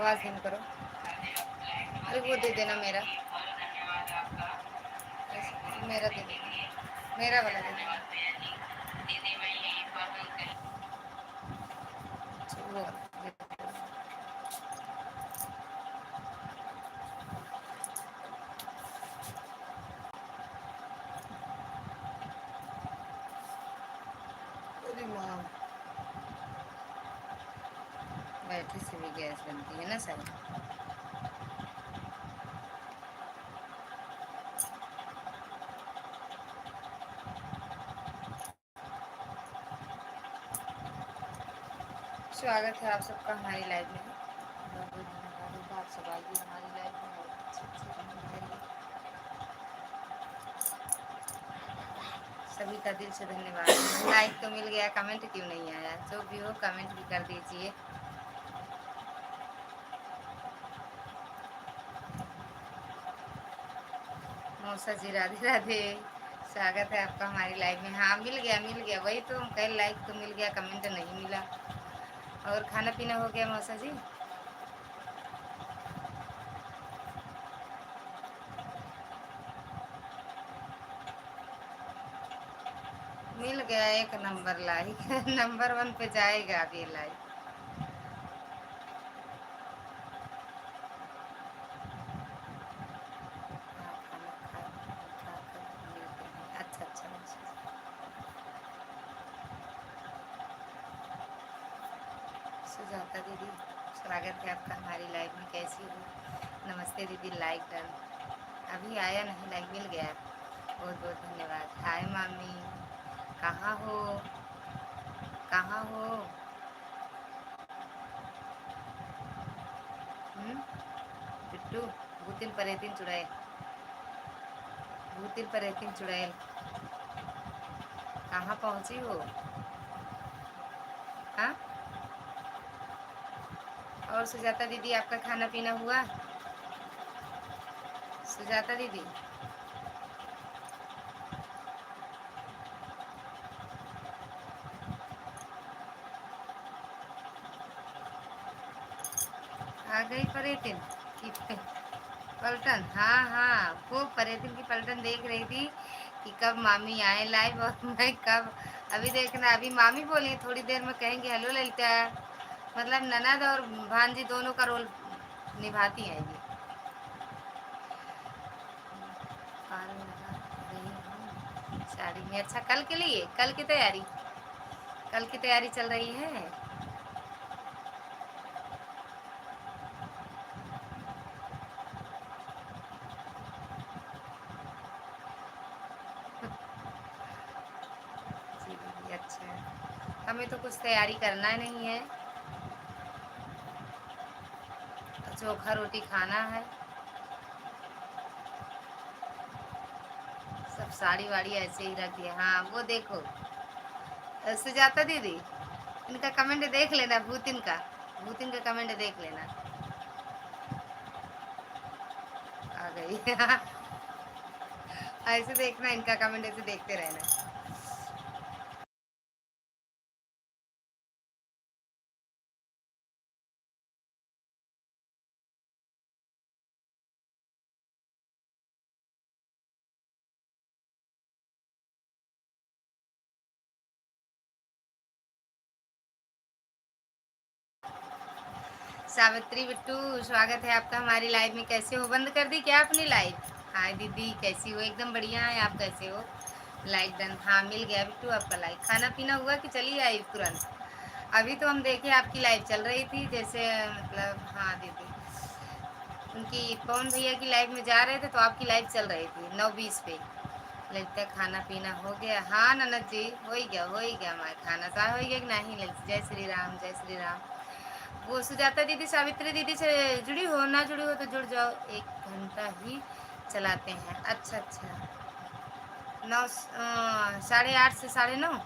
आवाज़ धीम करो। अरे वो दे देना मेरा, मेरा दे देना, मेरा वाला दे देना। वो वाला। अरे माँ, बैटरी से भी गैस बनती है ना सर। स्वागत है आप सबका हमारी लाइव में। बहुत बहुत धन्यवाद होगा, आप सब आइए हमारी लाइव में और अच्छे अच्छे कमेंट करिए। सभी का दिल से धन्यवाद। लाइक तो मिल गया, कमेंट क्यों नहीं आया? जो भी हो कमेंट भी कर दीजिए। मौसा जी राधे राधे, स्वागत है आपका हमारी लाइव में। हाँ मिल गया मिल गया, वही तो हम कह, लाइक तो मिल गया, कमेंट नहीं मिला। और खाना पीना हो गया मौसा जी? मिल गया एक नंबर लाइक। नंबर 1 पे जाएगा अब ये लाइक। हाँ, खाकर मिलते हैं। अच्छा अच्छा मौसा जी। सुजाता दीदी, स्वागत है आपका हमारी लाइव में। कैसी हो? नमस्ते दीदी, लाइक डन। अभी आया नहीं, लाइक मिल गया। बहुत बहुत धन्यवाद। हाय मामी, कहाँ हो? कहाँ हो? बिट्टू, भूतिन परेतिन चुड़ैल, भूतिन परेतिन चुड़ैल, कहाँ पहुँची हो? हाँ। और सुजाता दीदी, आपका खाना पीना हुआ? सुजाता दीदी, आ गई परेतिन की पलटन? हाँ हाँ, खूब परेतिन की पलटन देख रही थी कि कब मामी आए लाइव और मैं कब। अभी देखना, अभी मामी बोली थोड़ी देर में कहेंगे हेलो ललिता। मतलब ननद और भांजी दोनों का रोल निभाती हैं ये। पार लगा रही हूँ साड़ी में। अच्छा, कल के लिए, कल की तैयारी, कल की तैयारी चल रही है। जी दीदी, अच्छा है। हमें तो कुछ तैयारी करना नहीं है, चोखा रोटी खाना है। सब साड़ी वाड़ी ऐसे ही रख दिया। हाँ वो देखो, सुजाता दीदी, इनका कमेंट देख लेना, भूतिन का, भूतिन का कमेंट देख लेना। आ गई। ऐसे देखना, इनका कमेंट ऐसे देखते रहना। सावित्री बिट्टू, स्वागत है आपका हमारी लाइव में। कैसे हो? बंद कर दी क्या अपनी लाइव? हाय दीदी, कैसी हो? एकदम बढ़िया है, आप कैसे हो? Like done. हाँ मिल गया बिट्टू आपका लाइक। खाना पीना हुआ कि चली आई तुरंत? अभी तो हम देखे आपकी लाइव चल रही थी, जैसे मतलब हाँ दीदी, उनकी पवन भैया की लाइव में जा रहे थे तो आपकी लाइव चल रही थी 9:20 पे। ललिता, खाना पीना हो गया? हाँ ननद जी, हो ही गया, हो ही गया हमारा खाना। सा हो गया कि नहीं ललिता? जय श्री राम, जय श्री राम। वो सुजाता दीदी, सावित्री दीदी से जुड़ी हो? ना जुड़ी हो तो जुड़ जाओ, 1 घंटा ही चलाते हैं। अच्छा अच्छा, 8:30 से 9:30।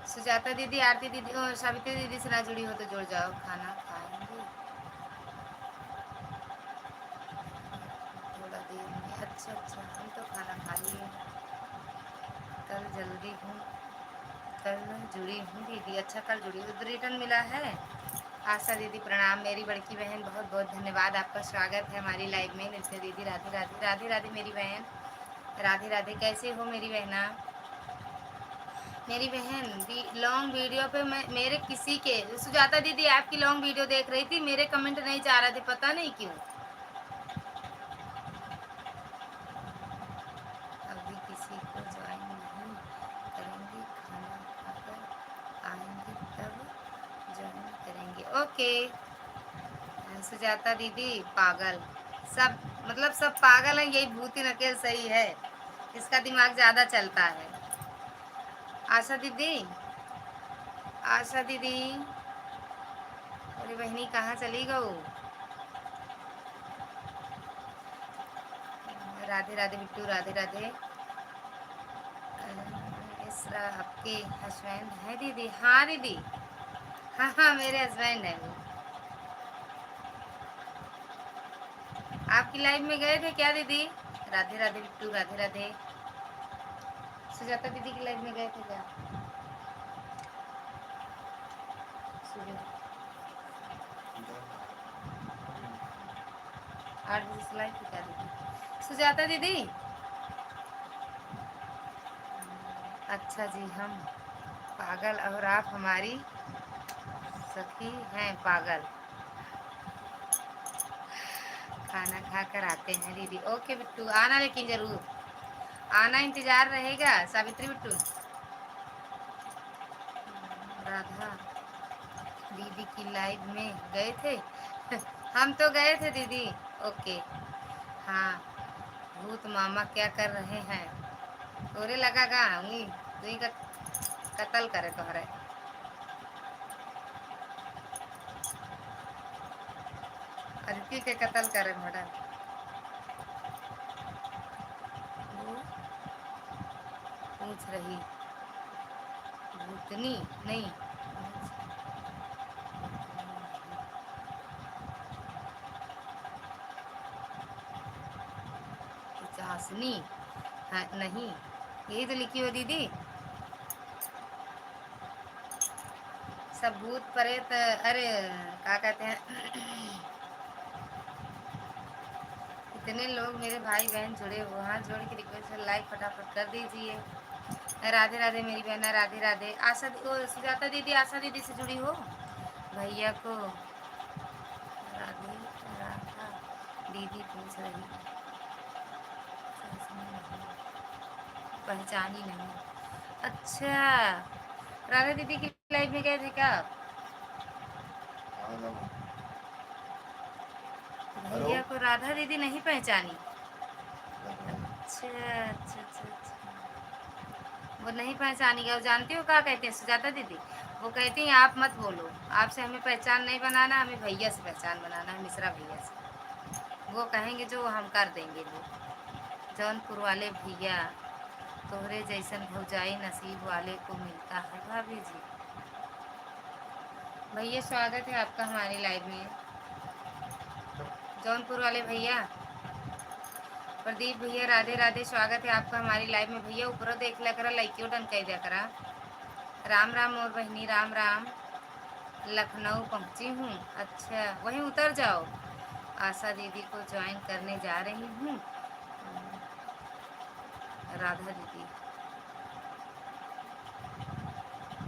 सुजाता दीदी, आरती दीदी और सावित्री दीदी से ना जुड़ी हो तो जुड़ जाओ। खाना खाएंगे थोड़ा देर में। अच्छा अच्छा, हम तो खाना खा लिए, कल जल्दी हूँ, कल जुड़ी हूँ दीदी। अच्छा कल जुड़ी हूँ, रिटर्न मिला है। आशा दीदी प्रणाम, मेरी बड़की बहन बहुत बहुत धन्यवाद, आपका स्वागत है हमारी लाइव में। नित्य दीदी राधे राधे। राधे राधे मेरी बहन, राधे राधे। कैसे हो मेरी बहना? मेरी बहन लॉन्ग वीडियो पे मैं मेरे किसी के, सुजाता दीदी आपकी लॉन्ग वीडियो देख रही थी, मेरे कमेंट नहीं जा रहे थे, पता नहीं क्यों। अभी किसी को ज्वाइन नहीं करेंगे, खाना खाकर आएंगे तब ज्वाइन करेंगे। ओके सुजाता दीदी, पागल सब, मतलब सब पागल है, यही भूति नकेल सही है, इसका दिमाग ज़्यादा चलता है। आशा दीदी, आशा दीदी, अरे बहनी कहाँ चली गऊ? राधे राधे बिट्टू, राधे राधे। इसरा आपके हस्बैंड है दीदी? हाँ दीदी, हाँ हाँ मेरे हस्बैंड है वो। आपकी लाइव में गए थे क्या दीदी? राधे राधे बिट्टू, राधे राधे। सुजाता दीदी की लाइव में गए थे क्या? 8 बजे से लाइव थी क्या दीदी? सुजाता दीदी, अच्छा जी, हम पागल और आप हमारी सखी हैं पागल। खाना खा कर आते हैं दीदी। ओके बिट्टू, आना लेकिन ज़रूर आना, इंतज़ार रहेगा। सावित्री बिट्टू, राधा दीदी की लाइव में गए थे हम तो गए थे दीदी। ओके हाँ, भूत मामा क्या कर रहे हैं? तोरे लगा गा होंगी तुई का कत्ल करे तोहरे। अदिति के कत्ल करे मर्डर। वो पूछ रही भूतनी नहीं, चाशनी, हाँ नहीं, यही तो लिखी हो दीदी। सब भूत प्रेत, अरे क्या कहते हैं इतने लोग मेरे भाई बहन जुड़े हुए, हाथ जोड़ के रिक्वेस्ट लाइक फटाफट कर दीजिए। राधे राधे मेरी बहना, राधे राधे। आशा ओ सुजाता दीदी, आशा दीदी से जुड़ी हो? भैया को राधे राधा दीदी पूछ रही, पहचानी नहीं। अच्छा, राधा दीदी की लाइफ में गए थे क्या आप? भैया को राधा दीदी नहीं पहचानी? अच्छा अच्छा अच्छा अच्छा, वो नहीं पहचानी गया। वो जानती हो क्या कहते हैं सुजाता दीदी? वो कहती हैं आप मत बोलो, आपसे हमें पहचान नहीं बनाना, हमें भैया से पहचान बनाना है, मिश्रा भैया से। वो कहेंगे जो हम कर देंगे। वो जौनपुर वाले भैया, तोहरे जैसन भौजाई नसीब वाले को मिलता है। भाभी जी, भैया स्वागत है आपका हमारी लाइव में। जौनपुर वाले भैया, प्रदीप भैया राधे राधे, स्वागत है आपका हमारी लाइव में। भैया ऊपर देख लिया करा, लाइकियो डन कह दिया करा। राम राम और बहनी, राम राम। लखनऊ पहुंची हूँ। अच्छा वहीं उतर जाओ। आशा दीदी को ज्वाइन करने जा रही हूँ। राधा दीदी,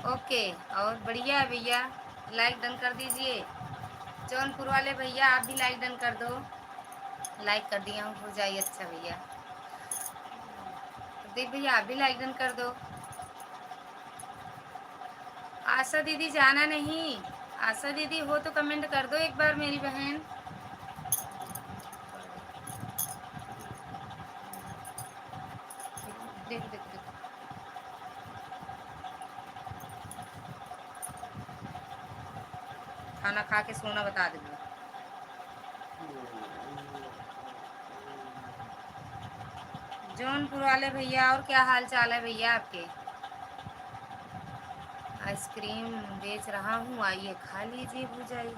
ओके, और बढ़िया है भैया, लाइक डन कर दीजिए। जौनपुर वाले भैया आप भी लाइक डन कर दो। लाइक कर दिया हूँ, हो जाइए। अच्छा भैया प्रदीप भैया आप भी लाइक डन कर दो। आशा दीदी जाना नहीं, आशा दीदी हो तो कमेंट कर दो एक बार मेरी बहन। देखो देखो देखो, खाना खा के सोना बता दूंगा। जौनपुर वाले भैया और क्या हाल चाल है भैया आपके? आइसक्रीम बेच रहा हूँ, आइए खा लीजिए भुजाई।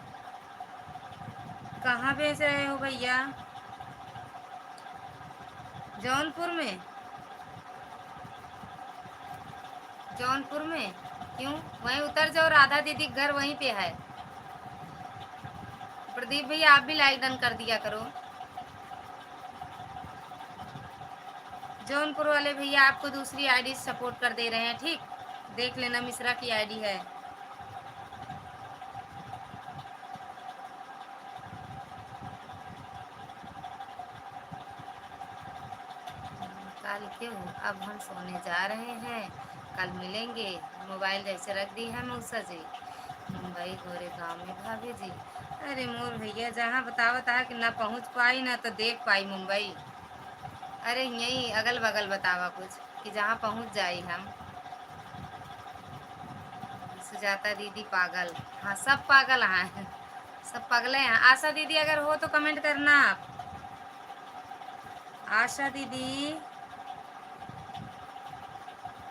कहाँ बेच रहे हो भैया? जौनपुर में? जौनपुर में क्यों? वहीं उतर जाओ, राधा दीदी का घर वहीं पे है। प्रदीप भैया आप भी लाइक डन कर दिया करो। जौनपुर वाले भैया आपको दूसरी आईडी सपोर्ट कर दे रहे हैं, ठीक? देख लेना, मिश्रा की आईडी है। कल क्यों? अब हम सोने जा रहे हैं, कल मिलेंगे। मोबाइल जैसे रख दी है मूसा जी। मुंबई गोरे गांव में भाभी जी। अरे मोर भैया, जहाँ बता कि ना पहुँच पाई ना तो देख पाई मुंबई। अरे यहीं अगल बगल बतावा कुछ कि जहाँ पहुँच जाई हम। सुजाता दीदी पागल? हाँ, सब पागल हैं, सब पागल हैं। आशा दीदी अगर हो तो कमेंट करना आप। आशा दीदी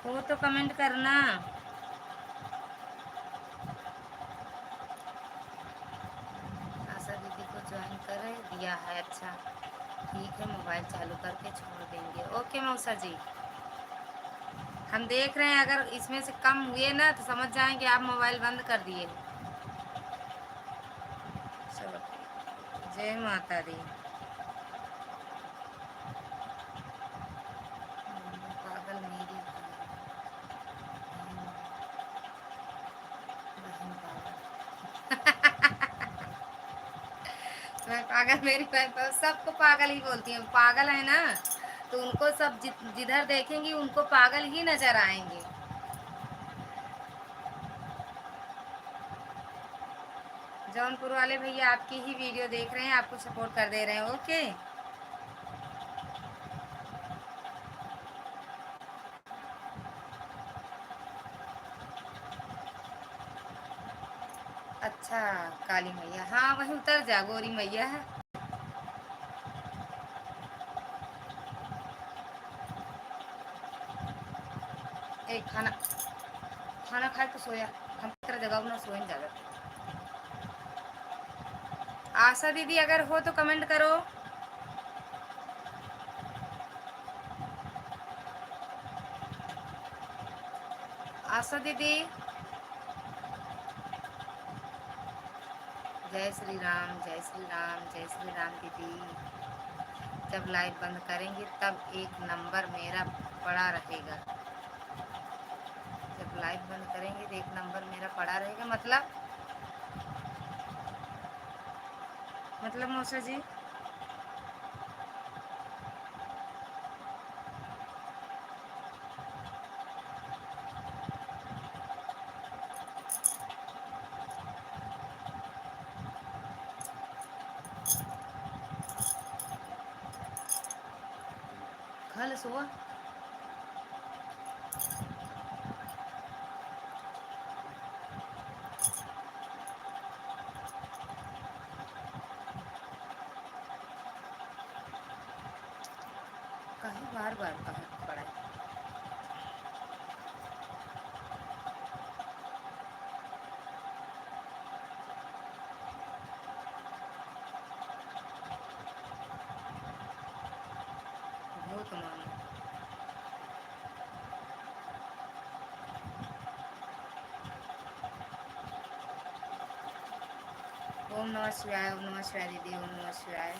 हो तो कमेंट करना। आशा दीदी को ज्वाइन कर दिया है, अच्छा ठीक है, मोबाइल चालू करके छोड़ देंगे। ओके मौसा जी, हम देख रहे हैं, अगर इसमें से कम हुए ना तो समझ जाएंगे आप मोबाइल बंद कर दिए। चलो, जय माता दी। पागल मेरी बहन पागल। मैं पागल, मेरी बहन पागल, सबको पागल ही बोलती हूँ, पागल है ना तो उनको सब जिधर देखेंगी उनको पागल ही नजर आएंगे। जौनपुर वाले भैया आपकी ही वीडियो देख रहे हैं, आपको सपोर्ट कर दे रहे हैं। ओके, अच्छा। काली मैया, हाँ वहीं उतर जा, गोरी मैया है। एक खाना खाना खाए तो सोया, हम तेरा जगह ना सोए ज्यादा। आशा दीदी अगर हो तो कमेंट करो। आशा दीदी, जय श्री राम, जय श्री राम, जय श्री राम दीदी। जब लाइव बंद करेंगे तब एक नंबर मेरा पड़ा रहेगा। जब लाइव बंद करेंगे तो एक नंबर मेरा पड़ा रहेगा, मतलब मौसा जी। कल सुबह कहीं बार बार कहा पड़ा है। भूत मानो। ओम नमः शिवाय, ओम नमः शिवाय दीदी, ओम नमः शिवाय।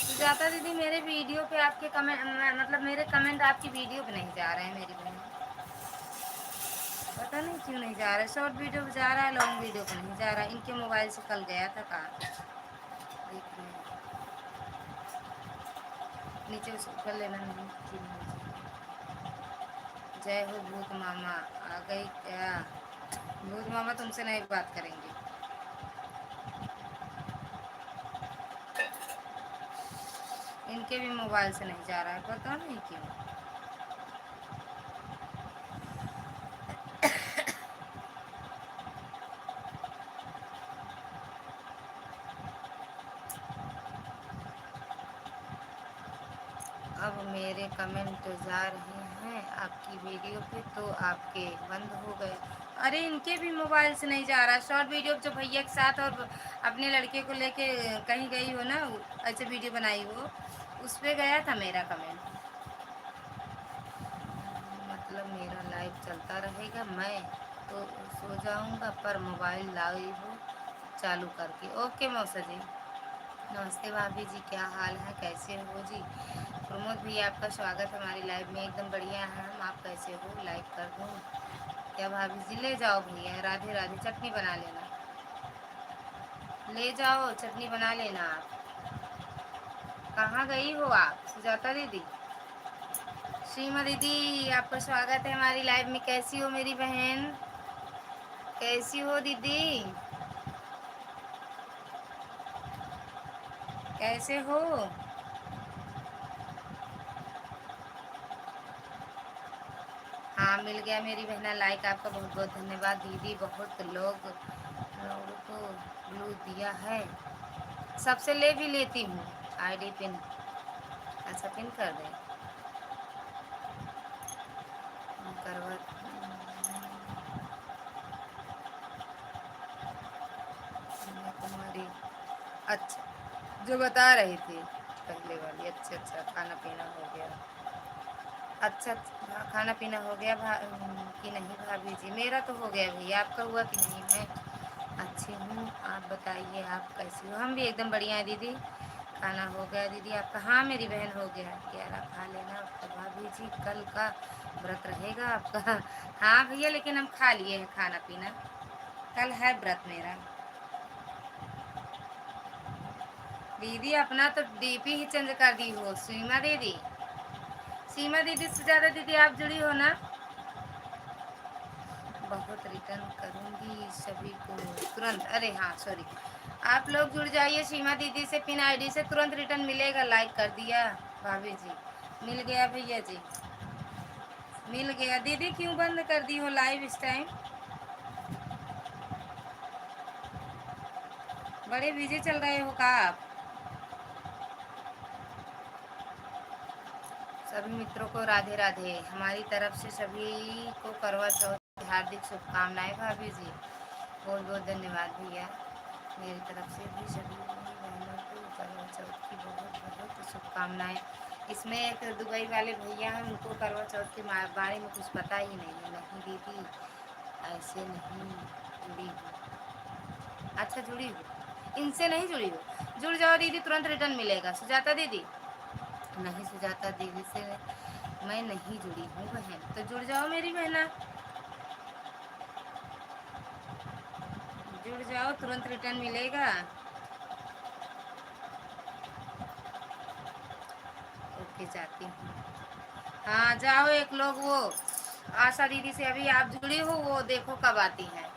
सुजाता दीदी, मेरे वीडियो पे आपके कमेंट, मतलब मेरे कमेंट आपकी वीडियो पे नहीं जा रहे हैं मेरी बहन। पता नहीं क्यों नहीं जा रहा है, शॉर्ट वीडियो पे जा रहा है, लॉन्ग वीडियो पे नहीं जा रहा है। इनके मोबाइल से कल गया था कहाँ, देख रहे हैं। नीचे उसे ऊपर लेना नहीं। जय हो भूत मामा, आ गई क्या? भूत मामा तुमसे नहीं बात करेंगे। इनके भी मोबाइल से नहीं जा रहा है, पता नहीं क्यों। अब मेरे कमेंट जा रहे हैं आपकी वीडियो पे तो आपके बंद हो गए। अरे इनके भी मोबाइल से नहीं जा रहा। शॉर्ट वीडियो जो भैया के साथ और अपने लड़के को लेके कहीं गई हो ना, ऐसे वीडियो बनाई हो, उस पर गया था मेरा कमेंट। लाइव चलता रहेगा, मैं तो सो जाऊंगा पर मोबाइल लाइव चालू करके। ओके मौसा जी। नमस्ते भाभी जी, क्या हाल है, कैसे हो जी? प्रमोद भैया आपका स्वागत है हमारी लाइव में। एकदम बढ़िया है हम, आप कैसे हो? लाइक कर दूँ क्या भाभी जी? ले जाओ भैया, राधे राधे। चटनी बना लेना, ले जाओ चटनी बना लेना। आप कहाँ गई हो आप सुजाता दीदी? सीमा दीदी आपका स्वागत है हमारी लाइव में। कैसी हो मेरी बहन, कैसी हो दीदी, कैसे हो? हाँ मिल गया मेरी बहना लाइक, आपका बहुत बहुत धन्यवाद दीदी। बहुत लोगों को ब्लू दिया है, सबसे ले भी लेती हूँ। आईडी पिन, अच्छा पिन कर दे करवा तुम्हारी। अच्छा, जो बता रही थी पहले वाली। अच्छा अच्छा, खाना पीना हो गया? अच्छा अच्छा, खाना पीना हो गया कि नहीं भाभी जी? मेरा तो हो गया भैया, आपका हुआ कि नहीं? मैं अच्छी हूँ, आप बताइए आप कैसी हो? हम भी एकदम बढ़िया है दीदी। खाना हो गया दीदी आपका? हाँ मेरी बहन हो गया। 11 खा लेना आपका भाभी जी, कल का व्रत रहेगा आपका। हाँ भैया, लेकिन हम खा लिए हैं खाना पीना, कल है व्रत मेरा। दीदी अपना तो डीपी ही चेंज कर दी हो सीमा दीदी। सीमा दीदी से ज़्यादा दीदी आप जुड़ी हो ना। बहुत रिटर्न करूँगी सभी को तुरंत। अरे हाँ सॉरी, आप लोग जुड़ जाइए सीमा दीदी से, पिन आईडी से तुरंत रिटर्न मिलेगा। लाइक कर दिया भाभी जी? मिल गया भैया जी, मिल गया। दीदी क्यों बंद कर दी हो लाइव इस टाइम? बड़े बिजी चल रहे हो का आप? सभी मित्रों को राधे राधे। हमारी तरफ से सभी को करवा चौथ की हार्दिक शुभकामनाएं भाभी जी। बहुत बहुत धन्यवाद भैया। मेरी तरफ से भी सभी बहनों को करवा चौथ की बहुत बहुत शुभकामनाएं। इसमें एक दुबई वाले भैया हैं, उनको करवा चौथ के बारे में कुछ पता ही नहीं है। नहीं दीदी ऐसे नहीं जुड़ी हूँ। अच्छा जुड़ी हो, इनसे नहीं जुड़ी हो? जुड़ जाओ दीदी, तुरंत रिटर्न मिलेगा। सुजाता दीदी, नहीं सुजाता दीदी से मैं नहीं जुड़ी हूँ बहन, तो जुड़ जाओ मेरी बहना, जुड़ जाओ तुरंत रिटर्न मिलेगा। ओके जाती हूँ। हाँ जाओ, एक लोग वो आशा दीदी से अभी आप जुड़ी हो, वो देखो कब आती हैं।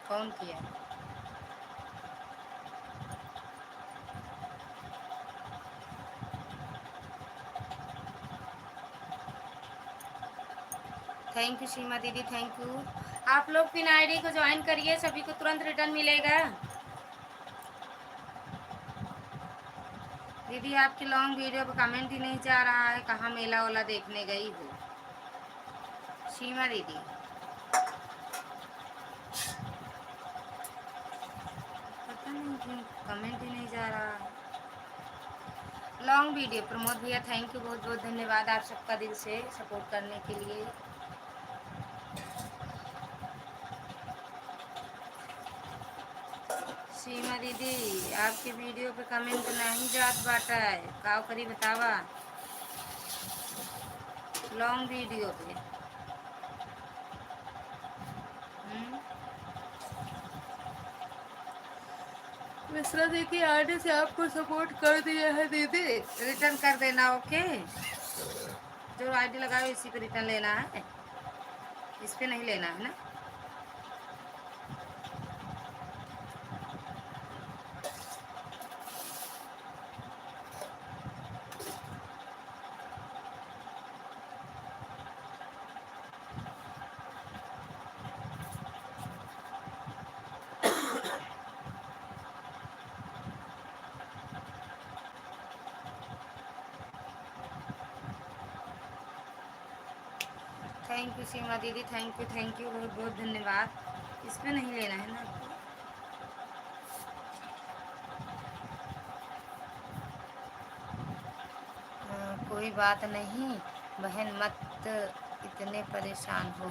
कौन किया? थैंक यू सीमा दीदी, थैंक यू। आप लोग पिन आईडी को ज्वाइन करिए, सभी को तुरंत रिटर्न मिलेगा। दीदी आपकी लॉन्ग वीडियो पर कमेंट ही नहीं जा रहा है, कहाँ मेला वाला देखने गई हो सीमा दीदी? पता नहीं क्यों कमेंट ही नहीं जा रहा है। Long video. प्रमोद भैया थैंक यू, बहुत बहुत धन्यवाद आप सबका दिल से सपोर्ट करने के लिए। सीमा दीदी आपके वीडियो पे कमेंट नहीं जात बाटा है, का करी बतावा? लॉन्ग वीडियो पे मिश्रा दीदी आने से आपको सपोर्ट कर दिया है दीदी, रिटर्न कर देना। ओके, जो आईडी लगाओ इसी पे रिटर्न लेना है, इस पे नहीं लेना है ना। थैंक यू सीमा दीदी, थैंक यू, बहुत बहुत धन्यवाद। इसमें नहीं लेना है ना आपको। कोई बात नहीं बहन, मत इतने परेशान हो।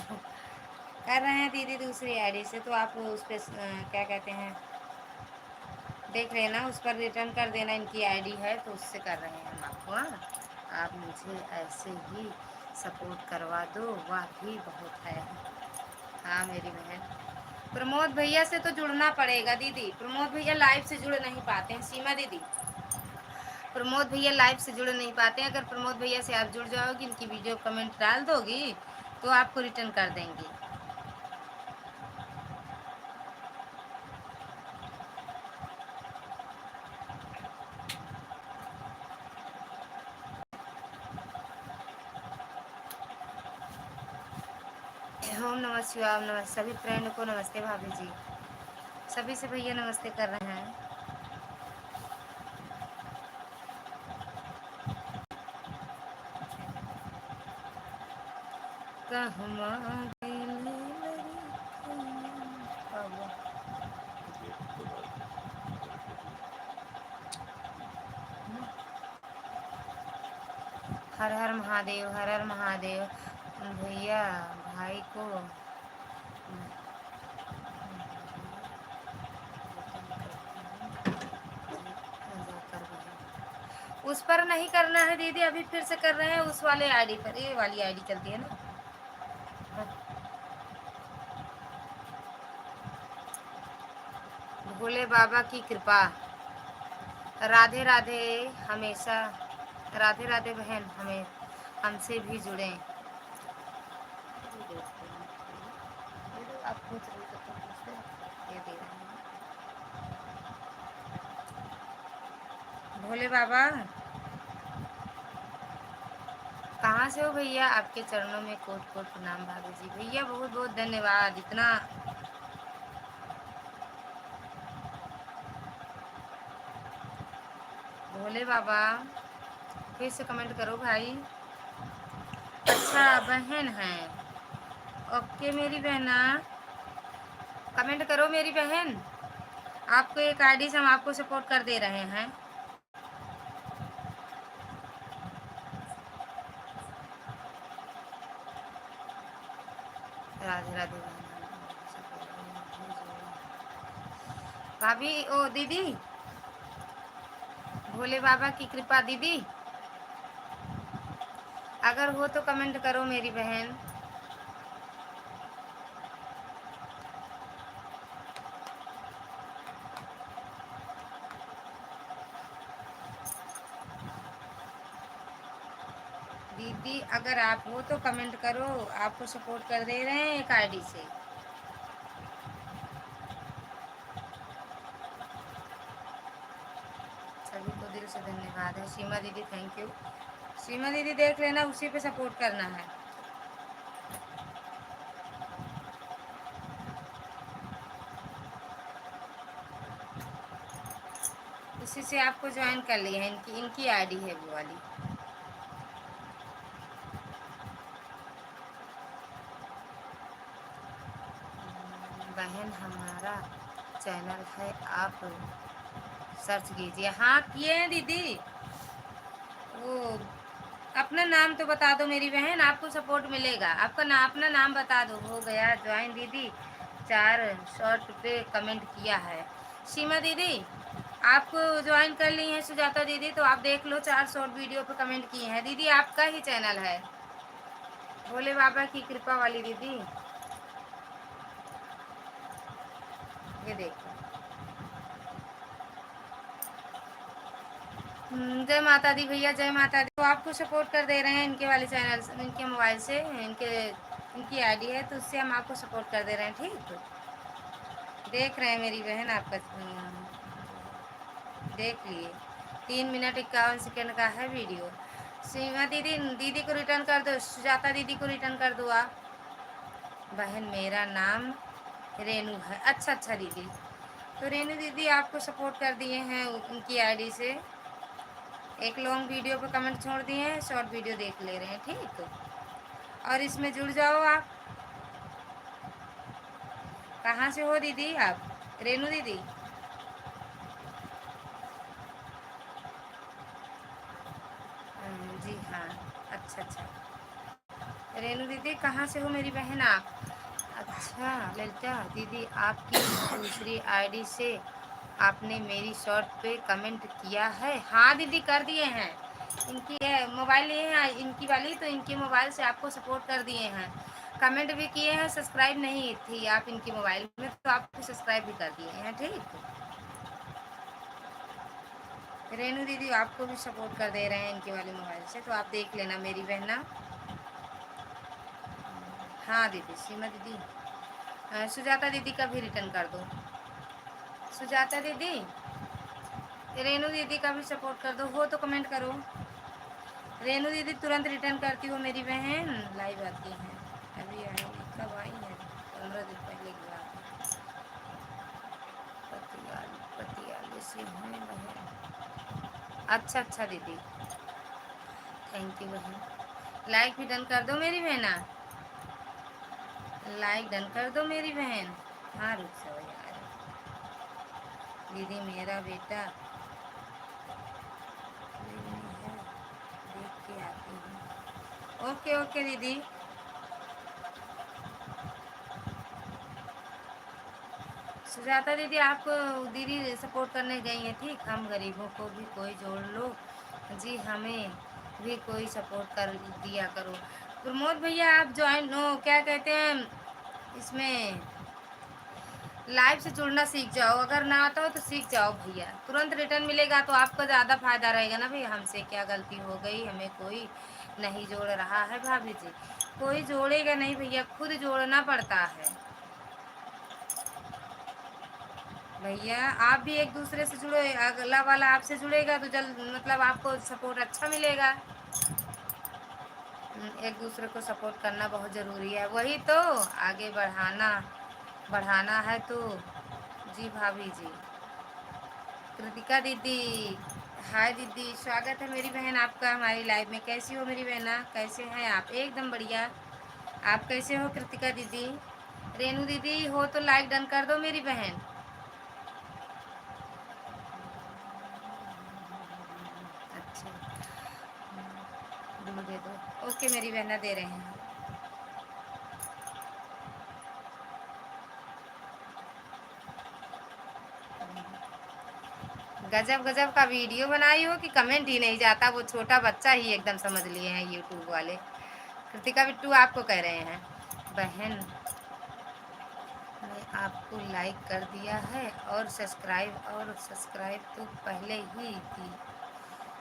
कर रहे हैं दीदी दूसरी आईडी से, तो आप उस पर क्या कहते हैं, देख लेना, उस पर रिटर्न कर देना। इनकी आईडी है तो उससे कर रहे हैं हम आपको। हाँ, आप मुझे ऐसे ही सपोर्ट करवा दो, वाह भी बहुत है। हाँ मेरी बहन, प्रमोद भैया से तो जुड़ना पड़ेगा दीदी। प्रमोद भैया लाइव से जुड़ नहीं पाते हैं सीमा दीदी। प्रमोद भैया लाइव से जुड़ नहीं पाते हैं। अगर प्रमोद भैया से आप जुड़ जाओगी, इनकी वीडियो कमेंट डाल दोगी, तो आपको रिटर्न कर देंगे। ओम नमः शिवाय, नमस्ते सभी फ्रेंड को, नमस्ते भाभी जी, सभी से भैया नमस्ते कर रहे हैं। कहमा हर हर महादेव, हर हर महादेव। भैया भाई को उस पर नहीं करना है दीदी, अभी फिर से कर रहे हैं उस वाले आईडी पर। ये वाली आईडी चलती है ना। भोले बाबा की कृपा, राधे राधे हमेशा, राधे राधे बहन, हमें हमसे भी जुड़ें। आप पूछ रहे थे तो पूछते, ये दे रहे हैं। भोले बाबा कहाँ से हो भैया? आपके चरणों में कोट कोट प्रणाम भाभी जी। भैया बहुत बहुत धन्यवाद। इतना भोले बाबा, फिर से कमेंट करो भाई। अच्छा बहन है, ओके मेरी बहना, कमेंट करो मेरी बहन। आपको एक आईडी से हम आपको सपोर्ट कर दे रहे हैं। राधे राधे भाभी, ओ दीदी, भोले बाबा की कृपा दीदी, अगर हो तो कमेंट करो मेरी बहन। दीदी अगर आप हो तो कमेंट करो, आपको सपोर्ट कर दे रहे हैं एक आईडी से। सभी को दिल से धन्यवाद है। सीमा दीदी थैंक यू। सीमा दीदी देख लेना, उसी पे सपोर्ट करना है। उसी से आपको ज्वाइन कर लिया है, इनकी इनकी आईडी है वो वाली। बहन हमारा चैनल है, आप सर्च कीजिए। हाँ किए हैं दीदी, वो अपना नाम तो बता दो मेरी बहन, आपको सपोर्ट मिलेगा। आपका अपना नाम बता दो। हो गया ज्वाइन दीदी, 4 शॉर्ट पे कमेंट किया है। सीमा दीदी आपको ज्वाइन कर ली हैं सुजाता दीदी, तो आप देख लो 4 शॉर्ट वीडियो पे कमेंट किए हैं। दीदी आपका ही चैनल है, भोले बाबा की कृपा वाली दीदी, ये देखो। जय माता दी भैया, जय माता दी। तो आपको सपोर्ट कर दे रहे हैं इनके वाले चैनल से, इनके मोबाइल से, इनकी आईडी है तो उससे हम आपको सपोर्ट कर दे रहे हैं। ठीक तो देख रहे हैं मेरी बहन, आपका देख लिए। 3 मिनट 51 सेकेंड का है वीडियो। सीमा दीदी, दीदी को रिटर्न कर दो, सुजाता दीदी को रिटर्न कर दो आप। बहन मेरा नाम रेनू है। अच्छा अच्छा दीदी, तो रेनू दीदी आपको सपोर्ट कर दिए हैं उनकी आईडी से। एक लॉन्ग वीडियो पे कमेंट छोड़ दिए हैं, शॉर्ट वीडियो देख ले रहे हैं। ठीक और इसमें जुड़ जाओ आप। कहाँ से हो दीदी आप? रेनू दीदी? जी हाँ। अच्छा अच्छा। रेनू दीदी कहाँ से हो मेरी बहन आप? अच्छा ललिता दीदी, आपकी दूसरी आईडी से आपने मेरी शॉर्ट पे कमेंट किया है? हाँ दीदी कर दिए हैं। इनकी है मोबाइल, ये है इनकी वाली, तो इनके मोबाइल से आपको सपोर्ट कर दिए हैं, कमेंट भी किए हैं। सब्सक्राइब नहीं थी आप इनके मोबाइल में तो आपको सब्सक्राइब भी कर दिए हैं। ठीक, रेनू दीदी आपको भी सपोर्ट कर दे रहे हैं इनके वाले मोबाइल से, तो आप देख लेना मेरी बहना। हाँ दीदी, सीमा दीदी, सुजाता दीदी का भी रिटर्न कर दो। सुजाता दीदी, रेनू दीदी का भी सपोर्ट कर दो, हो तो कमेंट करो। रेनू दीदी तुरंत रिटर्न करती हो मेरी बहन, लाइव आती हैं। अभी आई, कब आई है? 15 दिन पहले की बात है। पतियाले से हैं बहन। अच्छा अच्छा दीदी, थैंक यू बहन। लाइक भी डन कर दो मेरी बहना, लाइक डन कर दो मेरी बहन। हाँ रुक जाओ यार दीदी, मेरा बेटा है, देख के आती हूँ। ओके ओके दीदी। सुजाता दीदी आप दीदी सपोर्ट करने गई हैं, ठीक। हम गरीबों को भी कोई जोड़ लो जी, हमें भी कोई सपोर्ट कर दिया करो। प्रमोद भैया आप ज्वाइन हो, क्या कहते हैं इसमें, लाइव से जुड़ना सीख जाओ। अगर ना आता हो तो सीख जाओ भैया, तुरंत रिटर्न मिलेगा तो आपको ज़्यादा फायदा रहेगा ना। भैया हमसे क्या गलती हो गई, हमें कोई नहीं जोड़ रहा है भाभी जी। कोई जोड़ेगा नहीं भैया, खुद जोड़ना पड़ता है भैया। आप भी एक दूसरे से जुड़ो, अगला वाला आपसे जुड़ेगा तो जल्द मतलब आपको सपोर्ट अच्छा मिलेगा। एक दूसरे को सपोर्ट करना बहुत ज़रूरी है, वही तो आगे बढ़ाना बढ़ाना है तो। जी भाभी जी। कृतिका दीदी, हाय दीदी, स्वागत है मेरी बहन आपका हमारी लाइव में। कैसी हो मेरी बहना, कैसे हैं आप? एकदम बढ़िया। आप कैसे हो कृतिका दीदी? रेनू दीदी हो तो लाइक डन कर दो मेरी बहन। अच्छा, दे दो। ओके मेरी बहना, दे रहे हैं। गजब गजब का वीडियो बनाई हो कि कमेंट ही नहीं जाता, वो छोटा बच्चा ही एकदम समझ लिए हैं यूट्यूब वाले। कृतिका बिट्टू आपको कह रहे हैं बहन, मैं आपको लाइक कर दिया है और सब्सक्राइब तो पहले ही थी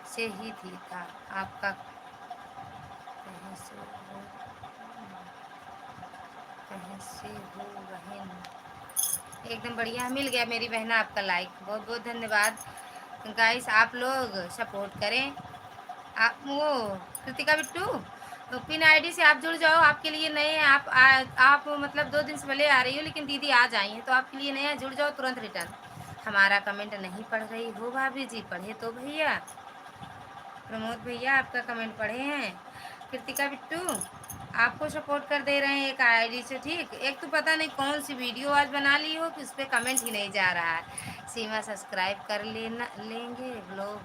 से ही थी था आपका। कहीं से हो, कहीं से हो बहन। एकदम बढ़िया, मिल गया मेरी बहना आपका लाइक, बहुत बहुत धन्यवाद। गाइस आप लोग सपोर्ट करें। आप वो कृतिका बिट्टू, तो पिन आईडी से आप जुड़ जाओ। आपके लिए नए हैं आप मतलब 2 दिन से पहले आ रही हो, लेकिन दीदी आ जाई हैं तो आपके लिए नया, जुड़ जाओ तुरंत रिटर्न। हमारा कमेंट नहीं पढ़ रही हो भाभी जी? पढ़े तो भैया। प्रमोद भैया आपका कमेंट पढ़े हैं। कृतिका बिट्टू आपको सपोर्ट कर दे रहे हैं एक आईडी से, ठीक। एक तो पता नहीं कौन सी वीडियो आज बना ली हो कि उस पर कमेंट ही नहीं जा रहा है। सीमा सब्सक्राइब कर लेना लेंगे ब्लॉग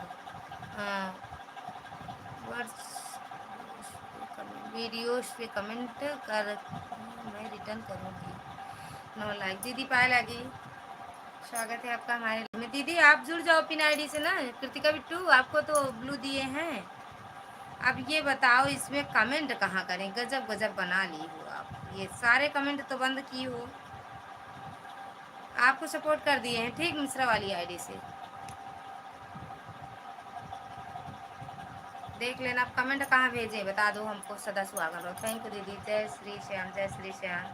वीडियोस पे कमेंट कर, मैं रिटर्न करूँगी। नो लाइक दीदी, पाए लगी। स्वागत है आपका हमारे में। दीदी आप जुड़ जाओ पिन आईडी से ना। कृतिका बिट्टू आपको तो ब्लू दिए हैं। अब ये बताओ इसमें कमेंट कहाँ करें? गजब गजब बना ली हो आप, ये सारे कमेंट तो बंद की हो। आपको सपोर्ट कर दिए हैं, ठीक, मिश्रा वाली आईडी से। देख लेना आप कमेंट कहाँ भेजे, बता दो हमको, सदा सुहागन रहो। थैंक यू दीदी, जय श्री श्याम, जय श्री श्याम।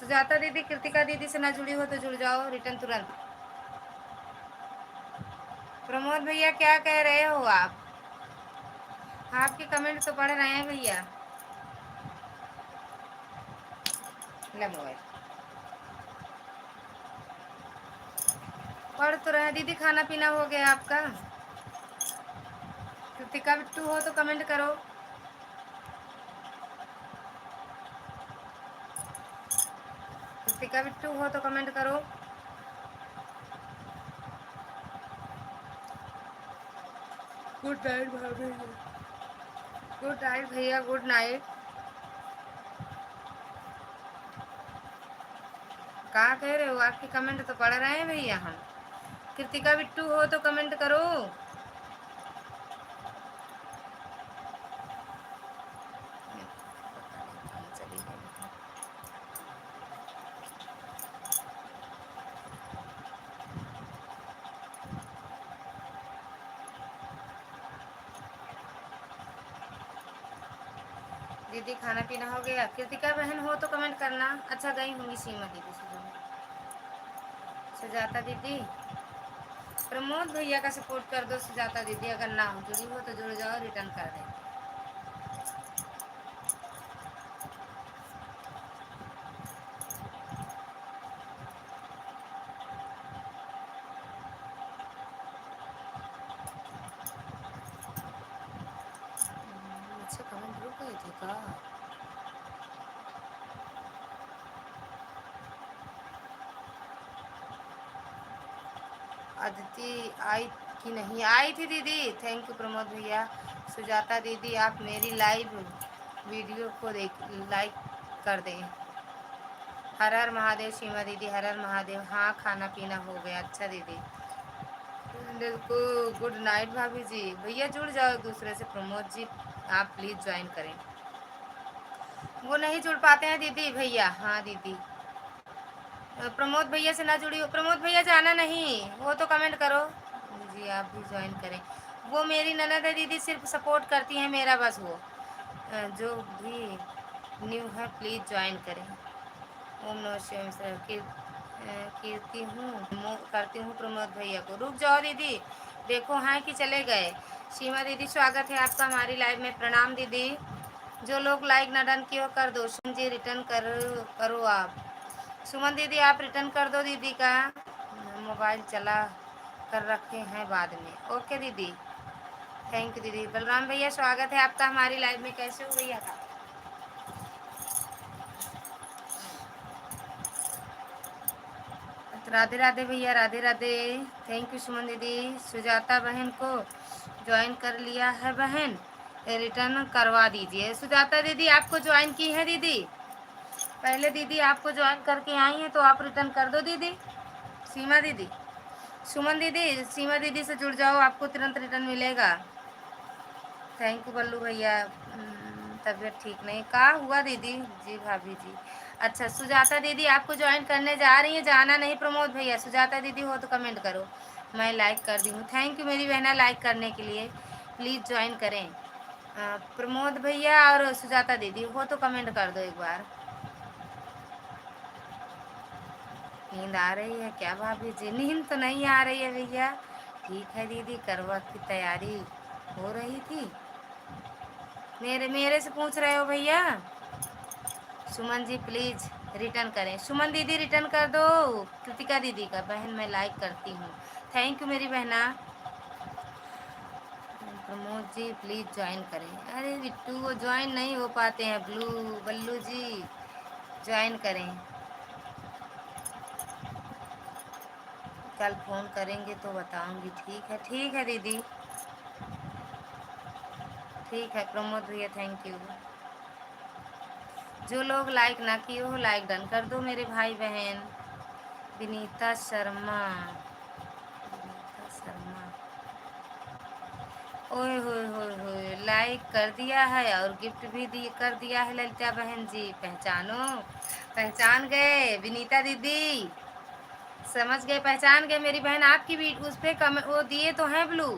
सुजाता दीदी कृतिका दीदी से ना जुड़ी हो तो जुड़ जाओ रिटर्न तुरंत। प्रमोद भैया क्या कह रहे हो आप? आपके कमेंट तो पढ़ रहे हैं भैया। ले मोबाइल पढ़ तो रहे दीदी। खाना पीना हो गया आपका? कृतिका बिट्टू हो तो कमेंट करो। कृतिका बिट्टू हो तो कमेंट करो। गुड नाइट भाभी, गुड नाइट भैया, गुड नाइट। क्या कह रहे हो? आपके कमेंट तो पढ़ रहे हैं भैया हम। कृतिका बिट्टू हो तो कमेंट करो। दीदी खाना पीना हो गया? कृतिका बहन हो तो कमेंट करना। अच्छा गई होंगी सीमा दीदी से, सुजाता दीदी। प्रमोद भैया का सपोर्ट कर दो सुजाता दीदी, अगर ना हो जुड़ी हो तो जुड़ जाओ, रिटर्न कर दें। अच्छा कमेंट रुक गए थे का? अदिति आई कि नहीं? आई थी दीदी। थैंक यू प्रमोद भैया। सुजाता दीदी आप मेरी लाइव वीडियो को देख लाइक कर दें। हर हर महादेव। सीमा दीदी हर हर महादेव। हाँ खाना पीना हो गया। अच्छा दीदी को गुड नाइट भाभी जी। भैया जुड़ जाओ एक दूसरे से। प्रमोद जी आप प्लीज़ ज्वाइन करें। वो नहीं जुड़ पाते हैं दीदी भैया। हाँ दीदी प्रमोद भैया से ना जुड़ी हो। प्रमोद भैया जाना नहीं वो तो कमेंट करो जी, आप भी ज्वाइन करें। वो मेरी ननद है दीदी, सिर्फ सपोर्ट करती हैं मेरा बस। वो जो भी न्यू है प्लीज़ ज्वाइन करें। ओम नमः शिवाय सर कीर्ति हूँ करती हूँ प्रमोद भैया को। रुक जाओ दीदी, देखो हैं कि चले गए। सीमा दीदी स्वागत है आपका हमारी लाइव में। प्रणाम दीदी। जो लोग लाइक ना डन किए हो कर दो। सुमन जी रिटर्न करो आप। सुमन दीदी आप रिटर्न कर दो दीदी का। मोबाइल चला कर रखे हैं बाद में। ओके दीदी थैंक यू दीदी। बलराम भैया स्वागत है आपका हमारी लाइव में। कैसे हो भैया का? राधे राधे भैया, राधे राधे। थैंक यू सुमन दीदी। सुजाता बहन को ज्वाइन कर लिया है बहन, रिटर्न करवा दीजिए। सुजाता दीदी आपको ज्वाइन की है दीदी? पहले दीदी आपको ज्वाइन करके आई हैं तो आप रिटर्न कर दो दीदी। सीमा दीदी, सुमन दीदी, सीमा दीदी से जुड़ जाओ, आपको तुरंत रिटर्न मिलेगा। थैंक यू बल्लू भैया। तबीयत ठीक नहीं का हुआ दीदी? जी भाभी जी। अच्छा सुजाता दीदी आपको ज्वाइन करने जा रही हैं, जाना नहीं प्रमोद भैया। सुजाता दीदी हो तो कमेंट करो। मैं लाइक कर दी हूँ। थैंक यू मेरी बहना लाइक करने के लिए। प्लीज़ ज्वाइन करें। प्रमोद भैया और सुजाता दीदी हो तो कमेंट कर दो एक बार। नींद आ रही है क्या भाभी जी? नींद तो नहीं आ रही है भैया। ठीक है दीदी, करवा की तैयारी हो रही थी। मेरे मेरे से पूछ रहे हो भैया? सुमन जी प्लीज़ रिटर्न करें। सुमन दीदी रिटर्न कर दो। कृतिका दीदी का बहन मैं लाइक करती हूँ। थैंक यू मेरी बहना। प्रमोद जी प्लीज़ ज्वाइन करें। अरे बिट्टू वो ज्वाइन नहीं हो पाते हैं। बल्लू जी ज्वाइन करें। कल फ़ोन करेंगे तो बताऊंगी। ठीक है दीदी। ठीक है प्रमोद भैया थैंक यू। जो लोग लाइक ना किए हो लाइक डन कर दो मेरे भाई बहन। विनीता शर्मा, विनीता शर्मा ओए होए होए होए लाइक कर दिया है और गिफ्ट भी कर दिया है ललिता बहन जी। पहचानो, पहचान गए विनीता दीदी, समझ गए, पहचान गए मेरी बहन। आपकी भी उस पर कम वो दिए तो हैं ब्लू।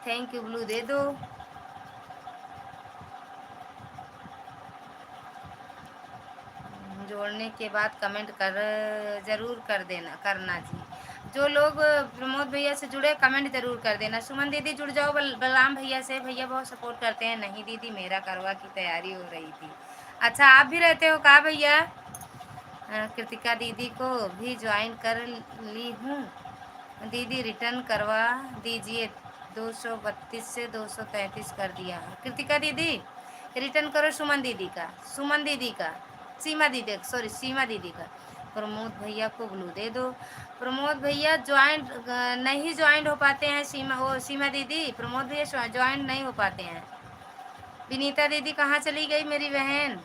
थैंक यू ब्लू दे दो। जोड़ने के बाद कमेंट कर ज़रूर कर देना करना जी। जो लोग प्रमोद भैया से जुड़े कमेंट ज़रूर कर देना। सुमन दीदी जुड़ जाओ बलराम भैया से। भैया बहुत सपोर्ट करते हैं। नहीं दीदी मेरा करवा की तैयारी हो रही थी। अच्छा आप भी रहते हो कहाँ भैया? कृतिका दीदी को भी ज्वाइन कर ली हूँ दीदी, रिटर्न करवा दीजिए। 232 से 233 कर दिया है। कृतिका दीदी रिटर्न करो सुमन दीदी का। सुमन दीदी का, सीमा दीदी सॉरी सीमा दीदी का। प्रमोद भैया को ब्लू दे दो। प्रमोद भैया ज्वाइंट नहीं ज्वाइंट हो पाते हैं। सीमा दीदी, प्रमोद भैया ज्वाइंट नहीं हो पाते हैं। विनीता दीदी कहाँ चली गई मेरी बहन?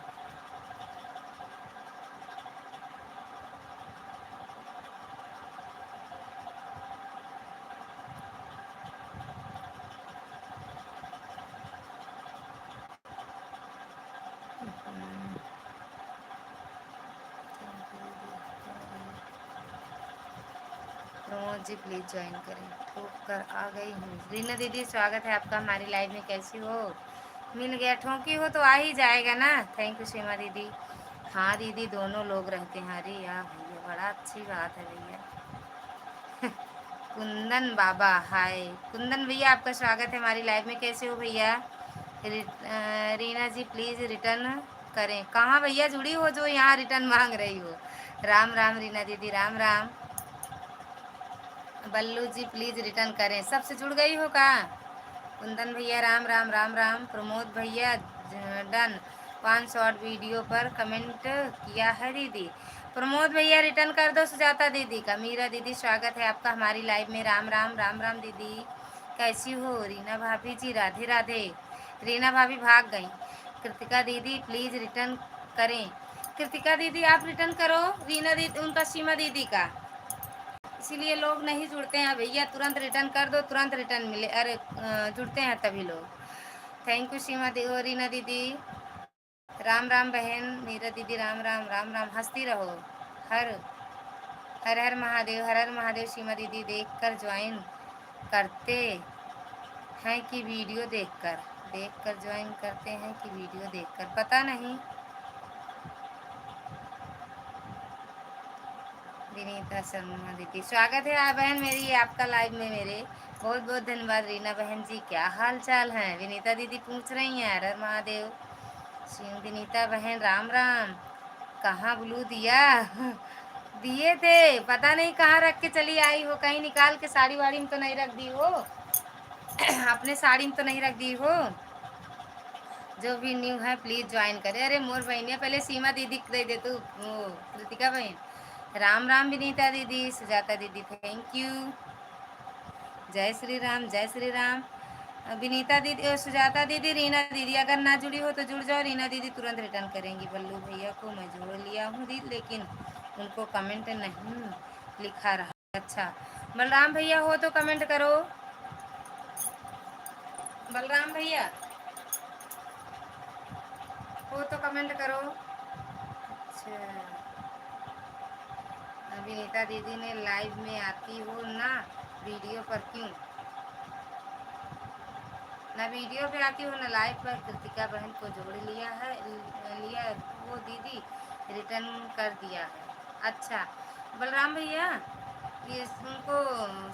प्रमोद जी प्लीज ज्वाइन करें। ठोक कर आ गई हूँ। रीना दीदी स्वागत है आपका हमारी लाइव में, कैसी हो? मिल गया, ठोकी हो तो आ ही जाएगा ना। थैंक यू सीमा दीदी। हाँ दीदी दोनों लोग रहते हैं। अरे यार भैया बड़ा अच्छी बात है भैया। कुंदन बाबा हाय। कुंदन भैया आपका स्वागत है हमारी लाइव में, कैसे हो भैया? रीना जी प्लीज रिटर्न करें। कहाँ भैया जुड़ी हो जो यहाँ रिटर्न मांग रही हो? राम राम रीना दीदी, राम राम। बल्लू जी प्लीज रिटर्न करें। सबसे जुड़ गई हो का? कुंदन भैया राम राम, राम राम। प्रमोद भैया डन। 5 शॉर्ट वीडियो पर कमेंट किया है दीदी। प्रमोद भैया रिटर्न कर दो सुजाता दीदी का। मीरा दीदी स्वागत है आपका हमारी लाइव में, राम राम, राम राम दीदी, कैसी हो? रीना भाभी जी राधे राधे। रीना भाभी भाग गई। कृतिका दीदी प्लीज रिटर्न करें। कृतिका दीदी आप रिटर्न करो रीना दीदी उनका, सीमा दीदी का। इसीलिए लोग नहीं जुड़ते हैं भैया, तुरंत रिटर्न कर दो, तुरंत रिटर्न मिले। अरे जुड़ते हैं तभी लोग। थैंक यू सीमा दी और रीना दीदी। राम राम बहन मीरा दीदी, राम राम, राम राम। हंसती रहो। हर हर हर महादेव, हर हर महादेव। सीमा दीदी देखकर ज्वाइन करते हैं कि वीडियो देखकर? देखकर ज्वाइन करते हैं कि वीडियो देखकर, पता नहीं। विनीता शर्मा दीदी स्वागत है आप बहन मेरी आपका लाइव में मेरे। बहुत बहुत धन्यवाद रीना बहन जी। क्या हाल चाल है? विनीता दीदी पूछ रही हैं। हर हर महादेव। विनीता बहन राम राम। कहाँ ब्लू दिया? दिए थे, पता नहीं कहाँ रख के चली आई हो। कहीं निकाल के साड़ी वाड़ी में तो नहीं रख दी हो? अपने साड़ी में तो नहीं रख दी हो? जो भी न्यू है प्लीज ज्वाइन करे। अरे मोर बहनिया पहले सीमा दीदी को दे दे तू, वो कृतिका बहन। राम राम विनीता दीदी, सुजाता दीदी थैंक यू। जय श्री राम, जय श्री राम। विनीता दीदी और सुजाता दीदी, रीना दीदी अगर ना जुड़ी हो तो जुड़ जाओ। रीना दीदी तुरंत रिटर्न करेंगी। बल्लू भैया को मैं जोड़ लिया हूँ दीदी, लेकिन उनको कमेंट नहीं लिखा रहा। अच्छा बलराम भैया हो तो कमेंट करो। बलराम भैया हो तो कमेंट करो। अच्छा विनीता दीदी ने लाइव में आती हो ना वीडियो पर क्यों? ना वीडियो पे आती हो ना लाइव पर। कृतिका बहन को जोड़ लिया है, लिया वो दीदी रिटर्न कर दिया है। अच्छा बलराम भैया ये उनको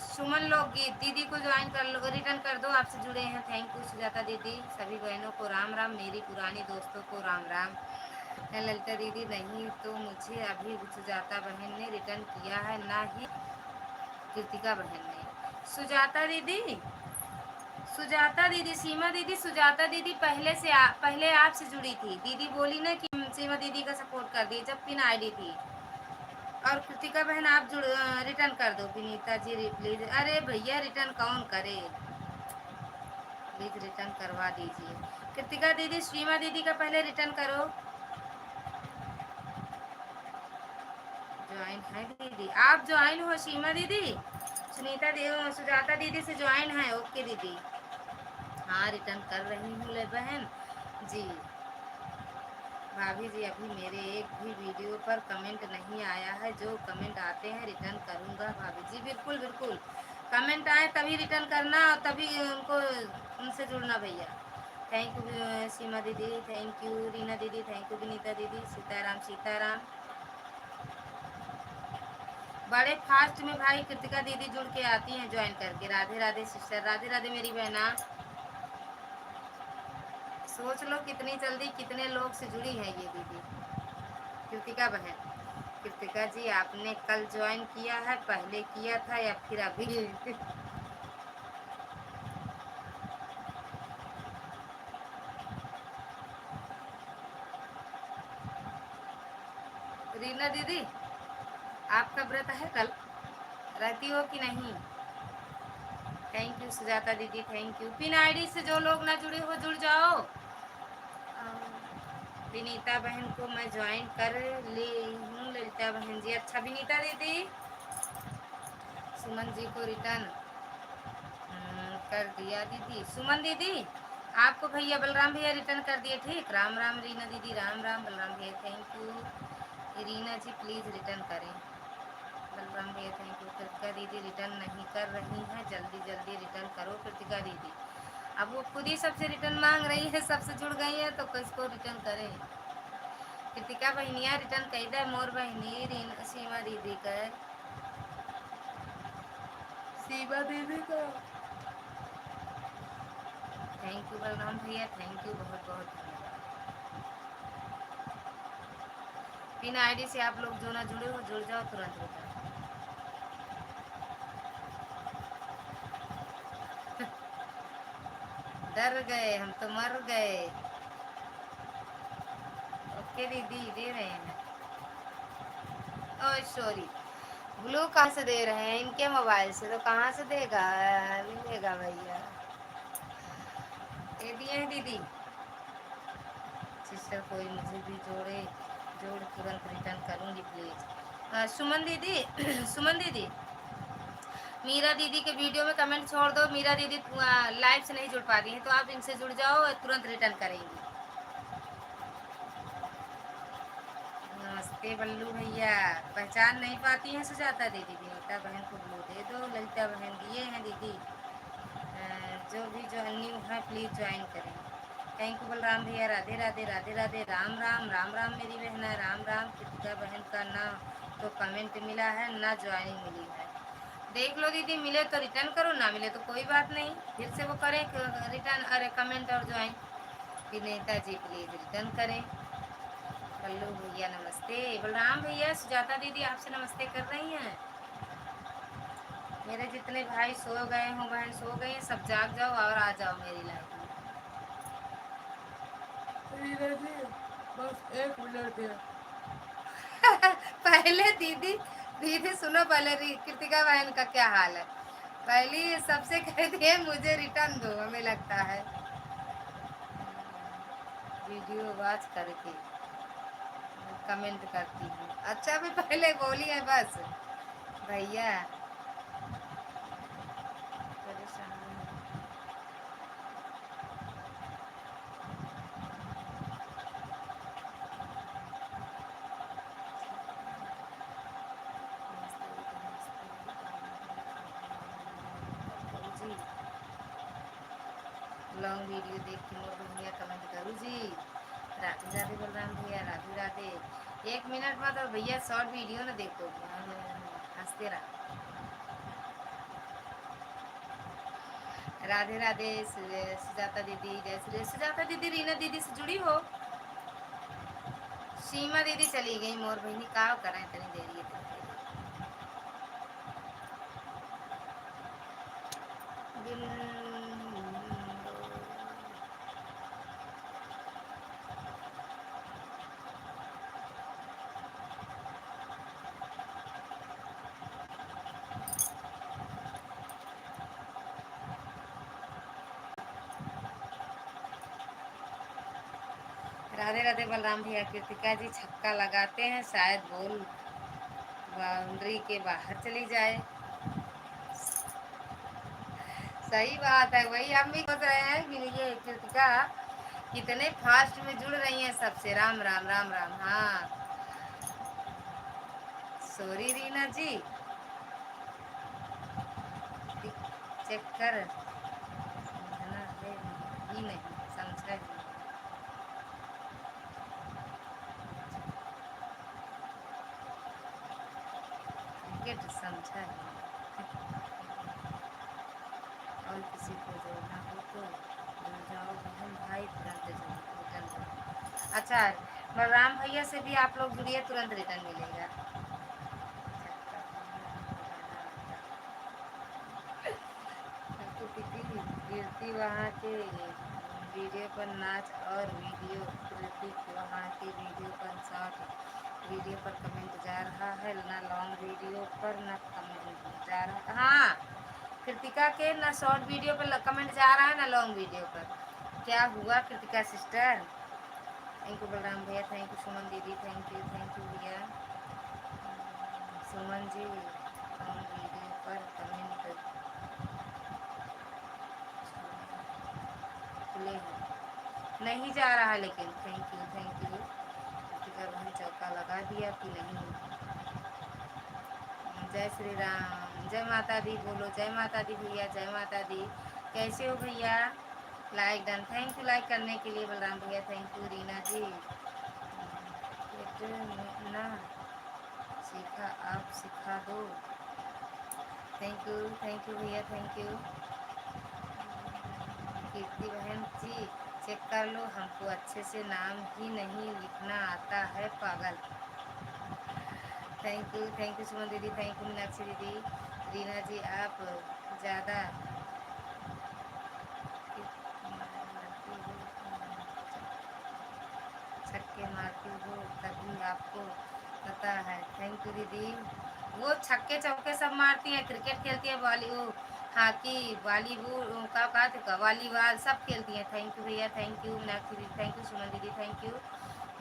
सुमन लोकगीत दीदी को ज्वाइन कर लो, रिटर्न कर दो। आपसे जुड़े हैं, थैंक यू सुजाता दीदी। सभी बहनों को राम राम, मेरी पुरानी दोस्तों को राम राम। ललिता दीदी नहीं तो मुझे अभी सुजाता बहन ने रिटर्न किया है, ना ही कृतिका बहन ने। सुजाता दीदी, सुजाता दीदी, सीमा दीदी, सुजाता दीदी पहले से पहले आपसे जुड़ी थी। दीदी बोली ना कि सीमा दीदी का सपोर्ट कर दी जब पिन आईडी थी। और कृतिका बहन आप रिटर्न कर दो। विनीता जी प्लीज। अरे भैया रिटर्न कौन करे? प्लीज रिटर्न करवा दीजिए। कृतिका दीदी सीमा दीदी का पहले रिटर्न करो। ज्वाइन है दीदी, आप ज्वाइन हो सीमा दीदी? सुनीता दीदी, सुजाता दीदी से ज्वाइन है। ओके दीदी, हाँ रिटर्न कर रही हूँ ले बहन जी। भाभी जी अभी मेरे एक भी वीडियो पर कमेंट नहीं आया है। जो कमेंट आते हैं रिटर्न करूँगा भाभी जी। बिल्कुल बिल्कुल, कमेंट आए तभी रिटर्न करना और तभी उनको उनसे जुड़ना भैया। थैंक यू सीमा दीदी, थैंक यू रीना दीदी, थैंक यू विनीता दीदी। सीताराम सीताराम। बड़े फास्ट में भाई कृतिका दीदी जुड़ के आती हैं ज्वाइन करके। राधे राधे सिस्टर, राधे राधे मेरी बहना। सोच लो कितनी जल्दी कितने लोग से जुड़ी है ये दीदी कृतिका बहन। कृतिका जी आपने कल ज्वाइन किया है, पहले किया था या फिर अभी? रीना दीदी आपका व्रत है कल, रहती हो कि नहीं? थैंक यू सुजाता दीदी, थैंक यू। पिन आईडी से जो लोग ना जुड़े हो जुड़ जाओ। विनीता बहन को मैं ज्वाइन कर ली हूँ। ललिता बहन जी, अच्छा। विनीता दीदी, सुमन जी को रिटर्न कर दिया दीदी। सुमन दीदी, आपको भैया बलराम भैया रिटर्न कर दिए, ठीक। राम राम रीना दीदी, राम राम। बलराम भैया thank you. Reena ji please return करें। बलराम भैया थैंक यू। कृतिका दीदी रिटर्न नहीं कर रही हैं, जल्दी जल्दी रिटर्न करो कृतिका दीदी। अब वो खुद ही सबसे रिटर्न मांग रही है, सबसे जुड़ गई है, तो किसको रिटर्न करें? कृतिका बहनिया रिटर्न कही दे मोर बहनी। रीना सीमा दीदी का, सीमा दीदी का थैंक यू। बलराम भैया थैंक यू, बहुत बहुत धन्यवाद। बिना आईडी से आप लोग जो ना जुड़े हो जुड़ जाओ तुरंत रिटर्न। डर गए हम तो, मर गए। ओके दीदी, दे रहे हैं। ओह सॉरी, ब्लू कहाँ से दे रहे हैं? इनके मोबाइल से तो कहाँ से देगा, मिलेगा भैया। दे दिए हैं दीदी। सिस्टर कोई मुझे भी जोड़े, जोड़ तुरंत रिटर्न करूँगी प्लीज़। सुमन दीदी सुमन दीदी, मीरा दीदी के वीडियो में कमेंट छोड़ दो। मीरा दीदी लाइव से नहीं जुड़ पा रही हैं, तो आप इनसे जुड़ जाओ, तुरंत रिटर्न करेंगी। नमस्ते बल्लू भैया, पहचान नहीं पाती हैं सुजाता दीदी। विनीता बहन को ब्लू दे दो। ललिता बहन दिए हैं दीदी। जो भी जो न्यू है प्लीज़ ज्वाइन करें। थैंक यू बलराम भैया। राधे राधे, राधे राधे, राम राम, राम राम मेरी बहन है, राम राम। कृतिका बहन का ना तो कमेंट मिला है, ना ज्वाइनिंग मिली है। देख लो दीदी, मिले तो रिटर्न करो, ना मिले तो कोई बात नहीं, फिर से वो करें रिटर्न, अरे कमेंट और join. Vinita ji please return करें। बल्लू भैया नमस्ते। बलराम भैया, सुजाता दीदी आपसे नमस्ते कर रही हैं। मेरे जितने भाई सो गए हों, बहन सो गए हैं, सब जाग जाओ और आ जाओ मेरी लाइफ में। बस 1 मिनट दे। पहले दीदी, दीदी सुनो, पहले कृतिका बहन का क्या हाल है। पहली सबसे कहती है मुझे रिटर्न दो, हमें लगता है वीडियो वॉच करके कमेंट करती हूँ। अच्छा भी पहले बोली है बस भैया, परेशान जी। लॉन्ग वीडियो देख के मोर भैया कमेंट करूँ जी। राधे राधे बलराम भैया, राधे राधे। 1 मिनट में तो भैया शॉर्ट वीडियो ना देखो, हंसते रहो। राधे राधे सुजाता दीदी, जय श्री सुजाता दीदी। रीना दीदी से जुड़ी हो? सीमा दीदी चली गई, मोर बहनी का करें इतनी देरी है। राधे राधे बलराम भैया। कृतिका जी छक्का लगाते हैं, शायद बॉल बाउंड्री के बाहर चली जाए। सही बात है, वही हम भी सोच रहे हैं कि ये कृतिका कितने फास्ट में जुड़ रही हैं सबसे। राम राम, राम राम। हाँ सॉरी रीना जी, चेक कर समझना है ही नहीं, समझा ही क्रिकेट समझा ही नहीं। और किसी को जोड़ना हो तो जुड़ जाओ बहन भाई, तुरंत रिटर्न दो। अच्छा, बलराम भैया से भी आप लोग जुड़िए, तुरंत रिटर्न मिलेगा। कीर्ति वहाँ के वीडियो पर नाच और वीडियो, कृतिक वहाँ के वीडियो पर शॉर्ट वीडियो पर कमेंट जा रहा है ना, लॉन्ग वीडियो पर ना कमेंट जा रहा। हाँ, कृतिका के ना शॉर्ट वीडियो पर कमेंट जा रहा है ना लॉन्ग वीडियो पर। क्या हुआ Kritika sister? Thank you Balram भैया, थैंक यू सुमन दीदी, थैंक यू भैया। सुमन जी लॉन्ग वीडियो पर कमेंट खुले हैं, नहीं जा रहा है लेकिन। थैंक यू कृतिका बहन, चौका लगा दिया कि नहीं? जय श्री राम, जय माता दी बोलो, जय माता दी भैया, जय माता दी। कैसे हो भैया? Like done, thank you like करने के लिए बलराम भैया, थैंक यू। रीना जी ना सीखा, आप सिखा दो। थैंक यू भैया, थैंक यू। कीर्ति बहन जी चेक कर लो, हमको अच्छे से नाम ही नहीं लिखना आता है, पागल। थैंक यू सुमन दीदी, थैंक यू मीनाक्षी दीदी। रीना जी आप ज़्यादा छक्के मारती हो तभी आपको पता है। थैंक यू दीदी। वो छक्के चौके सब मारती हैं, क्रिकेट खेलती है, हॉकी, वॉलीबॉल का थे, वॉलीबॉल सब खेलती हैं। थैंक यू भैया, थैंक यू मीनाक्षी दीदी, थैंक यू सुमन दीदी, थैंक यू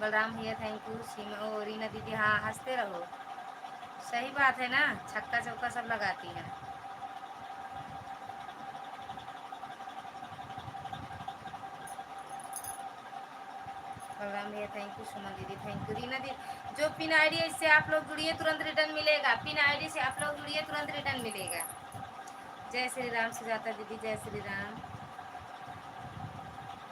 बलराम भैया, थैंक यू सीमा ओ रीना दीदी। हाँ, हंसते रहो, सही बात है ना, छक्का चौका सब लगाती हैं। बलराम भैया थैंक यू, सुमन दीदी थैंक यू, रीना दीदी। जो पिन आईडी है इससे आप लोग जुड़िए, तुरंत रिटर्न मिलेगा। पिन आईडी से आप लोग जुड़िए, तुरंत रिटर्न मिलेगा। जय श्री राम सुजाता दीदी, जय श्री राम।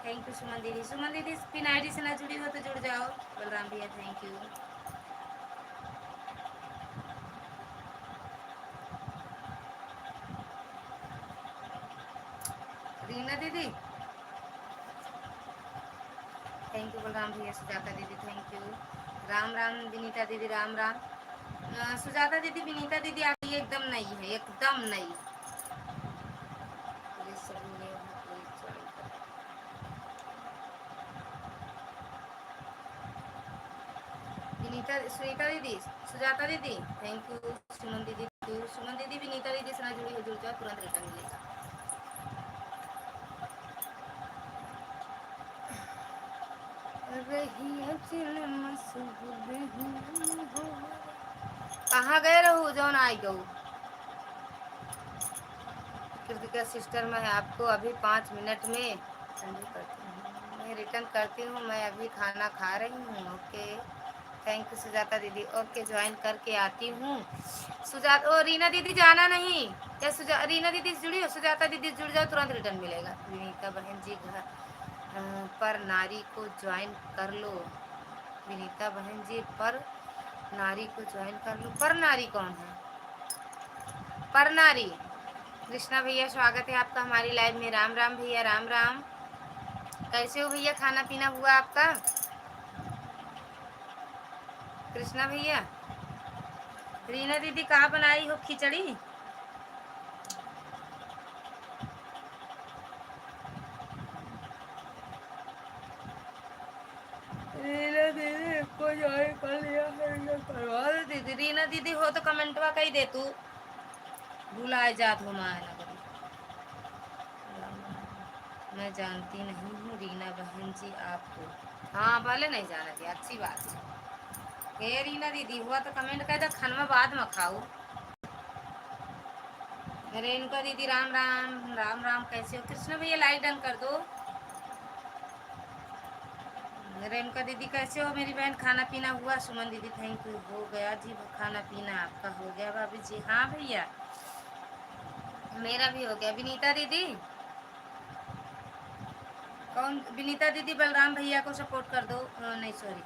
थैंक यू सुमन दीदी। सुमन दीदी पिन आईडी से ना जुड़ी हो तो जुड़ जाओ। बलराम भैया थैंक यू। रीना दीदी थैंक यू, बलराम भैया, सुजाता दीदी थैंक यू। राम राम विनीता दीदी, राम राम। सुजाता दीदी, विनीता दीदी आप ये एकदम नई है, एकदम नई। विनीता, सुनीता दीदी, सुजाता दीदी थैंक यू। सुमन दीदी, सुमन दीदी विनीता दीदी से ना जुड़ी हो जुड़ जाओ, तुरंत रिटर्न मिलेगा। कहाँ गए रहू जौन आई गऊ? कृतिका सिस्टर मैं आपको अभी 5 मिनट में मैं रिटर्न करती हूँ, मैं अभी खाना खा रही हूँ। ओके थैंक यू सुजाता दीदी। ओके ज्वाइन करके आती हूँ। सुजाता ओ रीना दीदी जाना नहीं क्या? रीना दीदी जुड़ी हो? सुजाता दीदी जुड़ जाओ, तुरंत रिटर्न मिलेगा। विनीता बहन जी घर पर नारी को ज्वाइन कर लो। विनीता बहन जी पर नारी को ज्वाइन कर लो। पर नारी कौन है? पर नारी कृष्णा भैया स्वागत है आपका हमारी लाइव में। राम राम भैया, राम राम। कैसे हो भैया? खाना पीना हुआ आपका? कृष्णा भैया, रीना दीदी कहाँ बनाई हो खिचड़ी? रीना दीदी को ज्वाइन कर लिया है, करवा दे दीदी। रीना दीदी हो तो कमेंटवा कही दे तू, भुलाए जात हो माए ना करी। मैं जानती नहीं हूँ रीना बहन जी आपको। हाँ भले नहीं जाना थी, अच्छी बात है। हे रीना दीदी हुआ तो कमेंट कर दो, खाना बाद में खाओ। रेणुका दीदी राम राम, राम राम कैसे हो? कृष्ण भैया लाइक डन कर दो। रेणुका दीदी कैसे हो मेरी बहन? खाना पीना हुआ? सुमन दीदी थैंक यू, हो गया जी खाना पीना आपका? हो गया भाभी जी? हाँ भैया मेरा भी हो गया। विनीता दीदी कौन? विनीता दीदी बलराम भैया को सपोर्ट कर दो। नहीं सॉरी,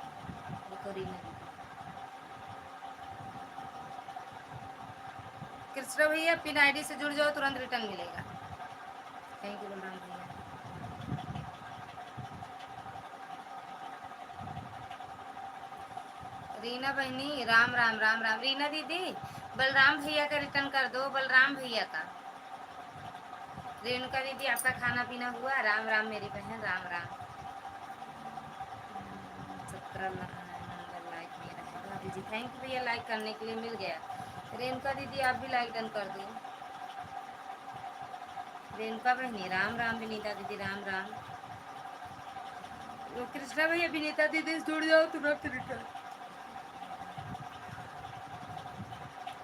वो रीना दीदी। कृष्ण भैया पिन आईडी से जुड़ जाओ, तुरंत रिटर्न मिलेगा। थैंक यू बलराम भैया। रीना बहनी राम राम, राम राम। रीना दीदी बलराम भैया का रिटर्न कर दो, बलराम भैया का। रेणुका दीदी आपका खाना पीना हुआ? राम राम मेरी बहन, राम राम। 17 नंबर लाइक मेरा है ज्योति जी, थैंक यू भैया, लाइक करने के लिए मिल गया। रेणुका दीदी आप भी लाइक डन कर दो। रेणुका बहनी राम राम, विनीता दीदी राम राम। कृष्णा भैया विनीता दीदी से जुड़ जाओ तुरंत रिटर्न।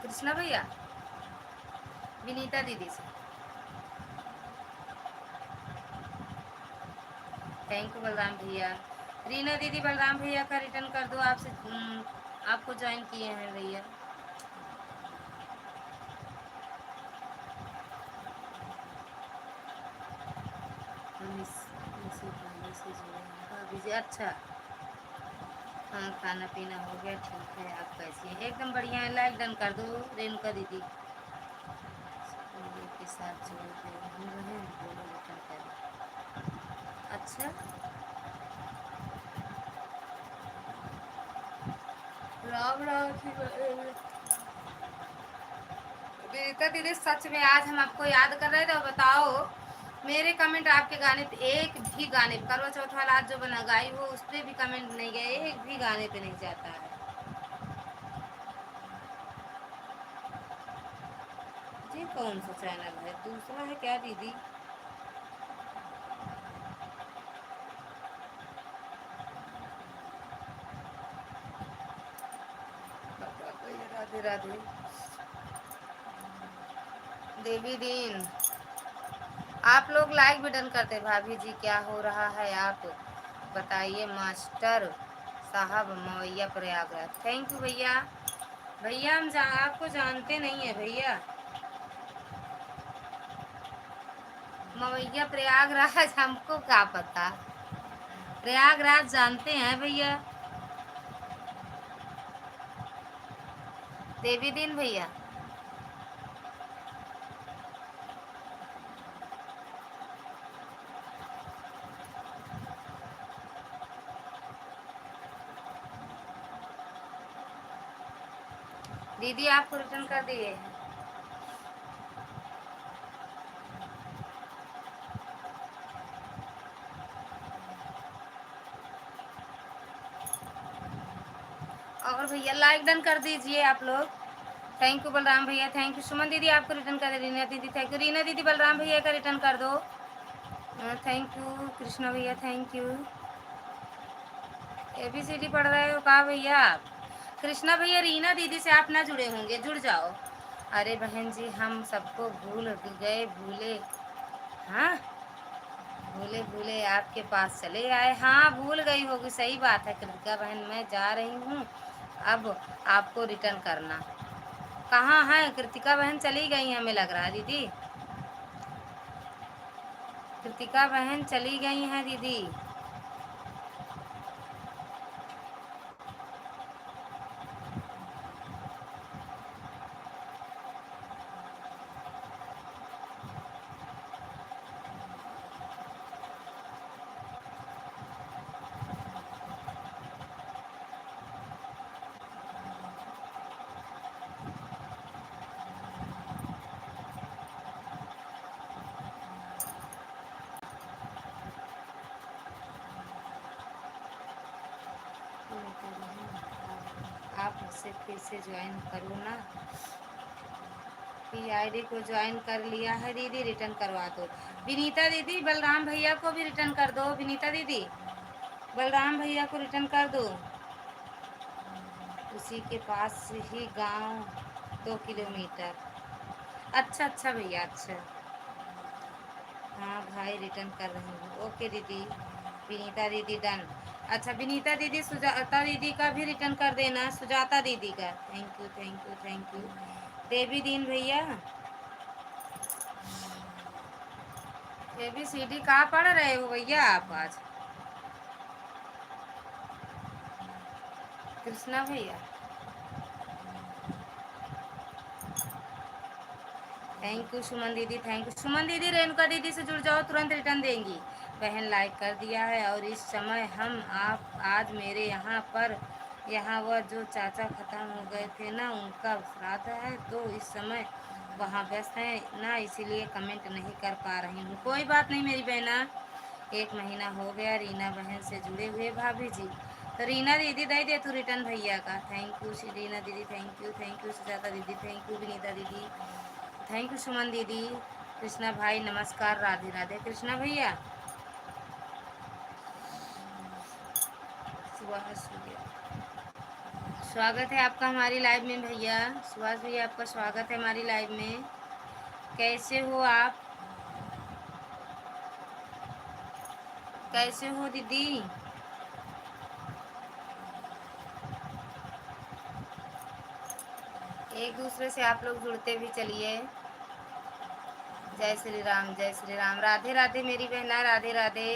कृष्णा भैया विनीता दीदी से थैंक यू बलराम भैया। रीना दीदी बलराम भैया का रिटर्न कर दो, आपसे आपको ज्वाइन किए हैं भैया। भाभी जी अच्छा, हाँ खाना पीना हो गया, ठीक है, आप कैसी हैं? एकदम बढ़िया है, लाइक डन कर दो रेणुका दीदी के साथ जो हम रहे हैं वो रिटर्न करें। अच्छा राम राम बेटा दीदी, सच में आज हम आपको याद कर रहे थे। और बताओ, मेरे कमेंट आपके गाने पे, एक भी गाने पे, करवा चौथ वाला आज जो बना गाई वो उस पर भी कमेंट नहीं गए, एक भी गाने पे नहीं जाता है। ये कौन सा चैनल है, दूसरा है क्या दीदी? राधे राधे देवी दीन, आप लोग लाइक भी डन करते। भाभी जी क्या हो रहा है आप बताइए। मास्टर साहब मवैया प्रयागराज, थैंक यू भैया। भैया हम आपको जानते नहीं है भैया। मवैया प्रयागराज हमको क्या पता, प्रयागराज जानते हैं भैया। देवी दिन भैया दीदी आपको रिटर्न कर दिए। और भैया लाइक डन कर दीजिए आप लोग। थैंक यू बलराम भैया, थैंक यू। सुमन दीदी आपको रिटर्न कर दे। रीना दीदी थैंक यू। रीना दीदी बलराम भैया का रिटर्न कर दो। थैंक यू कृष्णा भैया, थैंक यू। ABCD पढ़ रहे हो कहा भैया आप? कृष्णा भैया रीना दीदी से आप ना जुड़े होंगे, जुड़ जाओ। अरे बहन जी हम सबको भूल गए, भूले। हाँ भूले भूले आपके पास चले आए। हाँ भूल गई होगी, सही बात है कृतिका बहन, मैं जा रही हूँ अब आपको रिटर्न करना। कहाँ है कृतिका बहन? चली गई हमें लग रहा है दीदी। कृतिका बहन चली गई हैं दीदी। आप मुझसे फिर से ज्वाइन करो ना। PID को ज्वाइन कर लिया है दीदी, रिटर्न करवा दो। विनीता दीदी बलराम भैया को भी रिटर्न कर दो। विनीता दीदी बलराम भैया को रिटर्न कर दो, उसी के पास ही गांव 2 किलोमीटर। अच्छा अच्छा भैया अच्छा। हाँ भाई रिटर्न कर रही हूँ, ओके दीदी। विनीता दीदी डन। अच्छा विनीता दीदी सुजाता दीदी का भी रिटर्न कर देना, सुजाता दीदी का। Thank you thank you thank you. Devi Deen भैया ABCD कहाँ पढ़ रहे हो भैया आप आज? कृष्णा भैया थैंक यू। सुमन दीदी थैंक यू। सुमन दीदी रेणुका दीदी से जुड़ जाओ, तुरंत रिटर्न देंगी। बहन लाइक कर दिया है। और इस समय हम आप आज मेरे यहाँ पर, यहाँ वह जो चाचा ख़त्म हो गए थे ना उनका श्राद्ध है, तो इस समय वहाँ व्यस्त हैं ना, इसीलिए कमेंट नहीं कर पा रही हूँ। कोई बात नहीं मेरी बहना, 1 महीना हो गया रीना बहन से जुड़े हुए भाभी जी। तो रीना दीदी दे दे तू रिटर्न भैया का। थैंक यू रीना दीदी, थैंक यू सुजाता दीदी, थैंक यू विनीता दीदी, थैंक यू सुमन दीदी, कृष्णा भाई नमस्कार, राधे राधे कृष्णा भैया। सुभाष भैया स्वागत है आपका हमारी लाइव में भैया। सुभाष भैया आपका स्वागत है हमारी लाइव में। कैसे हो आप, कैसे हो दीदी? एक दूसरे से आप लोग जुड़ते भी चलिए। जय श्री राम, जय श्री राम, राधे राधे मेरी बहना, राधे राधे।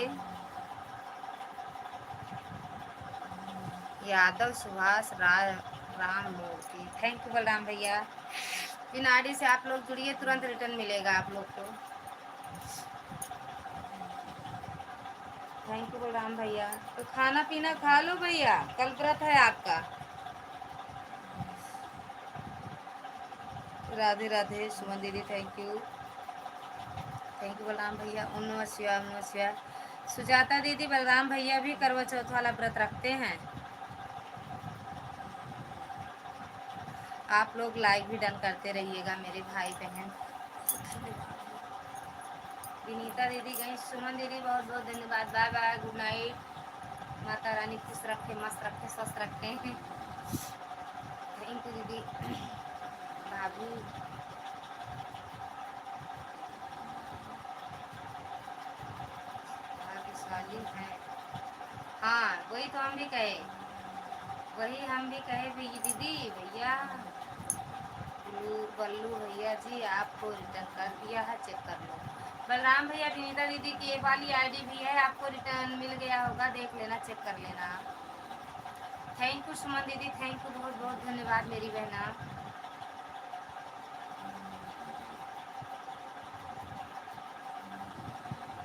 यादव सुभाष राम मूर्ति, थैंक यू बलराम भैया। इन आईडी से आप लोग जुड़िए, तुरंत रिटर्न मिलेगा आप लोग को। थैंक यू बलराम भैया। तो खाना पीना खा लो भैया, कल व्रत है आपका। राधे राधे सुमन दीदी, थैंक यू बलराम भैया। ओम नमः शिवाय, ओम नमः शिवाय। सुजाता दीदी, बलराम भैया भी करवा चौथ वाला व्रत रखते हैं। आप लोग लाइक भी डन करते रहिएगा मेरे भाई बहन। विनीता दीदी गई, सुमन दीदी बहुत बहुत धन्यवाद, bye bye, good night. Mata Rani खुश रखे, मस्त रखे, स्वस्थ रखे। थैंक यू दीदी। भाभी भाग्यशाली हैं। हाँ वही तो हम भी कहे, वही हम भी कहे भी दीदी भैया। बल्लू भैया जी आपको रिटर्न कर दिया है, चेक कर लो। बलराम भैया विनीता दीदी की ये वाली आईडी भी है, आपको रिटर्न मिल गया होगा, देख लेना, चेक कर लेना। थैंक यू सुमन दीदी, थैंक यू, बहुत बहुत धन्यवाद मेरी बहना।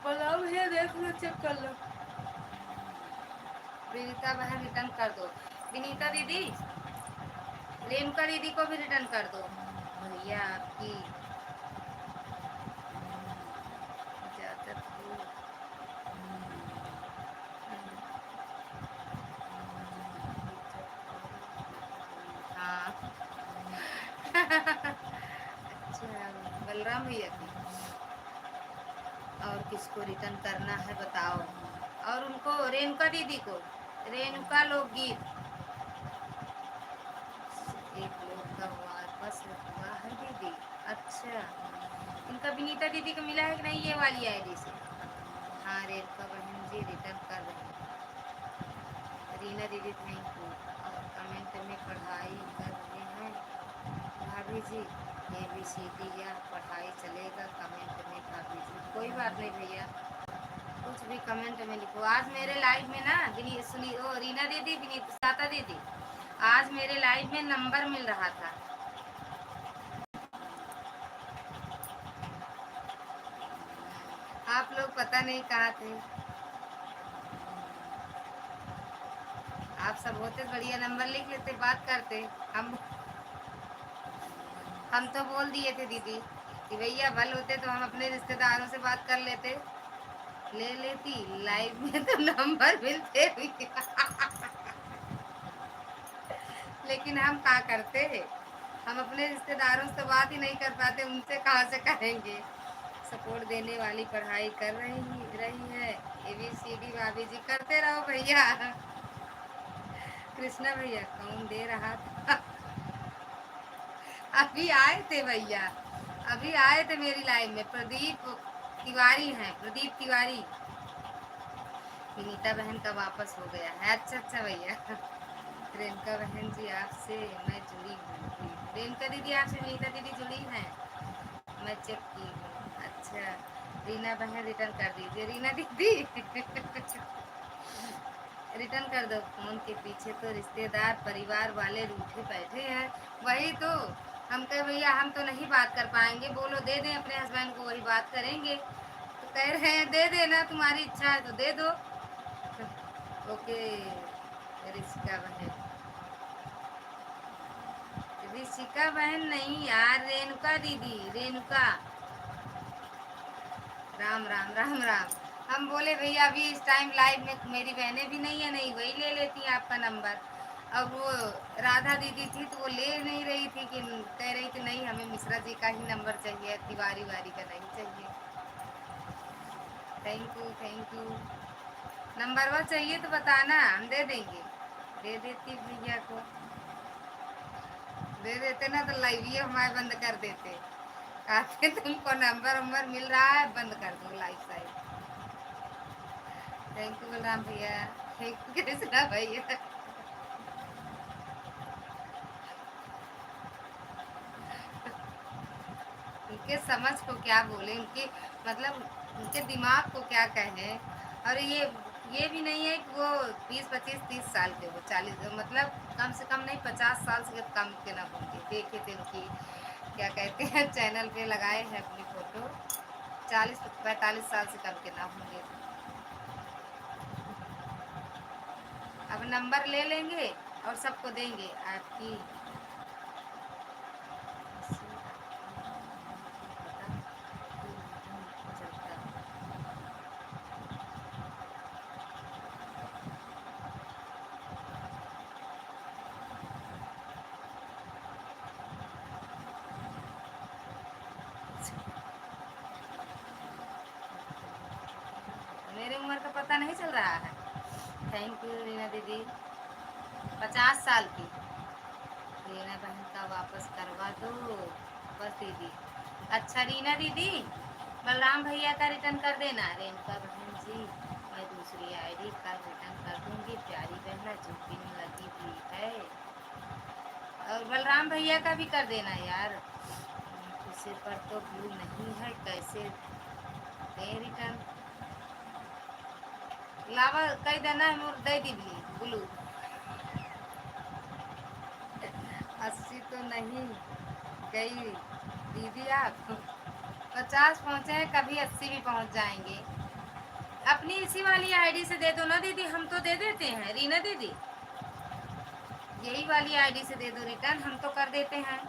बलराम भैया देख लो, चेक कर लो। विनीता बहन रिटर्न कर दो। विनीता दीदी, रेणुका दीदी को भी रिटर्न कर दो भैया, आपकी इजाजत हो। हाँ अच्छा बलराम भैया की। और किसको रिटर्न करना है बताओ? और उनको रेणुका दीदी को, रेणुका लोकगीत। एक लोग का वापस हुआ है दीदी। अच्छा, इनका विनीता दीदी को मिला है कि नहीं ये वाली आईडी से? हाँ रेणुका बहन जी रिटर्न कर रहे हैं। रीना दीदी थैंक यू। और कमेंट में पढ़ाई कर रहे हैं भाभी जी, ABCD या पढ़ाई चलेगा कमेंट में भाभी जी? कोई बात नहीं भैया, कुछ भी कमेंट में लिखो। आज मेरे लाइव में ना सुनी ओ रीना दीदी, विनीता साता दीदी, आज मेरे लाइव में नंबर मिल रहा था। आप लोग पता नहीं कहाँ थे। आप सब होते बढ़िया, नंबर लिख लेते, बात करते। हम हम तो बोल दिए थे दीदी कि भैया भल होते तो हम अपने रिश्तेदारों से बात कर लेते, ले लेती लाइव में तो नंबर मिलते भी। लेकिन हम क्या करते, हम अपने रिश्तेदारों से बात ही नहीं कर पाते, उनसे कहाँ से करेंगे। सपोर्ट देने वाली पढ़ाई कर रही है। ABCD भाभी जी करते रहो भैया। कृष्णा भैया कौन दे रहा था? अभी आए थे भैया, अभी आए थे मेरी लाइन में, प्रदीप तिवारी हैं, प्रदीप तिवारी। विनीता बहन का वापस हो गया है। अच्छा अच्छा भैया। रेणुका बहन जी आपसे मैं जुड़ी हूँ। रेणुका दीदी आपसे विनीता दीदी जुड़ी हैं, मैं चेक की हूँ। अच्छा रीना बहन रिटर्न कर दीजिए, रीना दीदी। रिटर्न कर दो। फोन के पीछे तो रिश्तेदार परिवार वाले रूठे बैठे हैं। वही तो हम कहे भैया हम तो नहीं बात कर पाएंगे, बोलो दे दें अपने हस्बैंड को, वही बात करेंगे। तो कह रहे हैं दे देना, तुम्हारी इच्छा है तो दे दो। ओके ऋषिका बहन, ऋषिका बहन नहीं यार, रेणुका दीदी, रेणुका। राम राम राम राम। हम बोले भैया अभी इस टाइम लाइव में मेरी बहनें भी नहीं है, नहीं वही ले लेती हैं आपका नंबर। अब वो राधा दीदी थी तो वो ले नहीं रही थी, कि कह रही थी नहीं हमें मिश्रा जी का ही नंबर चाहिए, तिवारी वारी का नहीं चाहिए। Thank you thank you. Number वो चाहिए तो बताना, हम दे देंगे। दे देती भैया को, दे देते ना तो लाइव ही हमारे बंद कर देते। कहते तुमको नंबर वंबर मिल रहा है, बंद कर दो live side. Thank you Balram भैया। थैंक यू कृष्णा भैया। उनके समझ को क्या बोले, उनके मतलब उनके दिमाग को क्या कहें। और ये भी नहीं है कि वो 20 25 30 साल के, वो 40 मतलब कम से कम नहीं 50 साल से कम के ना होंगे। देखे थे उनकी क्या कहते हैं चैनल पे लगाए हैं अपनी फोटो, 40 45 साल से कम के ना होंगे। अब नंबर ले लेंगे और सबको देंगे आपकी। मेरे उम्र का पता नहीं चल रहा है। थैंक यू रीना दीदी। 50 साल की रीना बहन का वापस करवा दो बस दीदी। अच्छा रीना दीदी, बलराम भैया का रिटर्न कर देना। रेणुका बहन जी, मैं दूसरी आईडी का रिटर्न कर दूंगी। प्यारी बहना जो पिन लगी हुई है, और बलराम भैया का भी कर देना यार। उसे पर तो ब्लू नहीं है, कैसे दें रिटर्न। लावा कई देना है मोर दे दी ब्लू। 80 तो नहीं गई दीदी आप, 50 पहुँचे हैं, कभी 80 भी पहुँच जाएंगे। अपनी इसी वाली आईडी से दे दो ना दीदी, हम तो दे देते हैं रीना दीदी। यही वाली आईडी से दे दो रिटर्न, हम तो कर देते हैं।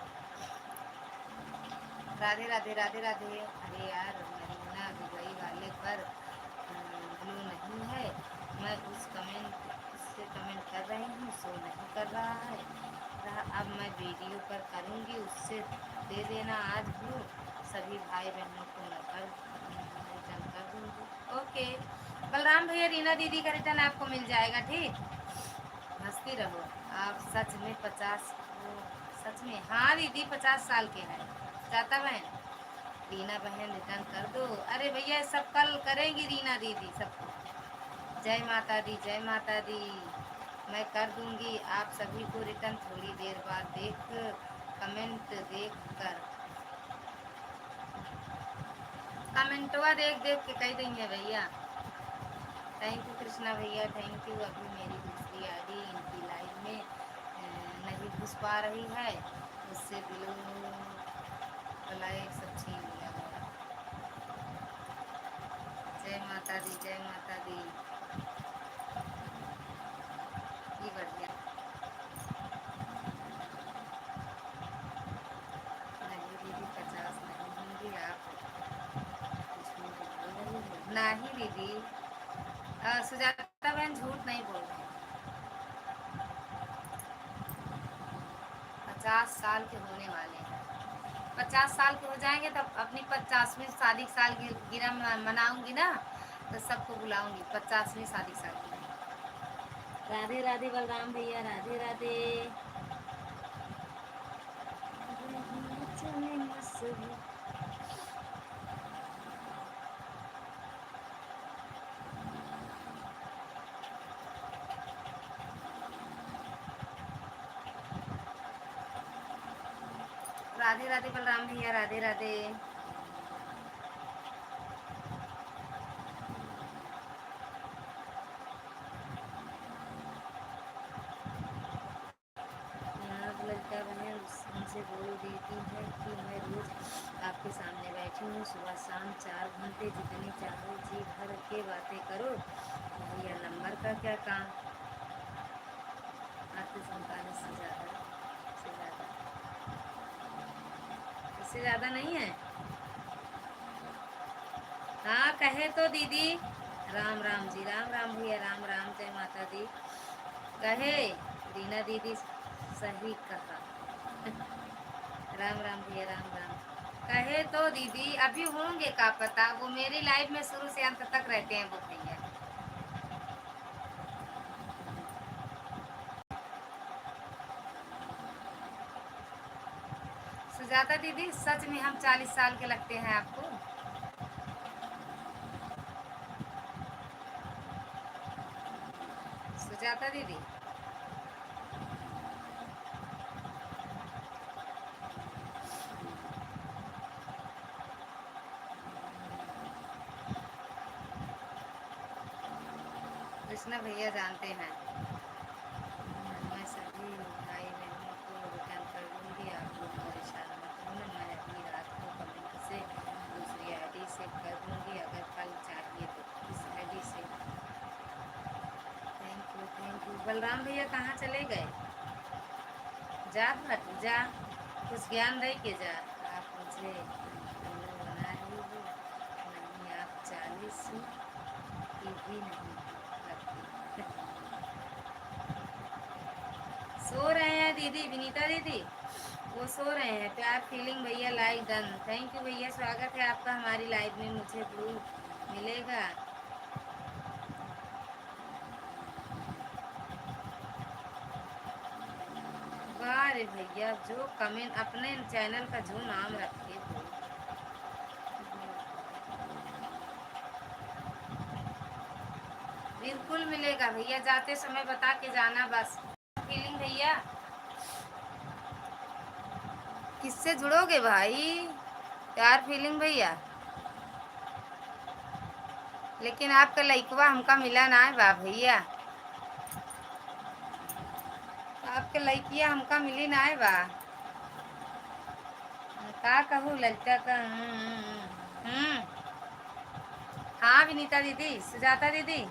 राधे राधे राधे राधे। अरे यार महीना दुबई वाले पर ब्लू नहीं है, मैं उस कमेंट उससे कमेंट कर रही हूँ, शो नहीं कर रहा है। अब मैं वीडियो पर करूँगी, उससे दे देना आज ब्लू। सभी भाई बहनों को मैं कर रिटर्न कर दूँगी। ओके बलराम भैया, रीना दीदी का रिटर्न आपको मिल जाएगा। ठीक, हंसती रहो आप। सच में 50, सच में हाँ दीदी 50 साल के हैं। जाता बहन, रीना बहन रिटर्न कर दो। अरे भैया सब कल करेंगी रीना दीदी सबको। जय माता दी जय माता दी। मैं कर दूंगी आप सभी को रिटर्न थोड़ी देर बाद देख कमेंट देख कर। कमेंटवा देख देख के कह देंगे भैया। थैंक यू कृष्णा भैया, थैंक यू। अभी मेरी दूसरी आईडी इनकी लाइव में नहीं घुस पा रही है, उससे बिलो लाइक सब छीन लिया गया। जय माता दी जय माता दी। ये बढ़िया नहीं दीदी, 50 नहीं होंगी आप, कुछ भी तो बोल रही हो। नहीं दीदी, सुजाता बहन झूठ नहीं बोल रही। 50 साल के होने वाले हैं। 50 साल के हो जाएंगे तब अपनी 50वीं शादी साल गिरह मनाऊंगी ना, तो सबको बुलाऊंगी 50वीं शादी साल की। राधे राधे बलराम भैया, राधे राधे। राधे राधे बलराम भैया, राधे राधे। ललिता बहन हमसे बोल देती है कि मैं रोज आपके सामने बैठी हूँ, सुबह शाम 4 घंटे, जितनी चाहो जी भर के बातें करो। भैया नंबर का क्या काम, आपके 47 से ज़्यादा, से ज़्यादा, इससे ज़्यादा नहीं है। हाँ कहे तो दीदी, राम राम जी, राम राम भैया, राम राम, जय माता दी। कहे रीना दीदी सही कहा। राम राम भैया, राम राम। कहे तो दीदी अभी होंगे का पता, वो मेरी लाइफ में शुरू से अंत तक रहते हैं वो भैया। सुजाता दीदी सच में हम 40 साल के लगते हैं आपको? सुजाता दीदी कृष्णा भैया जानते हैं। मैं सभी भाई बहनों को रिटर्न कर दूंगी, आप लोग परेशान मत होना। मैं अभी रात को कमेंट से दूसरी आईडी से कर दूंगी, अगर कल चाहिए तो इस आईडी से। Thank you, thank you. Balram भैया कहाँ चले गए? जा मत जा, कुछ ज्ञान दे के जा। आप मुझे उल्लू बना रही हो, नहीं आप 40 की भी नहीं लगती। सो रहे हैं दीदी, विनीता दीदी वो सो रहे हैं। प्यार फीलिंग भैया लाइक डन, थैंक यू भैया, स्वागत है आपका हमारी लाइव में। मुझे ब्लू मिलेगा? वाह रे भैया, जो कमेंट अपने चैनल का जो नाम रखे हो। बिल्कुल मिलेगा भैया, जाते समय बता के जाना बस। फीलिंग भैया किससे जुड़ोगे भाई? प्यार फीलिंग भैया, लेकिन आपका लइकवा हमका मिला ना है बा भैया। आपके लइकिया हमका मिली ना है बा। का कहूँ ललिता का। हाँ विनीता दीदी, सुजाता दीदी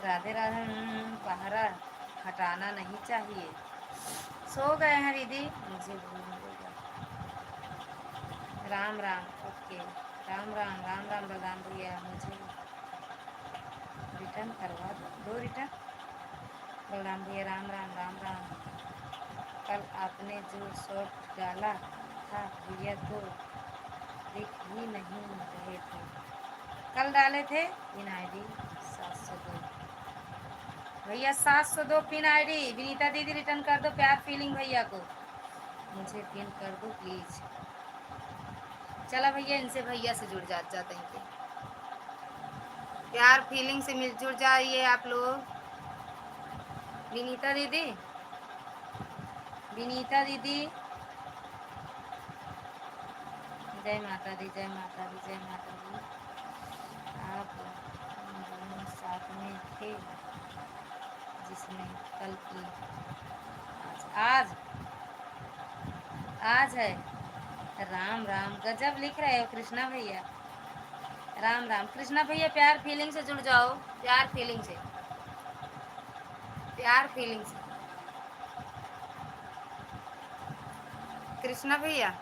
राधे राधे। पहरा हटाना नहीं चाहिए। सो गए हैं दीदी, मुझे भूल गया। राम राम, ओके। राम राम, राम राम बलराम भैया, मुझे रिटर्न करवा दो, दो रिटर्न। बलराम भैया राम राम, राम राम। कल आपने जो शॉर्ट डाला था भैया तो दिख ही नहीं रहे थे। कल डाले थे पिन आईडी 702 भैया, 702 पिन आईडी। विनीता दीदी रिटर्न कर दो प्यार फीलिंग भैया को, मुझे पिन कर दो प्लीज। चला भैया, इनसे भैया से जुड़ जाते हैं। प्यार फीलिंग से मिल जुड़ जाइए आप लोग। विनीता दीदी, विनीता दीदी, जय माता दी, जय माता दी, जय माता दी। आप दोनों साथ में थे जिसने कल की आज आज है। राम राम, गजब लिख रहे हो कृष्णा भैया। राम राम कृष्णा भैया, प्यार फीलिंग से जुड़ जाओ। प्यार फीलिंग से, प्यार फीलिंग से कृष्णा भैया।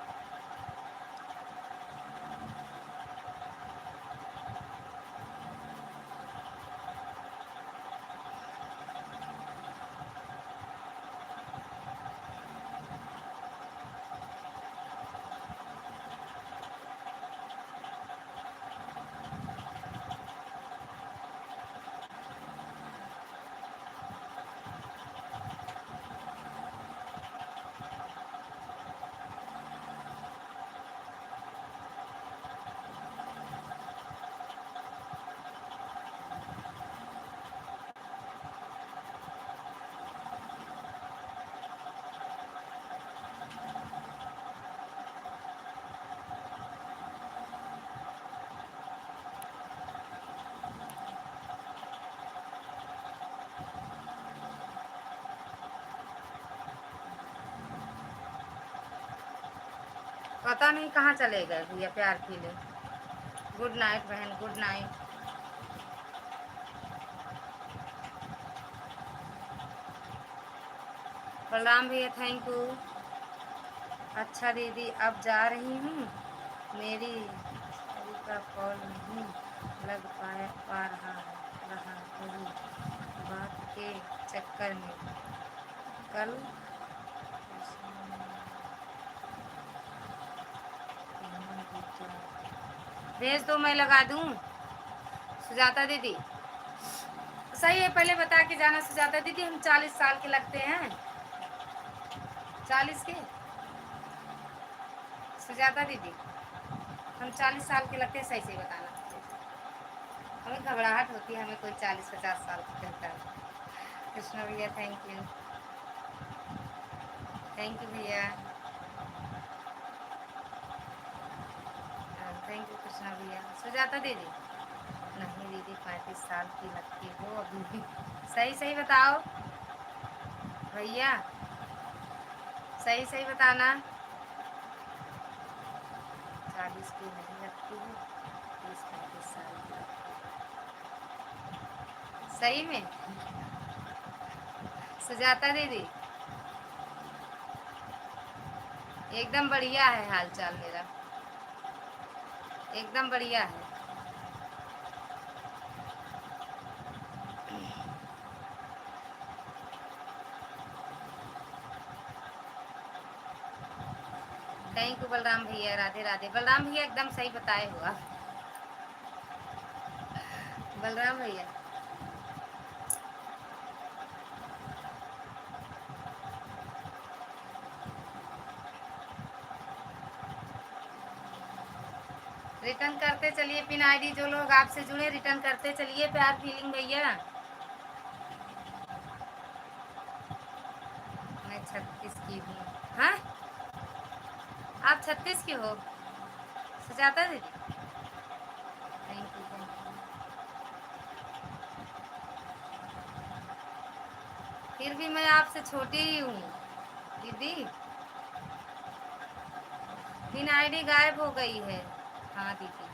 पता नहीं कहाँ चले गए भैया प्यार फीलिंग। गुड नाइट बहन, गुड नाइट। बलराम भैया थैंक यू। अच्छा दीदी अब जा रही हूँ, मेरी अभी का कॉल नहीं लग पा रहा वही बात के चक्कर में कल भेज दो, मैं लगा दूँ। सुजाता दीदी सही है, पहले बता के जाना सुजाता दीदी, हम 40 साल के लगते हैं, 40 के सुजाता दीदी, हम 40 साल के लगते हैं, सही से बताना। हमें घबराहट होती है, हमें कोई 40-50 साल का कहता है। कृष्णा भैया थैंक यू, थैंक यू भैया, थैंक यू कृष्णा भैया। सुजाता दीदी नहीं दीदी 35 साल की लगती हो अभी भी, सही सही बताओ भैया, सही सही बताना। 40 की नहीं लगती है, 30-35 साल की लगती है सही में। सुजाता दीदी एकदम बढ़िया है, हाल चाल मेरा एकदम बढ़िया है। थैंक यू बलराम भैया, राधे राधे। बलराम भैया एकदम सही बताए हो आप, बलराम भैया। रिटर्न करते चलिए पिन आईडी, जो लोग आपसे जुड़े रिटर्न करते चलिए। प्यार फीलिंग भैया, मैं 36 की हूँ। हाँ आप 36 की हो सुजाता दीदी, थैंक यू थैंक यू। फिर भी मैं आपसे छोटी ही हूँ दीदी। पिन आईडी गायब हो गई है। हाँ दीदी,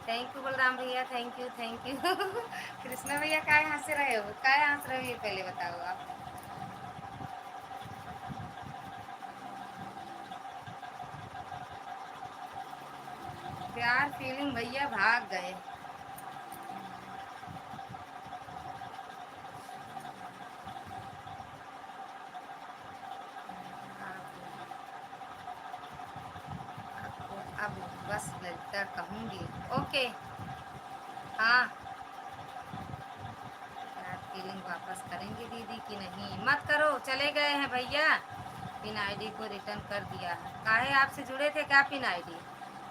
थैंक यू बलराम भैया, thank you thank you. Krishna भैया काय हंस रहे हो, काय हंस रहे हो ये पहले बताओ आप। प्यार फीलिंग भैया भाग गए। आपको अब बस ललिता कहूँगी, ओके। हाँ प्यार फीलिंग वापस करेंगे दीदी कि नहीं, मत करो, चले गए हैं भैया। पिन आईडी को रिटर्न कर दिया है। काहे आपसे जुड़े थे क्या पिन आईडी,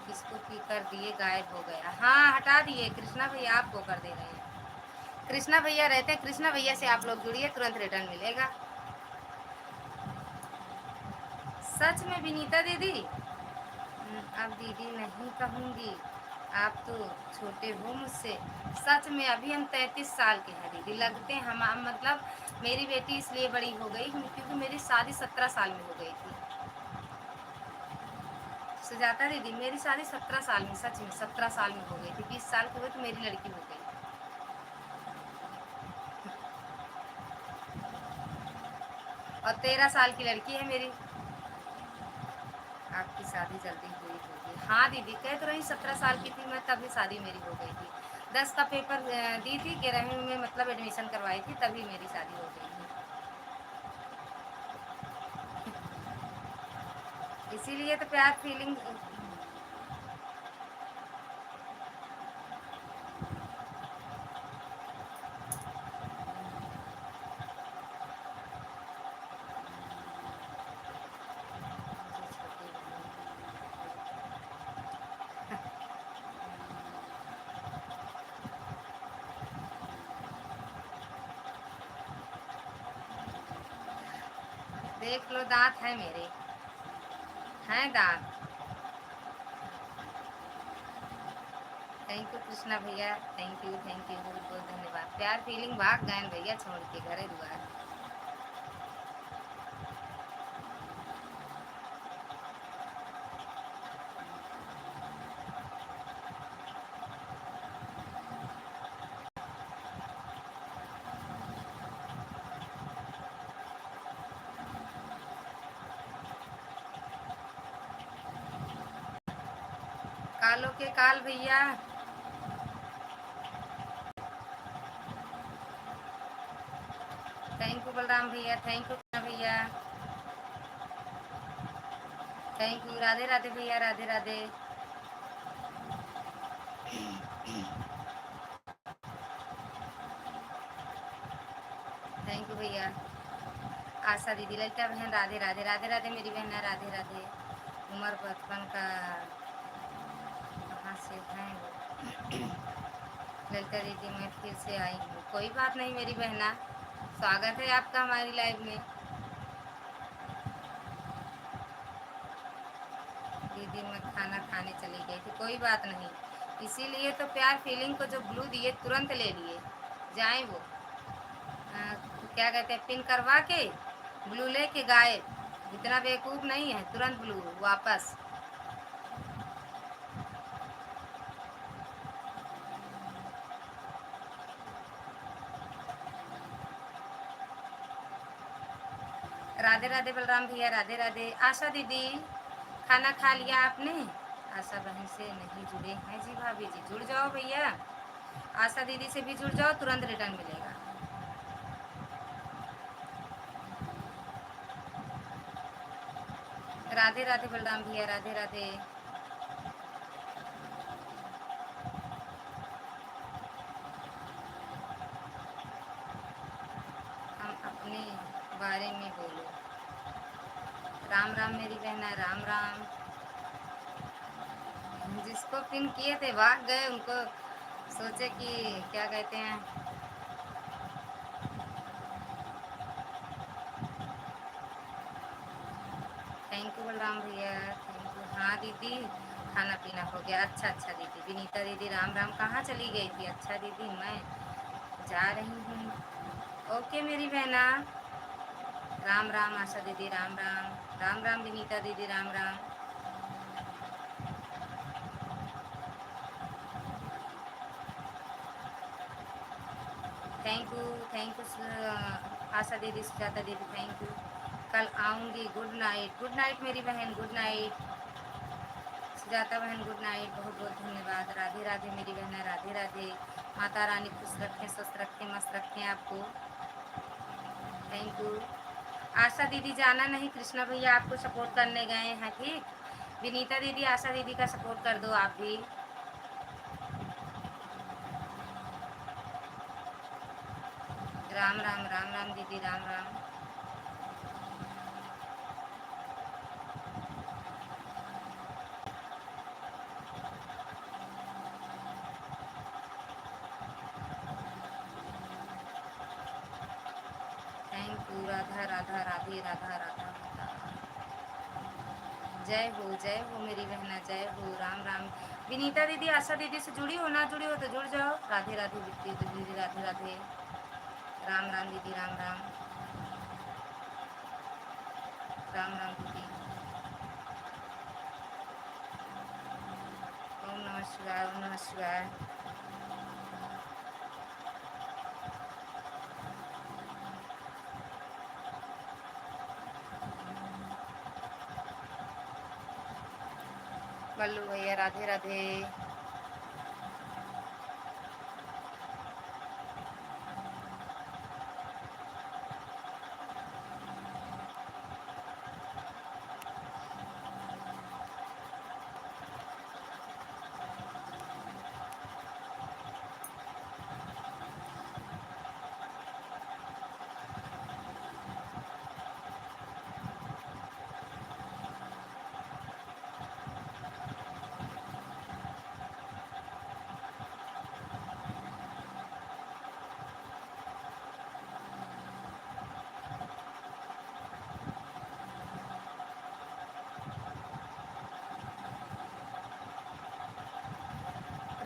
किसको की कर दिए, गायब हो गया। हाँ हटा दिए, कृष्णा भैया आपको कर दे रहे हैं। कृष्णा भैया रहते हैं, कृष्णा भैया से आप लोग जुड़िए, तुरंत रिटर्न मिलेगा। सच में विनीता दीदी, अब दीदी नहीं कहूँगी, आप तो छोटे हो मुझसे। सच में अभी हम 33 साल के हैं दीदी, लगते हैं हम, मतलब मेरी बेटी इसलिए बड़ी हो गई क्योंकि मेरी शादी 17 साल में हो गई थी। सुजाता दीदी मेरी शादी 17 साल में, सच में 17 साल में हो गई थी। 20 साल के हुए तो मेरी लड़की हो गई, और 13 साल की लड़की है मेरी। आपकी शादी जल्दी हुई होगी। हाँ दीदी कह तो रही, 17 साल की थी मैं तभी शादी मेरी हो गई थी। 10 का पेपर दी थी, 11वीं में मतलब एडमिशन करवाई थी, तभी मेरी शादी हो गई थी। इसीलिए तो प्यार फीलिंग। देख लो दांत है मेरे, हैं दांत। थैंक यू कृष्णा भैया, थैंक यू बहुत बहुत धन्यवाद। प्यार फीलिंग भाग गए भैया छोड़ के घरे दुआर। कालो के काल भैया, थैंक यू बलराम भैया, थैंक यू कृष्णा भैया, थैंक यू। राधे राधे भैया, राधे राधे। थैंक यू भैया। आशा दीदी, ललिता बहन राधे राधे, राधे राधे मेरी बहन है, राधे राधे। उम्र बचपन का कहाँ से है वो? ललिता दीदी मैं फिर से आई हूँ। कोई बात नहीं मेरी बहना, स्वागत है आपका हमारी लाइव में। दीदी मैं खाना खाने चली गई थी, कोई बात नहीं। इसीलिए तो प्यार फीलिंग को जो ब्लू दिए तुरंत ले लिए। जाए वो क्या कहते हैं, पिन करवा के ब्लू लेके गायब। इतना बेवकूफ़ नहीं है, तुरंत ब्लू वापस। राधे राधे बलराम भैया, राधे राधे। आशा दीदी खाना खा लिया आपने? आशा बहन से नहीं जुड़े हैं जी भाभी जी, जुड़ जाओ भैया। आशा दीदी से भी जुड़ जाओ, तुरंत रिटर्न मिलेगा। राधे राधे बलराम भैया, राधे राधे। हम अपने बारे में बोलो। राम राम मेरी बहना, राम राम। जिसको पिन किए थे भाग गए, उनको सोचे कि क्या कहते हैं। थैंक यू बलराम भैया, थैंक यू। हाँ दीदी खाना पीना हो गया। अच्छा अच्छा दीदी। विनीता दीदी राम राम, कहाँ चली गई थी? अच्छा दीदी मैं जा रही हूँ। ओके मेरी बहना, राम राम। आशा दीदी राम राम, राम राम विनीता दीदी राम राम। थैंक यू आशा दीदी, सुजाता दीदी, थैंक यू। कल आऊँगी, गुड नाइट। गुड नाइट मेरी बहन, गुड नाइट। सुजाता बहन गुड नाइट, बहुत बहुत धन्यवाद। राधे राधे मेरी बहन, राधे राधे। माता रानी खुश रखें, स्वस्थ रखें, मस्त रखें आपको। Thank you. आशा दीदी जाना नहीं, कृष्णा भैया आपको सपोर्ट करने गए हैं, ठीक। विनीता दीदी आशा दीदी का सपोर्ट कर दो आप भी। राम राम, राम राम दीदी, राम राम। Thank you. राधा राधा, राधे राधा, राधा राधा। जय हो मेरी बहना, जय हो। राम राम। विनीता दीदी आशा दीदी से जुड़ी हो, ना जुड़ी हो तो जुड़ जाओ। राधे राधे दीदी, राधे राधे। राम राम दीदी, राम राम। राम राम दीदी। ओम नमः शिवाय, ओम नमः शिवाय। बल्लू भैया राधे राधे।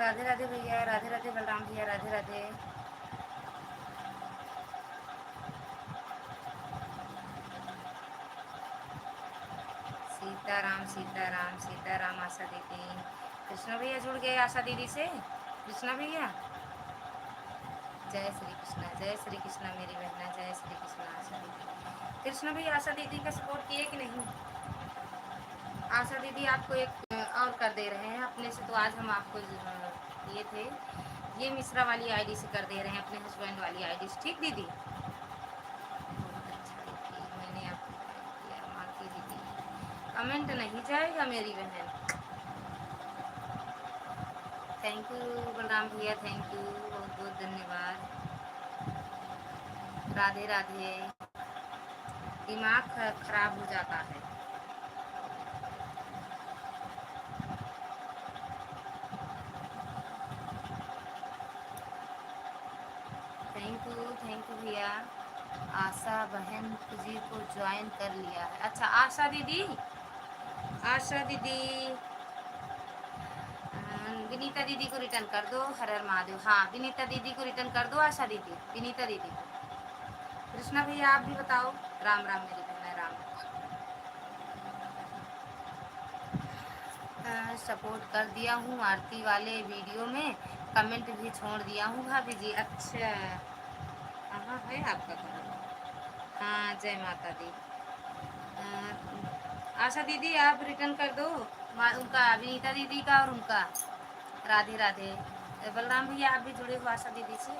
राधे राधे भैया, राधे राधे बलराम भैया, राधे राधे। सीताराम सीताराम सीताराम आशा दीदी। कृष्णा भैया जुड़ गए आशा दीदी से। कृष्णा भैया, जय श्री कृष्णा, जय श्री कृष्णा मेरी बहना, जय श्री कृष्णा आशा दीदी। कृष्णा भैया आशा दीदी का सपोर्ट किए कि नहीं? आशा दीदी आपको एक और कर दे रहे हैं अपने से, तो आज हम आपको ये थे, ये मिश्रा वाली आईडी से कर दे रहे हैं, अपने हस्बैंड वाली आईडी से। ठीक दीदी? बहुत अच्छा दीदी, मैंने आपको किया मालती दीदी। कमेंट नहीं जाएगा मेरी बहन। थैंक यू बलराम भैया, थैंक यू, बहुत बहुत धन्यवाद। राधे राधे। दिमाग खराब हो जाता है। थैंक यू भैया। आशा बहन जी को ज्वाइन कर लिया है। अच्छा आशा दीदी, आशा दीदी, विनीता दीदी को रिटर्न कर दो। हर हर महादेव। हाँ विनीता दीदी को रिटर्न कर दो। आशा दीदी, विनीता दीदी को। कृष्णा भैया आप भी बताओ। राम राम मेरी बहन, राम। सपोर्ट कर दिया हूँ आरती वाले वीडियो में, कमेंट भी छोड़ दिया हूँ भाभी जी। अच्छा कहाँ है आपका घर? हाँ जय माता दी। आशा दीदी आप रिटर्न कर दो उनका, विनीता दीदी का और उनका। राधे राधे। बलराम भैया आप भी जुड़े हो आशा दीदी से।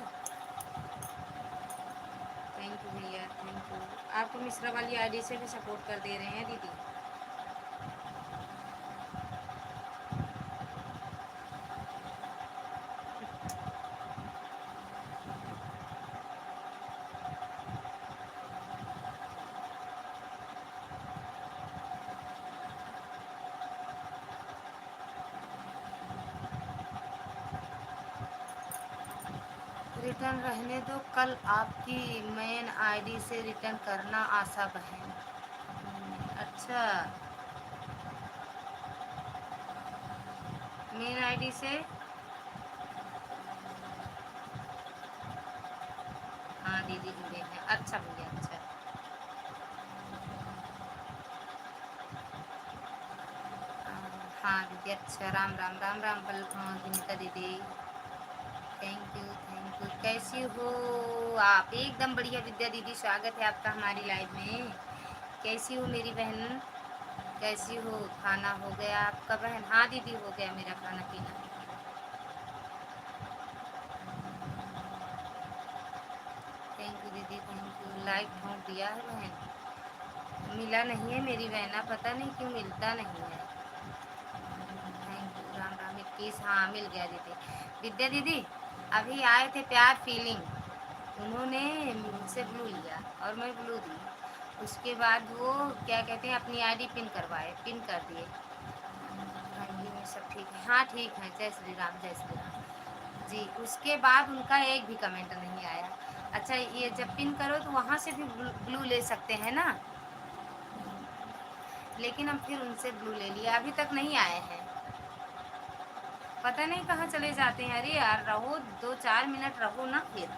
थैंक यू भैया, थैंक यू। आपको मिश्रा वाली आईडी से भी सपोर्ट कर दे रहे हैं दीदी। रिटर्न रहने दो, कल आपकी मेन आईडी से रिटर्न करना आशा बहन। अच्छा मेन आईडी से। हाँ दीदी जुड़े हैं। अच्छा भैया अच्छा। हाँ दीदी अच्छा। राम राम राम राम विनीता दीदी। Thank you thank you. कैसी हो आप? एकदम बढ़िया विद्या दीदी, स्वागत है आपका हमारी लाइव में। कैसी हो मेरी बहन, कैसी हो? खाना हो गया आपका बहन? हाँ दीदी हो गया मेरा खाना पीना। थैंक यू दीदी, थैंक यू। लाइक ठोक दिया है बहन। मिला नहीं है मेरी बहना, पता नहीं क्यों मिलता नहीं है। Thank you. राम राम 21। हाँ मिल गया दीदी। विद्या दीदी अभी आए थे प्यार फीलिंग, उन्होंने मुझसे ब्लू लिया और मैं ब्लू दी। उसके बाद वो क्या कहते हैं अपनी आईडी पिन करवाए, पिन कर दिए। फैमिली में सब ठीक है? हाँ ठीक है। जय श्री राम, जय श्री राम जी। उसके बाद उनका एक भी कमेंट नहीं आया। अच्छा ये जब पिन करो तो वहाँ से भी ब्लू ले सकते हैं ना? लेकिन हम फिर उनसे ब्लू ले लिया, अभी तक नहीं आए हैं। पता नहीं कहाँ चले जाते हैं। अरे यार रहो, 2-4 मिनट रहो ना फिर।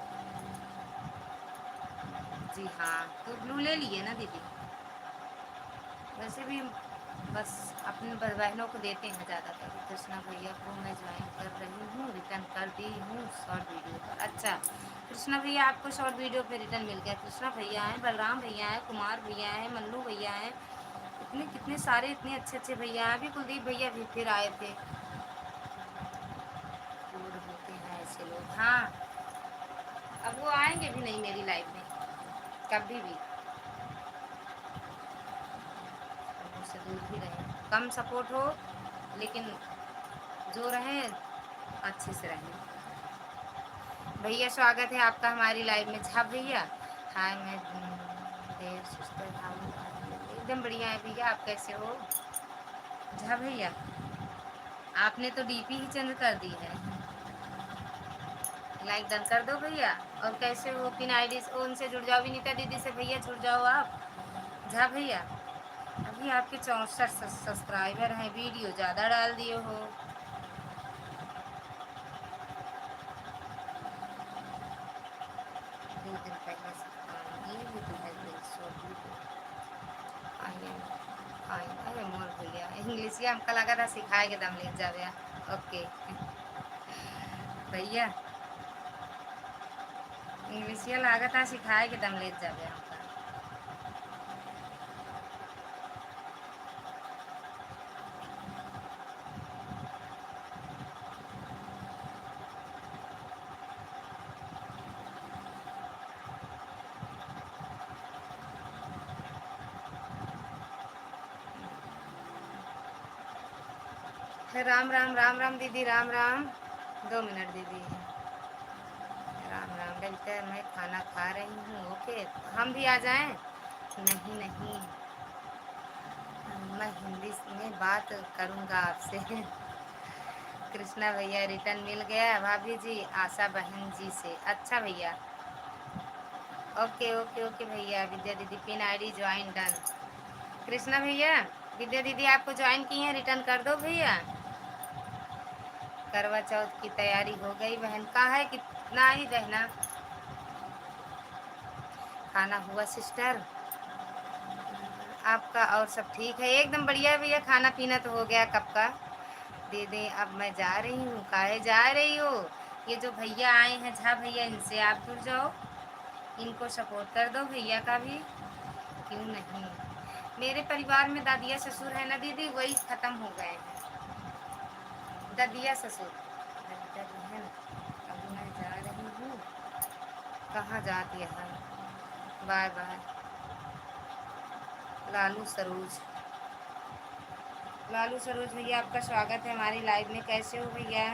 जी हाँ तो ब्लू ले लिए ना दीदी। वैसे भी बस अपने बहनों को देते हैं ज़्यादातर। कृष्णा भैया को मैं ज्वाइन कर रही हूँ, रिटर्न कर दी हूँ शॉर्ट वीडियो पर। अच्छा कृष्णा भैया आपको शॉर्ट वीडियो पे रिटर्न मिल गया। कृष्णा भैया हैं, बलराम भैया हैं, कुमार भैया हैं, मन्नू भैया हैं, इतने कितने सारे इतने अच्छे अच्छे भैया हैं। अभी कुलदीप भैया भी फिर आए थे। दूर होते हैं ऐसे लोग। हाँ अब वो आएंगे भी नहीं मेरी लाइफ में कभी भी। मुझसे दूर ही रहे, कम सपोर्ट हो लेकिन जो रहे अच्छे से रहे। भैया स्वागत है आपका हमारी लाइव में। झा भैया हाय, मैं देर सुस्त एकदम बढ़िया है भैया, आप कैसे हो? झा भैया आपने तो डीपी ही चेंज कर दी है। लाइक डन कर दो भैया। और कैसे हो? पिन आईडी से उनसे जुड़ जाओ, विनीता दीदी से भैया जुड़ जाओ आप। झा भैया अभी आपके 64 सब्सक्राइबर हैं, वीडियो ज़्यादा डाल दिए हो। इंग्लिश ये हमका लगा था सिखाए के दम ले जावे। ओके भैया, इंग्लिश ये लगा था सिखाए के दम ले जावे हमका। राम राम राम राम दीदी, राम राम। 2 मिनट दीदी। राम राम बेटा, मैं खाना खा रही हूँ। ओके, हम भी आ जाएं? नहीं नहीं, मैं हिंदी में बात करूँगा आपसे। कृष्णा भैया रिटर्न मिल गया भाभी जी आशा बहन जी से। अच्छा भैया, ओके ओके ओके भैया। विद्या दीदी pin ID join done. Krishna भैया, विद्या दीदी आपको ज्वाइन की हैं, रिटर्न कर दो भैया। करवा चौथ की तैयारी हो गई बहन? का है कितना ही बहना। खाना हुआ सिस्टर आपका? और सब ठीक है? एकदम बढ़िया है भैया, खाना पीना तो हो गया कब का। दे दें, अब मैं जा रही हूँ। काहे जा रही हो? ये जो भैया आए हैं झा भैया, इनसे आप जुड़ जाओ, इनको सपोर्ट कर दो भैया का भी। क्यों नहीं? मेरे परिवार में दादिया ससुर है ना दीदी, वही ख़त्म हो गए हैं। दादिया ससुर बहन। अब मैं जा रही हूँ। कहाँ जाती है? Bye bye. लालू सरोज, लालू सरोज भैया आपका स्वागत है हमारी लाइव में। कैसे हो भैया?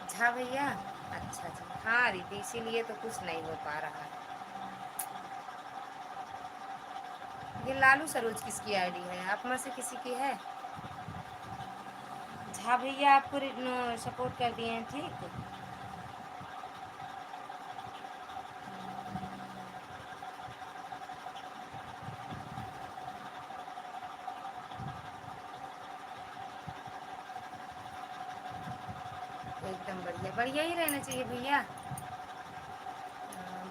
झा भैया, अच्छा जी। हाँ दीदी, इसीलिए तो कुछ नहीं हो पा रहा है। ये लालू सरोज किसकी आईडी है? आप में से किसी की है? झा भैया आपको सपोर्ट कर दिए हैं, ठीक। एकदम बढ़िया, बढ़िया ही रहना चाहिए भैया।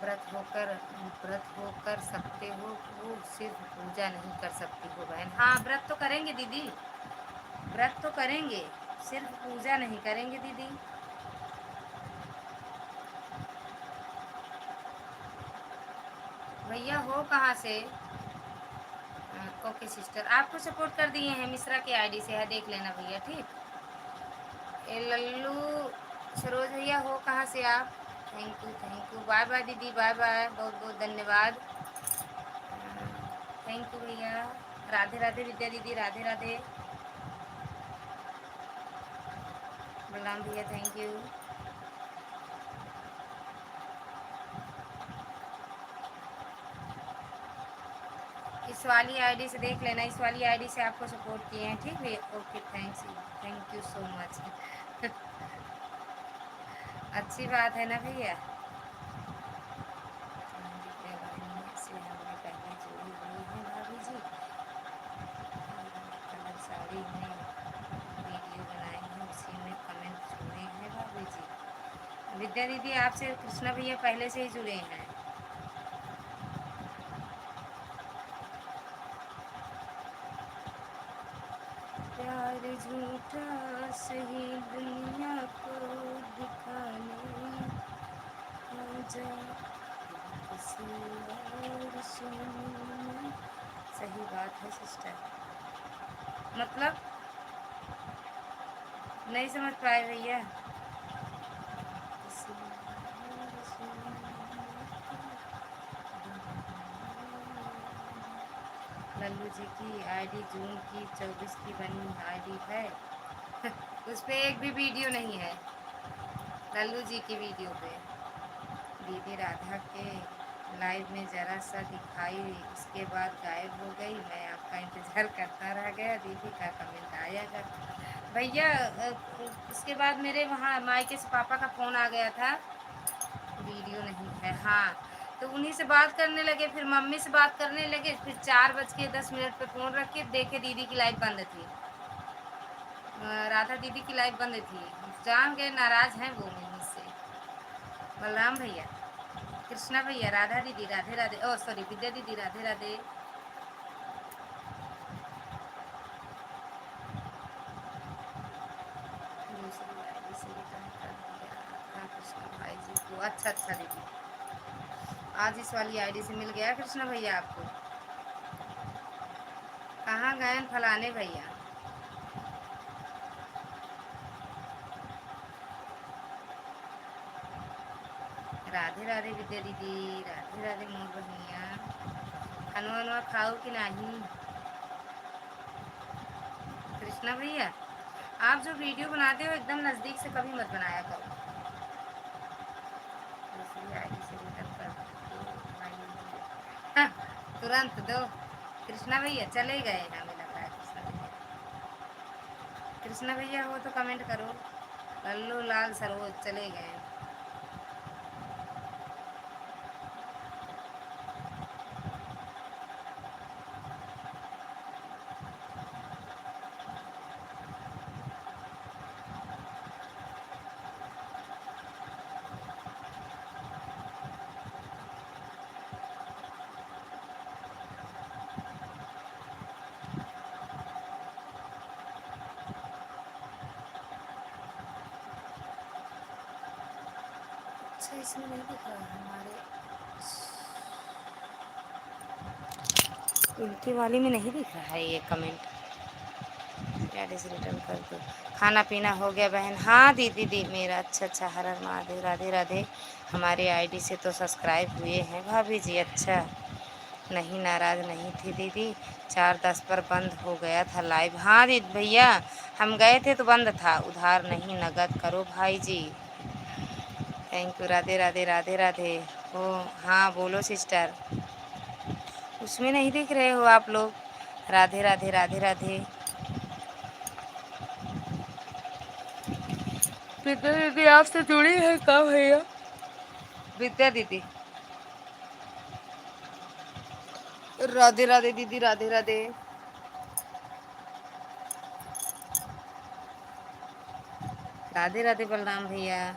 व्रत होकर, व्रत हो कर सकते हो, वो सिर्फ पूजा नहीं कर सकती हो बहन। हाँ व्रत तो करेंगे दीदी, व्रत तो करेंगे, सिर्फ पूजा नहीं करेंगे दीदी। भैया हो कहाँ से? ओके सिस्टर, आपको सपोर्ट कर दिए हैं मिश्रा के आईडी से है, देख लेना भैया, ठीक। ए लल्लू सरोज भैया हो कहाँ से आप? थैंक यू, बाय बाय दीदी, बाय बाय, बहुत बहुत धन्यवाद। थैंक यू भैया। राधे राधे विद्या दीदी, राधे राधे। बलराम भैया थैंक यू। इस वाली आईडी से देख लेना, इस वाली आईडी से आपको सपोर्ट किए हैं, ठीक भैया। Okay thanks, thank you so much. अच्छी बात है ना भैया। से हमने पहले जोड़ी हुई है भाभी जी, कलर साड़ी में वीडियो बनाए हैं, उसी में कमेंट छोड़े हैं भाभी जी। विद्या दीदी आपसे कृष्णा भैया पहले से ही जुड़े हैं। प्यार झूठा सही दुनिया को दिखाने जा किसी और सुनने। सही बात है सिस्टर, मतलब नहीं समझ पाए भैया। किसी और लल्लू जी की आईडी जून की 24 की बनी आईडी है। उस पर एक भी वीडियो नहीं है लल्लू जी की वीडियो पे। दीदी राधा के लाइव में ज़रा सा दिखाई, इसके बाद गायब हो गई। मैं आपका इंतज़ार करता रह गया। दीदी का कमेंट आएगा भैया। इसके बाद मेरे वहाँ मायके से पापा का फ़ोन आ गया था, वीडियो नहीं है। हाँ तो उन्हीं से बात करने लगे, फिर मम्मी से बात करने लगे, फिर 4:10 पे फ़ोन रख के देखे दीदी की लाइव बंद थी। राधा दीदी की लाइव बंद थी, जान गए नाराज़ हैं वो मुझसे। बलराम भैया, कृष्णा भैया, राधा दीदी राधे राधे, ओ सॉरी विद्या दीदी राधे राधे। अच्छा अच्छा दीदी, आज इस वाली आईडी से मिल गया कृष्णा भैया आपको? कहाँ गए फलाने भैया? राधे राधे विद्या दीदी, राधे राधे मोर बहनिया। खनवा वनवा खाओ कि नहीं कृष्णा भैया? आप जो वीडियो बनाते हो एकदम नज़दीक से कभी मत बनाया करो। दूसरी आईडी से रिटर्न कर दो भाई। हाँ, तुरंत दो। कृष्णा भैया चले गए हमें लग रहा है। कृष्णा भैया, कृष्णा भैया हो तो कमेंट करो। लल्लू लाल सरोज चले गए। अच्छा इसमें नहीं दिख रहा है हमारे उनकी वाली में नहीं दिख रहा है ये कमेंट। आईडी से रिटर्न कर दो। खाना पीना हो गया बहन? हाँ दीदी दी मेरा। अच्छा अच्छा, हर हर महादेव, राधे राधे। हमारे आईडी से तो सब्सक्राइब हुए हैं भाभी जी। अच्छा, नहीं नाराज़ नहीं थी दीदी, 4:10 पर बंद हो गया था लाइव। हाँ दीदी भैया, हम गए थे तो बंद था। उधार नहीं नगद करो भाई जी। Thank you, Radhe Radhe Radhe Radhe. हो हाँ बोलो सिस्टर, उसमें नहीं दिख रहे हो आप लोग। राधे राधे राधे राधे। विद्या दीदी आपसे जुड़ी है क्या भैया? विद्या दीदी, राधे राधे दीदी, राधे राधे। राधे राधे बलराम भैया।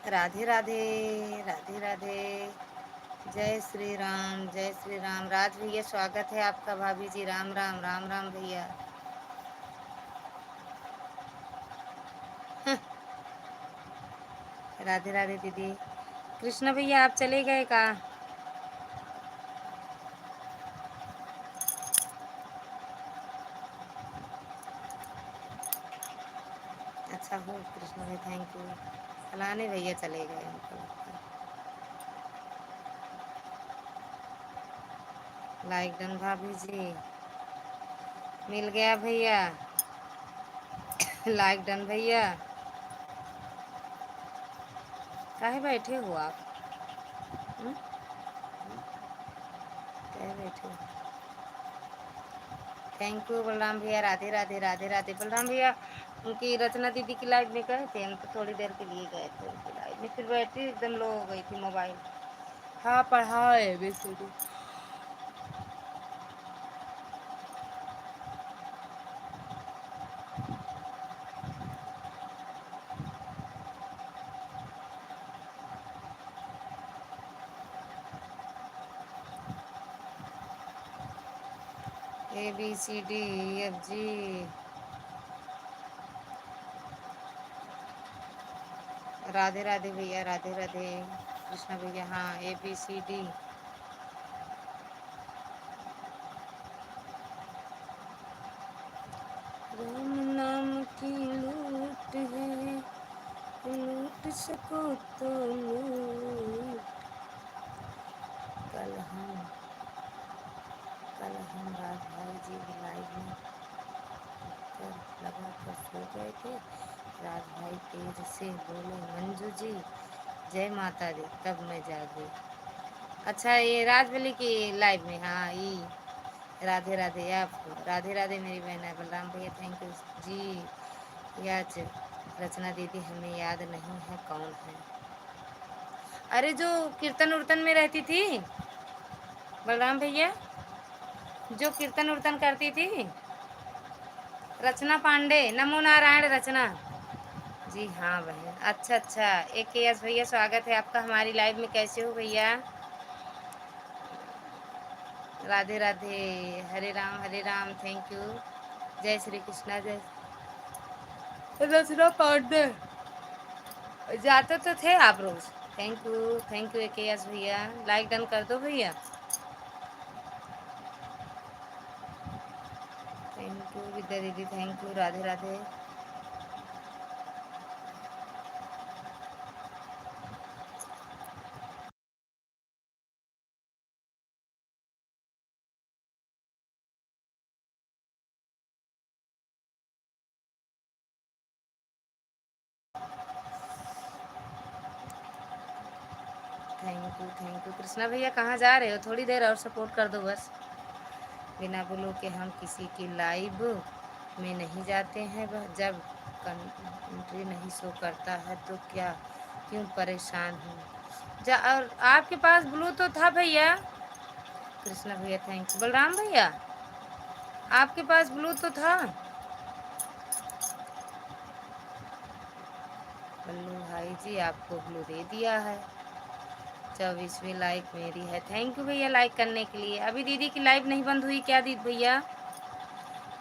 राधे राधे राधे राधे। जय श्री राम, जय श्री राम। राज भैया स्वागत है आपका। भाभी जी राम राम, राम राम भैया। राधे राधे दीदी। कृष्ण भैया आप चले गए का? अच्छा हो कृष्ण भाई, थैंक यू। फलाने भैया चले गए हमको लगता है। लाइक डन भाभी जी, मिल गया भैया। लाइक डन भैया। काहे बैठे हो आप? हम्म? काहे बैठे हो? थैंक यू बलराम भैया। राधे राधे राधे राधे। बलराम भैया उनकी रचना दीदी की लाइव में गए थे हम तो, थोड़ी देर के लिए गए थे उनकी लाइव में, फिर बैटरी एकदम लो हो गई थी मोबाइल। हाँ पढ़ाए वैसे भी। ABCDEFG। राधे राधे भैया, राधे राधे। कृष्णा भैया हाँ ABCD। राम नाम की लूट है, लूट सको तो लूट। कल हम राज भाई जी की लाइव में कर लगा कर सो गए थे। राज भाई तेज से बोले मंजू जी जय माता दी, तब मैं जागी। अच्छा ये राजबली की लाइव में, हाँ ये। राधे राधे आप। राधे राधे मेरी बहन है। बलराम भैया थैंक यू जी। याच रचना दीदी हमें याद नहीं है कौन है? अरे जो कीर्तन उर्तन में रहती थी बलराम भैया, जो कीर्तन उर्तन करती थी। रचना पांडे, नमो नारायण रचना। जी हाँ बहन, अच्छा अच्छा। एक के यस भैया, स्वागत है आपका हमारी लाइव में। कैसे हो भैया? राधे राधे, हरे राम, थैंक यू। जय श्री कृष्णा, जय। रचना पांडे, जाते तो थे आप रोज। थैंक यू एक के यस भैया, लाइक डन कर दो भैया। थैंक यू विद्या दीदी, thank you, Radhe Radhe. Thank you Krishna भैया, कहाँ जा रहे हो? थोड़ी देर और सपोर्ट कर दो बस। बिना बोलो कि हम किसी की लाइव में नहीं जाते हैं, वह जब कंट्री नहीं शो करता है तो क्या, क्यों परेशान हूँ। और आपके पास ब्लूटूथ था भैया? कृष्णा भैया थैंक यू। बलराम भैया, आपके पास ब्लूटूथ था? बल्लू भाई जी, आपको ब्लू दे दिया है। 24वीं लाइक मेरी है। थैंक यू भैया लाइक करने के लिए। अभी दीदी की लाइव नहीं बंद हुई क्या दीदी भैया?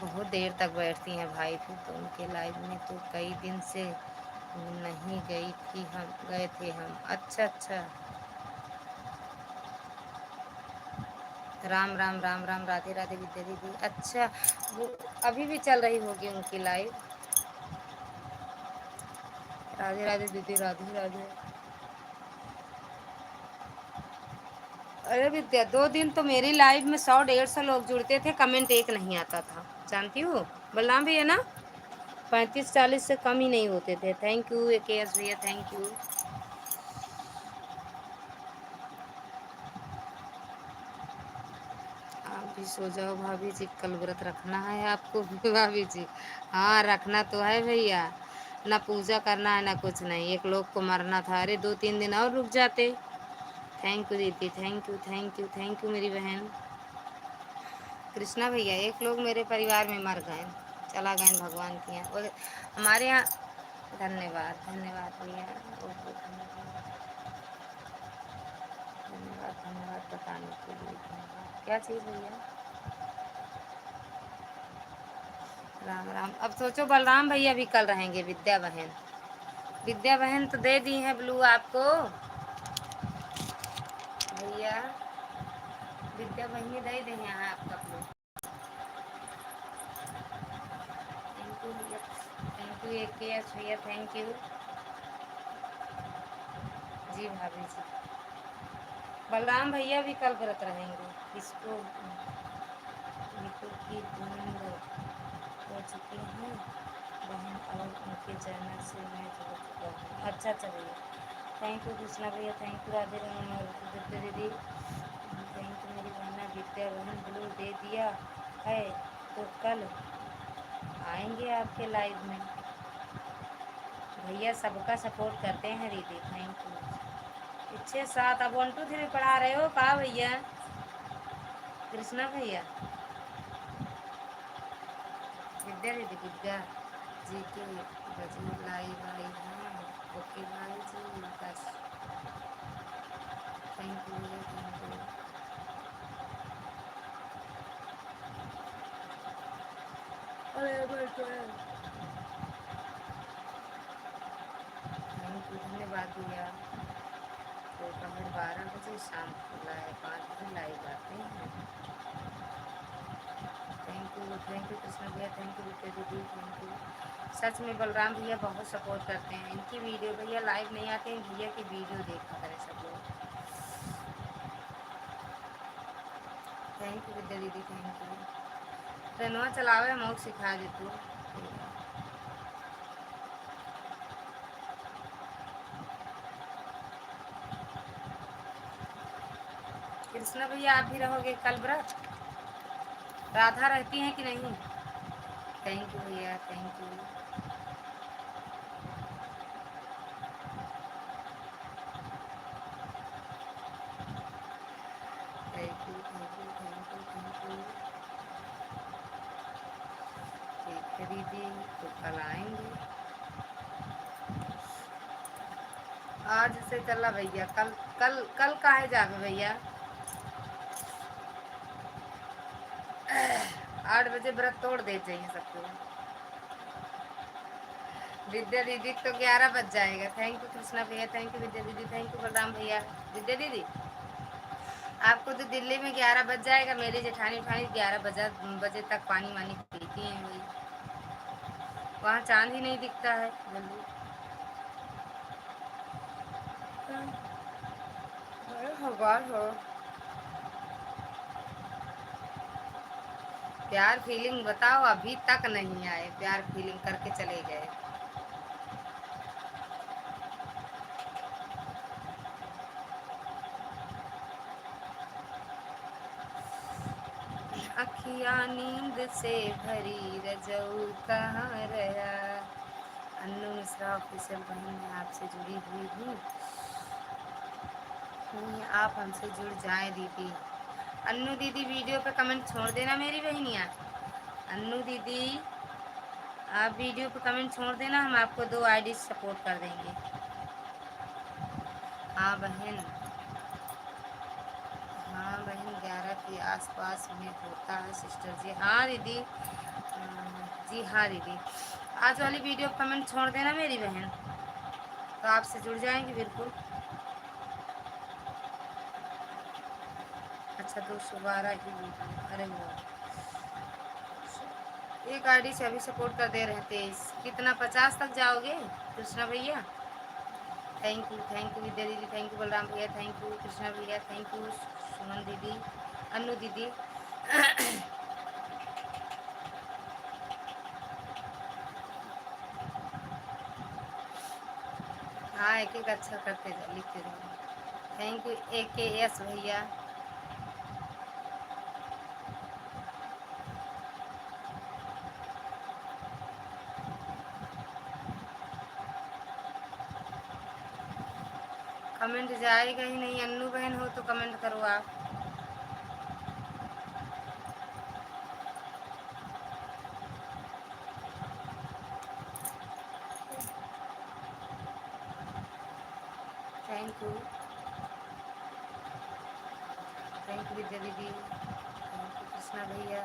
बहुत देर तक बैठती हैं भाई, फिर तो उनके लाइव में तो कई दिन से नहीं गई थी, हम गए थे हम। अच्छा अच्छा, राम राम राम राम, राधे राधे विद्या दीदी। अच्छा, वो अभी भी चल रही होगी उनकी लाइव। राधे राधे दीदी, राधे राधे। अरे विद्या, 2 दिन तो मेरी लाइव में 100-150 लोग जुड़ते थे, कमेंट एक नहीं आता था, जानती हो बलराम भैया ना। 35-40 से कम ही नहीं होते थे। थैंक यू ए के एस भैया, थैंक यू। आप भी सो जाओ भाभी जी, कल व्रत रखना है आपको भी भाभी जी। हाँ रखना तो है भैया, ना पूजा करना है ना कुछ नहीं, एक लोग को मरना था। अरे 2-3 दिन और रुक जाते। थैंक यू दीदी, thank you thank you thank you मेरी बहन। कृष्णा भैया, एक लोग मेरे परिवार में मर गए, चला गए भगवान के यहाँ, और हमारे यहाँ। धन्यवाद धन्यवाद भैया, धन्यवाद धन्यवाद बताने के लिए, धन्यवाद। क्या चीज़ भैया? राम राम। अब सोचो बलराम भैया भी कल रहेंगे। विद्या बहन, विद्या बहन तो दे दी है ब्लू आपको भैया। विद्या बहन दे दी है आपका ब्लू। थैंक यू भैया, थैंक यू एक के एस भैया, थैंक यू। जी भाभी जी, बलराम भैया भी कल व्रत रहेंगे। इसको की बंद हो चुकी हैं बहन, और उनके चैनल से मैं जुड़ चुका हूँ। अच्छा अच्छा भैया, थैंक यू कृष्णा भैया, थैंक यू राधे विद्या दीदी, थैंक यू मेरी बहना विद्या बहन। ब्लू दे दिया है तो कल आएंगे आपके लाइव में। भैया सबका सपोर्ट करते हैं दीदी, थैंक यू। 6-7, अब 1 2 3 पढ़ा रहे हो कहा भैया? कृष्णा भैया, विद्या दीदी, विद्या जी के बजी लाइव आई हैं। ओके भाई जी, बस। थैंक यू भैया, थैंक यू। अरे थैंक यू, धन्यवाद भैया। दोपहर 12 बजे, शाम को 5 बजे लाइव आते हैं। थैंक यू कृष्णा भैया, थैंक यू विद्या दीदी, थैंक यू। सच में बलराम भैया बहुत सपोर्ट करते हैं। इनकी वीडियो, भैया लाइव नहीं आते हैं, भैया की वीडियो देखा करें सब लोग। थैंक यू विद्या दीदी, थैंक यू। ट्रेनवा चलावे हम और सिखा दे तू। कृष्णा भैया, आप भी रहोगे कल व्रत? राधा रहती हैं कि नहीं? थैंक यू भैया, thank you. Thank you thank you thank you thank you. ठीक दीदी तो कल आएंगे। आज से चला भैया, कल कल कल काहे जावे भैया। 8 बजे व्रत तोड़ दे चाहिए सबको। विद्या दीदी तो 11 बज जाएगा। थैंक यू कृष्णा भैया, थैंक यू विद्या दीदी, थैंक यू बलराम भैया। विद्या दीदी आपको तो दिल्ली में 11 बज जाएगा, मेरी जेठानी उठानी 11 बजे तक पानी वानी पीती हैं वही। वहाँ चांद ही नहीं दिखता है जल्दी। भगवान हो। प्यार फीलिंग बताओ, अभी तक नहीं आए। प्यार फीलिंग करके चले गए। अखिया नींद से भरी रजऊ कहाँ रहा। अन्नू मिश्रा ऑफिशियल बहन मैं आपसे जुड़ी हुई हूँ। आप हमसे जुड़ जाएं दीदी। अन्नू दीदी वीडियो पे कमेंट छोड़ देना मेरी बहनिया। अन्नू दीदी आप वीडियो पे कमेंट छोड़ देना, हम आपको 2 आईडी सपोर्ट कर देंगे। हाँ बहन, हाँ बहन 11 के आसपास में होता है सिस्टर जी। हाँ दीदी, जी हाँ दीदी। आज वाली वीडियो पे कमेंट छोड़ देना मेरी बहन, तो आपसे जुड़ जाएंगे बिल्कुल। अच्छा 212 ही वीडियो, अरे वाह। एक आईडी से अभी सपोर्ट कर दे रहे थे। कितना 50 तक जाओगे कृष्णा भैया। थैंक यू विद्या दीदी, थैंक यू बलराम भैया, थैंक यू कृष्णा भैया, थैंक यू सुमन दीदी, अनु दीदी। हाँ एक एक अच्छा करते जाओ, लिखते जाओ। थैंक यू AKS भैया। कमेंट जाएगा ही नहीं। अन्नू बहन हो तो कमेंट करो आप। थैंक यू, थैंक यू विद्या दीदी, थैंक यू कृष्णा भैया।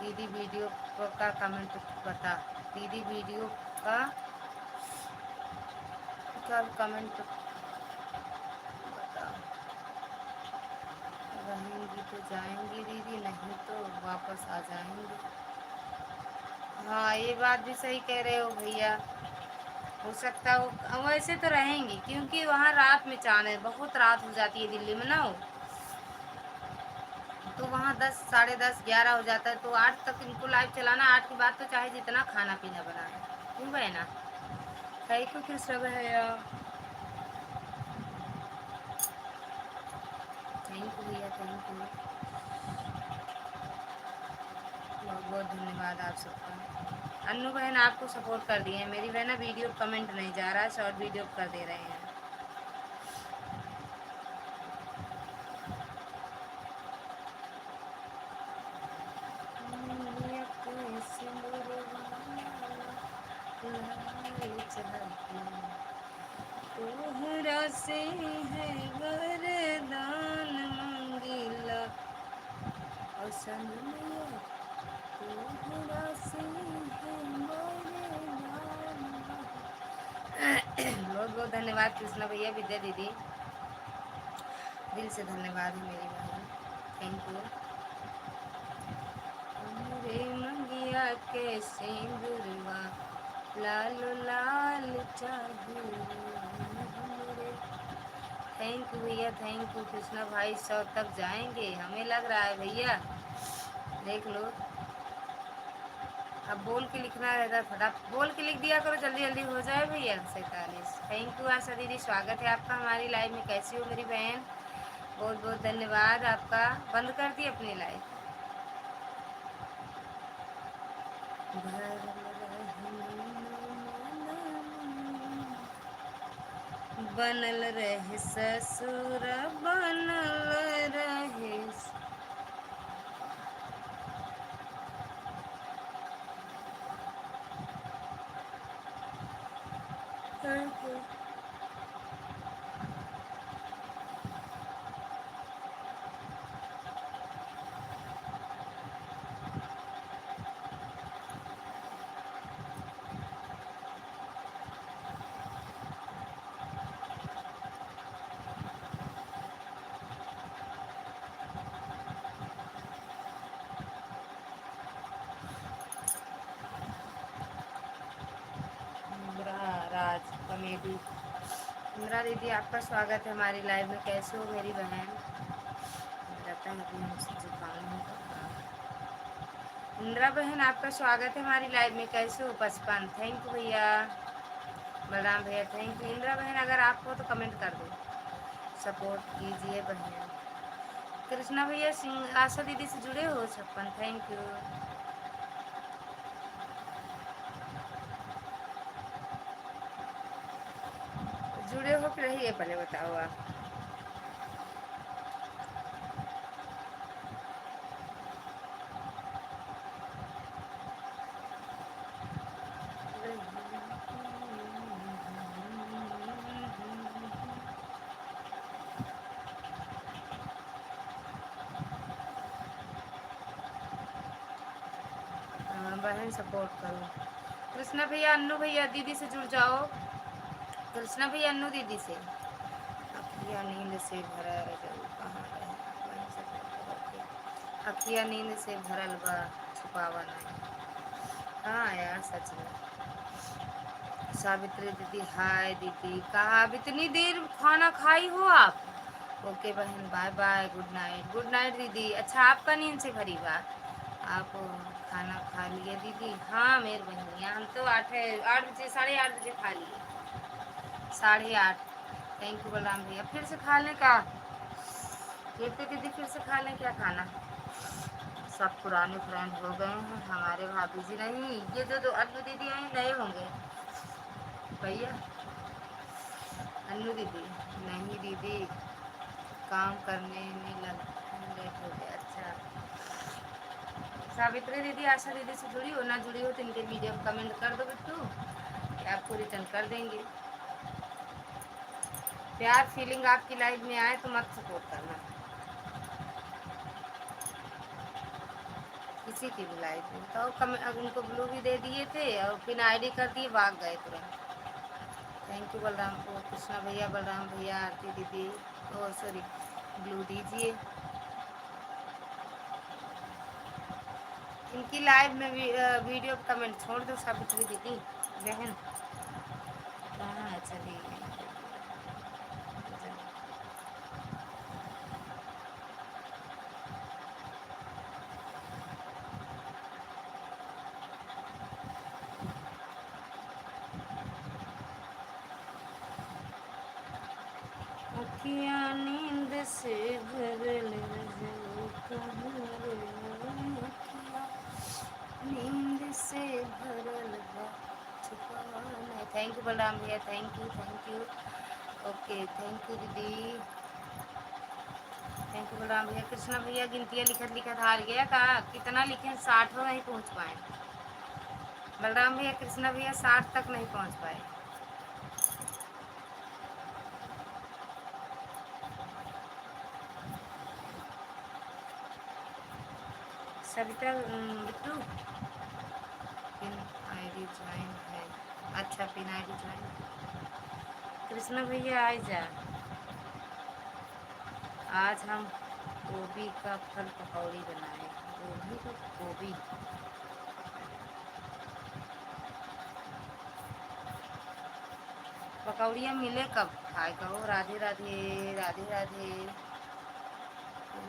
दीदी वीडियो का कमेंट बता। दीदी वीडियो का कमेंट बता। रहेंगी तो जाएंगी दीदी, नहीं तो वापस आ जाएंगे। हाँ ये बात भी सही कह रहे हो भैया। हो सकता हो वैसे तो रहेंगी, क्योंकि वहाँ रात में चांद है, बहुत रात हो जाती है दिल्ली में ना हो, तो वहाँ 10 10:30 11 हो जाता है। तो 8 तक इनको लाइव चलाना, 8 के बाद तो चाहे जितना खाना पीना बनाए। क्यों बहना। थैंक यू कृष्ण भैया, थैंक यू भैया, थैंक यू। बहुत बहुत धन्यवाद आप सबका। अन्नू बहन आपको सपोर्ट कर दिए हैं। मेरी बहन वीडियो कमेंट नहीं जा रहा है, शॉर्ट वीडियो कर दे रहे हैं। तोहरा से है वरदान मंगिला और सनमिया, तोहरा से है वरदान। बहुत बहुत धन्यवाद कृष्णा भैया, विद्या दीदी, दिल से धन्यवाद है मेरी बहन। Thank you. हमरे मंगिया के सिंदूरवा लाल लाल चाहिए हमरे। थैंक यू भैया, थैंक यू कृष्णा भाई। 100 तक जाएंगे हमें लग रहा है भैया, देख लो। अब बोल के लिखना रहता, फटाफट बोल के लिख दिया करो, जल्दी जल्दी हो जाए भैया। 47। थैंक यू आशा दीदी, स्वागत है आपका हमारी लाइव में। कैसी हो मेरी बहन, बहुत बहुत धन्यवाद आपका। बंद कर दी अपनी लाइव। बनल रहे ससुर, बनल रहे। राज कॉमेडी। इंदिरा दीदी आपका स्वागत है हमारी लाइव में। कैसे हो मेरी बहन? लगता है अभी हमसे जुकाम होगा। इंदिरा बहन आपका स्वागत है हमारी लाइव में। कैसे हो? 55 थैंक यू भैया। बलराम भैया थैंक यू। इंदिरा बहन अगर आप हो तो कमेंट कर दो, सपोर्ट कीजिए बहन। कृष्णा भैया सिंह आशा दीदी से जुड़े हो? 56 थैंक यू। जुड़े हो कि रहिए पहले बताओ आप। बहन सपोर्ट करो। कृष्णा भैया अन्नू भैया दीदी से जुड़ जाओ। कृष्णा भैया अन्नू दीदी से। अखिया नींद से भरा जरूर कहाँ रहे, बहन सपोर्ट करो। अखिया नींद से भरल बा, छुपावा नहीं। हाँ यार सच में। सावित्री दीदी हाय दीदी, कहा अब इतनी देर खाना खाई हो आप? ओके बहन bye bye, good night. Good night दीदी। अच्छा आपका नींद से भरी बा? आप खाना खा लिए दीदी? हाँ मेरी बहनिया हम तो 8 बजे 8:30 बजे खा लिए। 8:30। थैंक यू बलराम भैया। फिर से खा लें क्या? कहते दीदी फिर से खा लें क्या खाना? सब पुराने फ्रेंड हो गए हैं हमारे भाभी जी। नहीं ये जो दो अन्नू दीदी हैं नए होंगे भैया। अन्नू दीदी नहीं दीदी, काम करने में लग लेट हो गया। अच्छा सावित्री दीदी आशा दीदी से जुड़ी हो? ना जुड़ी हो तो इनके वीडियो में कमेंट कर दो बिट्टू, आपको रिटर्न कर देंगे। प्यार फीलिंग आपकी लाइफ में आए तो मत सपोर्ट करना किसी की भी लाइफ में। तो अब उनको ब्लू भी दे दिए थे और फिर आईडी कर दिए, भाग गए तुरंत। थैंक यू बलराम को, कृष्णा भैया, बलराम भैया, आरती दीदी। ओ सॉरी, ब्लू दीजिए। इनकी लाइव में वीडियो कमेंट छोड़ दो सावित्री दीदी बहन। कहाँ चली गई? अखियाँ नींद से भरल रजो कहाँ रे, अखियाँ नींद से भरल बा, छुपावा नहीं। थैंक यू बलराम भैया, thank you thank you. Okay thank you दीदी, थैंक यू बलराम भैया। कृष्णा भैया गिनतियाँ लिखत लिखत हार गया का? कितना लिखे? 60 नहीं पहुँच पाए। बलराम भैया कृष्णा भैया 60 तक नहीं पहुँच पाए। Savita Bittu pin ID join है। अच्छा पिन आईडी ज्वाइन। कृष्णा भैया आ जा। आज हम गोभी का फल पकौड़ी बनाए। गोभी का गोभी पकौड़ियाँ मिले कब खाए कहो? राधे राधे राधे राधे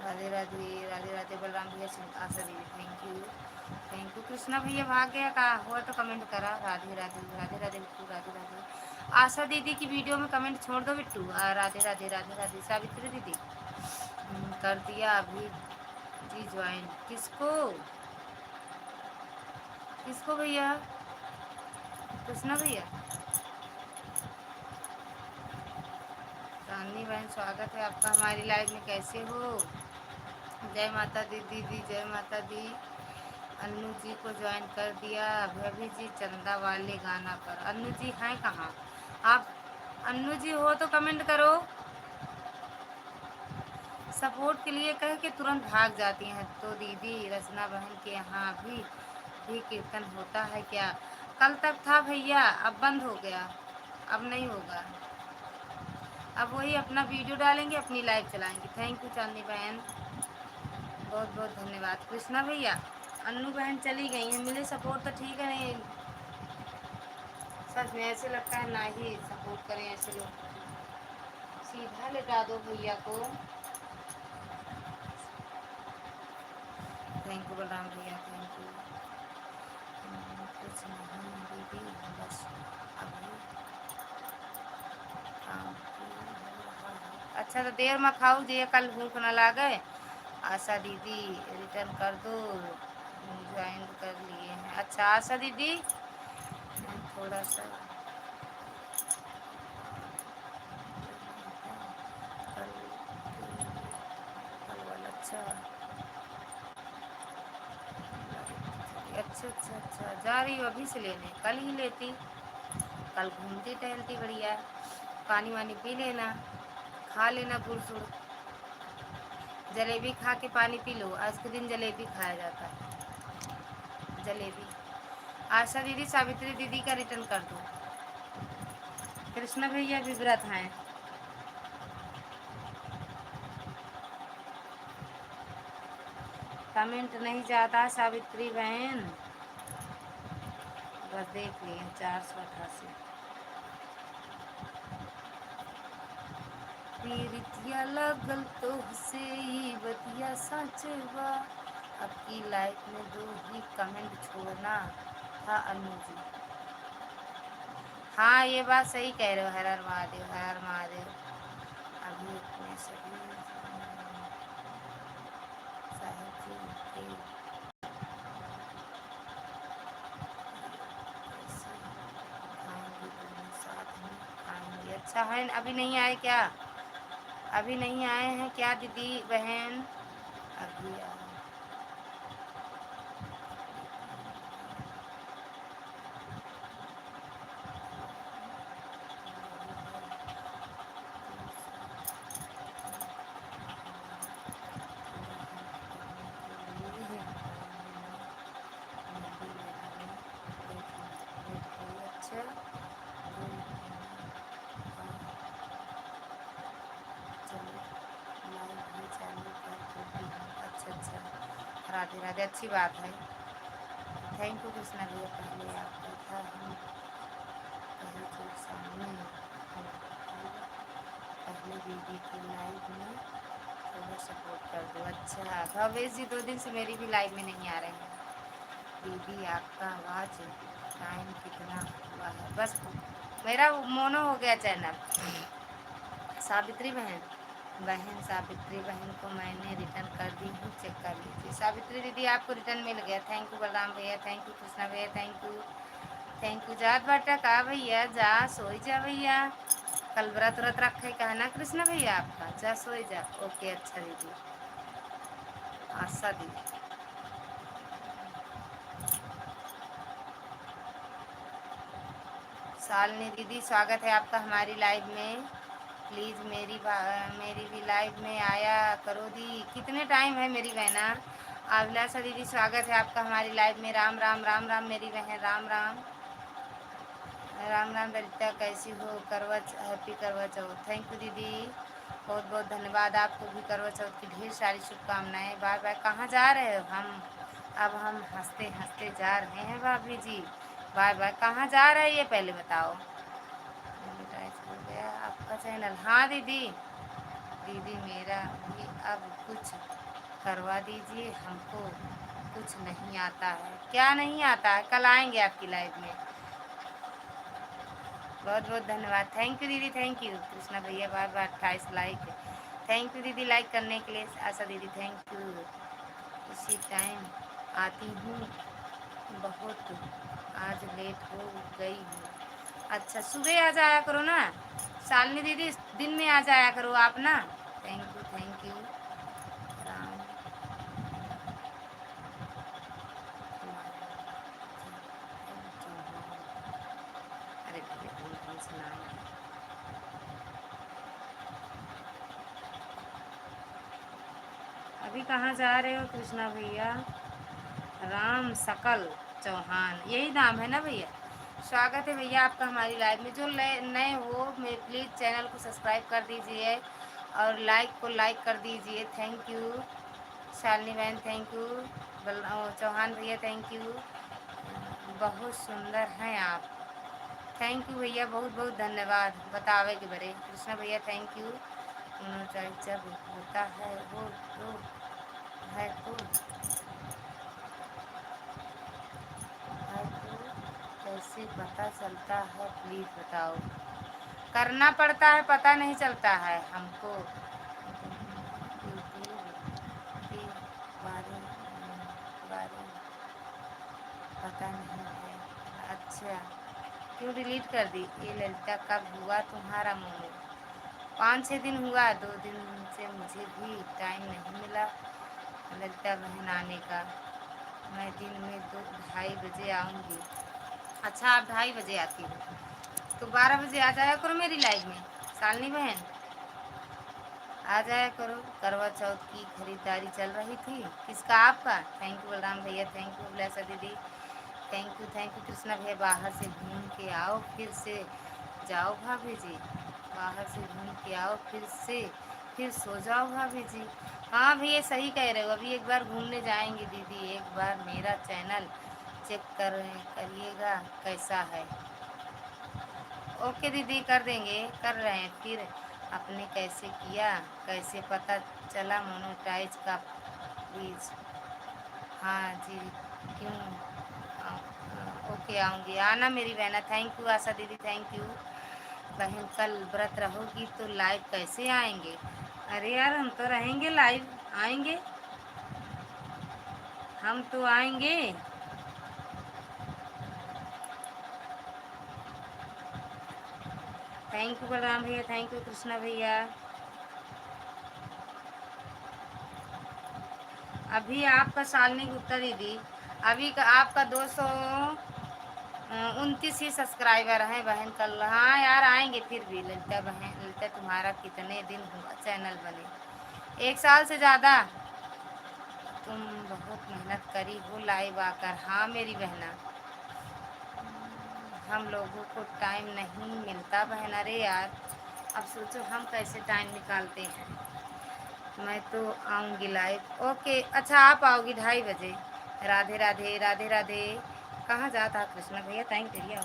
राधे राधे राधे राधे। बलराम भैया आशा दीदी thank you thank you. Krishna भैया भाग गया का? हुआ तो कमेंट करा। राधे राधे राधे राधे बिट्टू, राधे राधे। आशा दीदी की वीडियो में कमेंट छोड़ दो बिट्टू। राधे राधे राधे राधे। सावित्री दीदी कर दिया अभी जी ज्वाइन। किसको किसको भैया? कृष्णा भैया। चांदनी बहन स्वागत है आपका हमारी लाइव में। कैसे हो? जय माता दी दीदी, जय माता दी। अन्नू जी को ज्वाइन कर दिया। भभी जी चंदा वाले गाना पर। अन्नू जी हैं कहाँ? आप अन्नू जी हो तो कमेंट करो। सपोर्ट के लिए कह के तुरंत भाग जाती हैं। तो दीदी रचना बहन के यहाँ भी कीर्तन होता है क्या? कल तक था भैया, अब बंद हो गया, अब नहीं होगा। अब वही अपना वीडियो डालेंगे, अपनी लाइव चलाएंगे। थैंक यू चांदनी बहन, बहुत बहुत धन्यवाद। कृष्णा भैया, अन्नू बहन चली गई हैं, मिले सपोर्ट तो ठीक है। नहीं सच में ऐसे लगता है ना ही सपोर्ट करें ऐसे लोग। सीधा लेटा दो भैया को। थैंक यू बलराम भैया, थैंक यू। कुछ नहीं दीदी, बस अभी काम की हो रहा है। अच्छा तो देर में खाऊ जे, कल भूख न लागे। आशा दीदी रिटर्न कर दो, ज्वाइन कर लिए हैं। अच्छा आशा दीदी थोड़ा सा कल कल वाला अच्छा अच्छा अच्छा अच्छा जा रही हो अभी से लेने? कल ही लेती, कल घूमती टहलती बढ़िया, पानी वानी पी लेना, खा लेना गुड़ सुड़। जलेबी खा के पानी पी लो, आज के दिन जलेबी खाया जाता है, जलेबी। आशा दीदी सावित्री दीदी का रिटर्न कर दो। कृष्णा भैया भी व्रत हैं। कमेंट नहीं जाता सावित्री बहन, बस देख लिए 488। पीरितिया लगल तो से बतिया साचवा। आपकी लाइफ में दो ही कमेंट छोड़ना था अनु जी। हाँ ये बात सही कह रहे हो, हर हर महादेव, हर हर महादेव। अभी इतने सभी साहिब जी के कैसे खाएंगे, दोनों साथ में खाएंगे। अच्छा है, अभी नहीं आए क्या? अभी नहीं आए हैं क्या दीदी बहन? अभी आए। अच्छा चलो लाइव भी चालू कर देती हूँ। अच्छा अच्छा, राधे राधे, अच्छी बात है। थैंक यू कृष्णा भैया। पहले आपका था, हम कहे जो सामने हम पहले दीदी की लाइव में थोड़ा सपोर्ट कर दो। अच्छा भवेश जी 2 दिन से मेरी भी लाइव में नहीं आ रहे हैं। दीदी आपका आवाज़ टाइम कितना हुआ है? बस मेरा मोनो हो गया चैनल। सावित्री बहन, बहन सावित्री बहन को मैंने रिटर्न कर दी हूँ, चेक कर लीजिए। सावित्री दीदी आपको रिटर्न मिल गया। थैंक यू बलराम भैया, थैंक यू कृष्णा भैया, थैंक यू थैंक यू। जात बाटा का भैया, जा सोई जा भैया, कल व्रत व्रत रखे कहना कृष्णा भैया आपका, जा सोई जा। ओके अच्छा दीदी, आशा दीदी। शालिनी दीदी स्वागत है आपका हमारी लाइव में। प्लीज़ मेरी भी लाइव में आया करो दी। कितने टाइम है मेरी बहना? अभिलाषा दीदी स्वागत है आपका हमारी लाइव में। राम राम राम राम मेरी बहन, राम राम राम राम। ललिता कैसी हो? करवा हैप्पी करवा चौथ। थैंक यू दीदी, बहुत बहुत धन्यवाद। आपको भी करवा चौथ की ढेर सारी शुभकामनाएं। Bye bye. कहाँ जा रहे हो? अब हम हंसते हंसते जा रहे हैं भाभी जी। Bye bye. कहाँ जा रहे हैं ये पहले बताओ। मोनेटाइज हो गया आपका चैनल? हाँ दीदी, दीदी मेरा भी अब कुछ करवा दीजिए, हमको कुछ नहीं आता है। क्या नहीं आता है? कल आएंगे आपकी लाइव में। बहुत बहुत धन्यवाद। थैंक यू दीदी, थैंक यू कृष्णा भैया, बार बार 28 लाइक। थैंक यू दीदी लाइक करने के लिए। आशा दीदी थैंक यू। इसी टाइम आती हूँ, बहुत आज लेट हो गई हूँ। अच्छा सुबह आ जाया करो ना शालिनी दीदी, दिन में आ जाया करो आप ना। Thank you Ram Kumar Chauhan. अरे कौन सा नाम है। अभी कहाँ जा रहे हो कृष्णा भैया। राम सकल चौहान, यही नाम है ना भैया। स्वागत है भैया आपका हमारी लाइव में। जो नए हो मैं प्लीज़ चैनल को सब्सक्राइब कर दीजिए और लाइक को लाइक कर दीजिए। थैंक यू शालिनी बहन, थैंक यू चौहान भैया, थैंक यू। बहुत सुंदर हैं आप। थैंक यू भैया, बहुत बहुत धन्यवाद बतावे के बड़े। कृष्णा भैया थैंक यू। जब होता है वो तो है तो कैसे पता चलता है प्लीज़ बताओ। करना पड़ता है, पता नहीं चलता है हमको। यूट्यूब के बारे बारे पता नहीं है। अच्छा, क्यों डिलीट कर दी। ये ललिता कब हुआ तुम्हारा मोमो। 5-6 दिन हुआ, 2 दिन से मुझे भी टाइम नहीं मिला ललिता बहन आने का। मैं दिन में 2-2:30 बजे आऊँगी। अच्छा, आप 2:30 बजे आती हो तो 12 बजे आ जाया करो मेरी लाइव में। शालिनी बहन आ जाया करो। करवा चौथ की खरीदारी चल रही थी। किसका, आपका। थैंक यू बलराम भैया, थैंक यू अभिलाषा दीदी, थैंक यू कृष्णा भैया। बाहर से घूम के आओ फिर से जाओ भाभी जी। बाहर से घूम के आओ फिर से फिर सो जाओ भाभी जी। हाँ भैया सही कह रहे हो। अभी एक बार घूमने जाएंगे दीदी। एक बार मेरा चैनल चेक करिएगा कैसा है। ओके दीदी कर देंगे, कर रहे हैं। फिर आपने कैसे किया, कैसे पता चला मोनोटाइज का प्लीज़। हाँ जी, क्यों ओके आऊँगी, आना मेरी बहना। थैंक यू आशा दीदी, थैंक यू बहन। कल व्रत रहोगी तो लाइव कैसे आएंगे। अरे यार हम तो रहेंगे लाइव, आएंगे, हम तो आएंगे। थैंक यू बलराम भैया, थैंक यू कृष्णा भैया। अभी आपका शालिनी गुप्ता दीदी, अभी का आपका 229 ही सब्सक्राइबर हैं बहन। कल हाँ यार आएंगे फिर भी। ललिता बहन, ललिता तुम्हारा कितने दिन हुआ चैनल बने। 1 साल से ज़्यादा। तुम बहुत मेहनत करी हो लाइव आकर। हाँ मेरी बहना, हम लोगों को टाइम नहीं मिलता बहन। अरे यार अब सोचो हम कैसे टाइम निकालते हैं। मैं तो आऊँगी लाइव। ओके अच्छा, आप आओगी 2:30 बजे। राधे राधे, राधे राधे। कहाँ जाता कृष्णा भैया, थैंक भैया।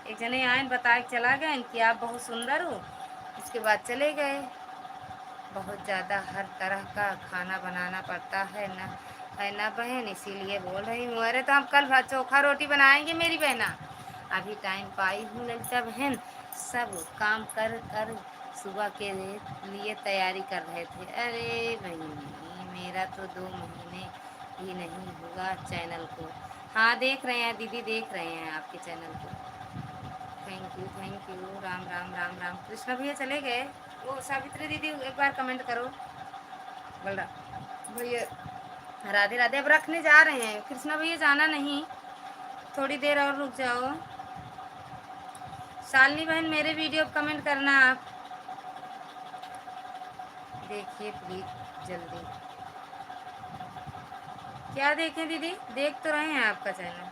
एक जने आए बता के चला गए कि आप बहुत सुंदर हो, उसके बाद चले गए। बहुत ज़्यादा हर तरह का खाना बनाना पड़ता है ना बहन, इसीलिए बोल रही हूँ। अरे तो हम कल चोखा रोटी बनाएंगे मेरी बहना। अभी टाइम पाई हूँ ललिता बहन। सब काम कर कर सुबह के लिए तैयारी कर रहे थे। अरे भाई मेरा तो 2 महीने ही नहीं हुआ चैनल को। हाँ देख रहे हैं दीदी, देख रहे हैं आपके चैनल को। Thank you. राम राम राम राम। कृष्णा भैया चले गए। वो सावित्री दीदी एक बार कमेंट करो। बोल भैया राधे राधे। अब रखने जा रहे हैं कृष्णा भैया, जाना नहीं, थोड़ी देर और रुक जाओ। शालिनी बहन मेरे वीडियो कमेंट करना आप, देखिए प्लीज जल्दी। क्या देखें दीदी, देख तो रहे हैं आपका चैनल।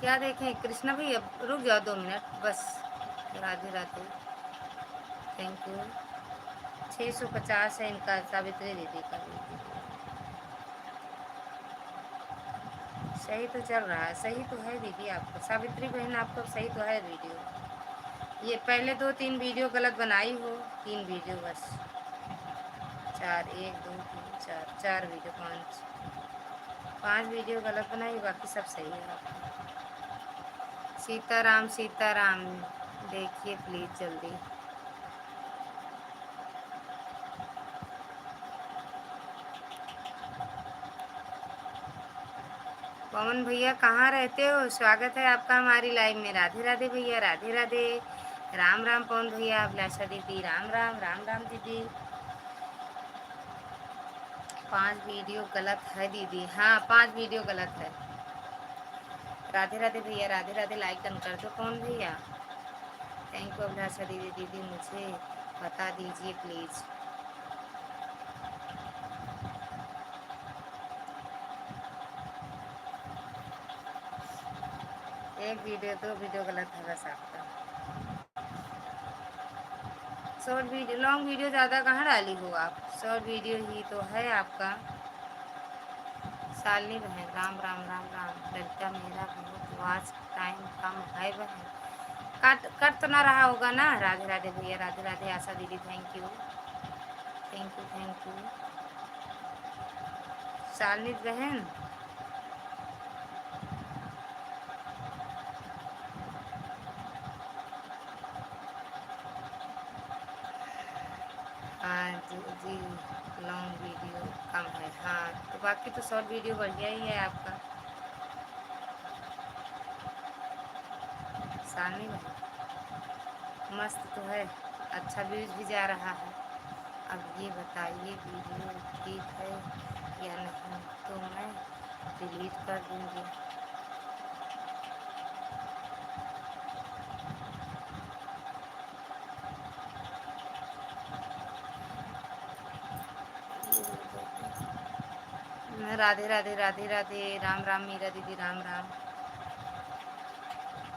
क्या देखें कृष्णा भैया, रुक जाओ 2 मिनट बस। Radhe Radhe, thank you. 650 है इनका, सावित्री दीदी का भी। सही तो चल रहा है, सही तो है दीदी आपको, सावित्री बहन आपको सही तो है वीडियो। ये पहले 2-3 वीडियो गलत बनाई हो, 3 वीडियो बस। 4, 1 2 3 4, 4 वीडियो, 5 वीडियो गलत बनाई, बाकी सब सही है आपका। सीताराम सीताराम, देखिए प्लीज़ जल्दी। पवन भैया कहाँ रहते हो, स्वागत है आपका हमारी लाइव में। राधे राधे भैया, राधे राधे। राम राम पवन भैया, अभिलाषा दीदी, राम राम राम राम दीदी। 5 वीडियो गलत है दीदी। हाँ 5 वीडियो गलत है। राधे राधे भैया, राधे राधे, लाइक डन कर दो। कौन भैया? थैंक यू अभिलाषा दीदी। दीदी मुझे बता दीजिए प्लीज़। एक वीडियो, दो वीडियो गलत है बस आपका। शॉर्ट वीडियो, लॉन्ग वीडियो ज़्यादा कहाँ डाली हो आप? शॉर्ट वीडियो ही तो है आपका। शालिनी बहन, राम राम राम राम। ललिता, मेरा बहुत वाच टाइम कम है बहन। कट तो ना रहा होगा ना? राधे राधे भैया, राधे राधे। आशा दीदी thank you, thank you, thank you. Shalini बहन, हाँ जी जी, लॉन्ग वीडियो कम है। हाँ तो बाकी तो शॉर्ट वीडियो बढ़िया ही है आपका। शालिनी बहन मस्त तो है, अच्छा व्यूज भी जा रहा है। अब ये बताइए वीडियो ठीक है या नहीं, तो मैं डिलीट कर दूँगी। राधे राधे, राधे राधे, राम राम मीरा दीदी, राम राम।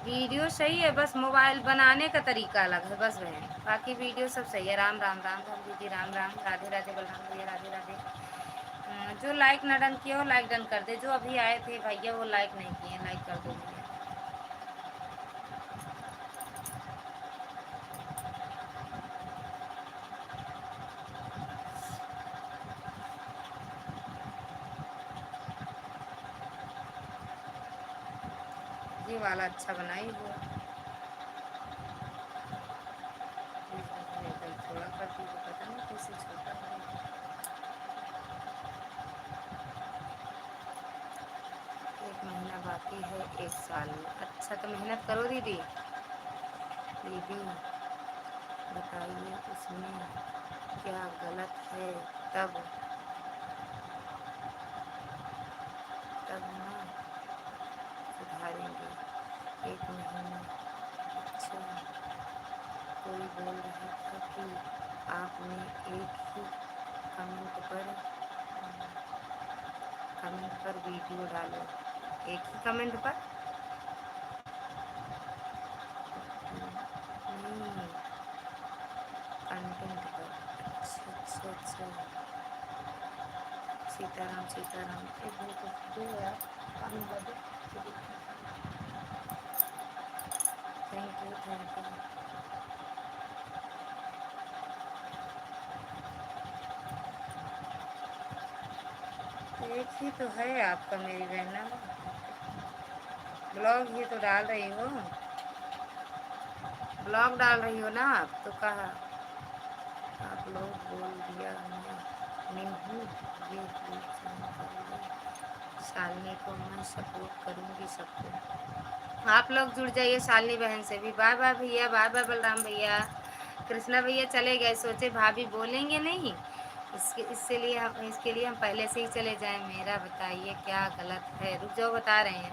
वीडियो सही है, बस मोबाइल बनाने का तरीका अलग है बस बहन, बाकी वीडियो सब सही है। राम राम, राम राम दीदी, राम राम। राधे राधे बलराम भैया, राधे राधे। जो लाइक ना डन किया हो लाइक डन कर दे। जो अभी आए थे भैया वो लाइक नहीं किए, लाइक कर दो भैया। ये वाला अच्छा बनाई हो। थोड़ा कर दीजिए, पता नहीं कैसे छोटा है। एक महीना बाकी है एक साल में। अच्छा तो मेहनत करो दीदी। दीदी बताइए उसमें क्या गलत है, तब तब ना सुधारेंगे। एक महीना। अच्छा, कोई बोल रहा था कि आपने एक ही कमेंट पर वीडियो डालो। एक ही कमेंट पर नहीं, कंटेंट पर। अच्छा अच्छा अच्छा। सीताराम सीताराम। एक मिनट दो यार, पानी ला दो। Thank you, thank you. एक ही तो है आपका मेरी बहना। ब्लॉग ही तो डाल रही हो, ब्लॉग डाल रही हो ना आप, तो कहा आप लोग बोल दिया मैं नींबू। ये प्लीज शालिनी को मैं सपोर्ट करूँगी सबको। आप लोग जुड़ जाइए शालिनी बहन से भी। बाय बाय भैया, बाय बाय बलराम भैया। कृष्णा भैया चले गए, सोचे भाभी बोलेंगे नहीं, इसके लिए हम पहले से ही चले जाएं। मेरा बताइए क्या गलत है? रुक जाओ, बता रहे हैं।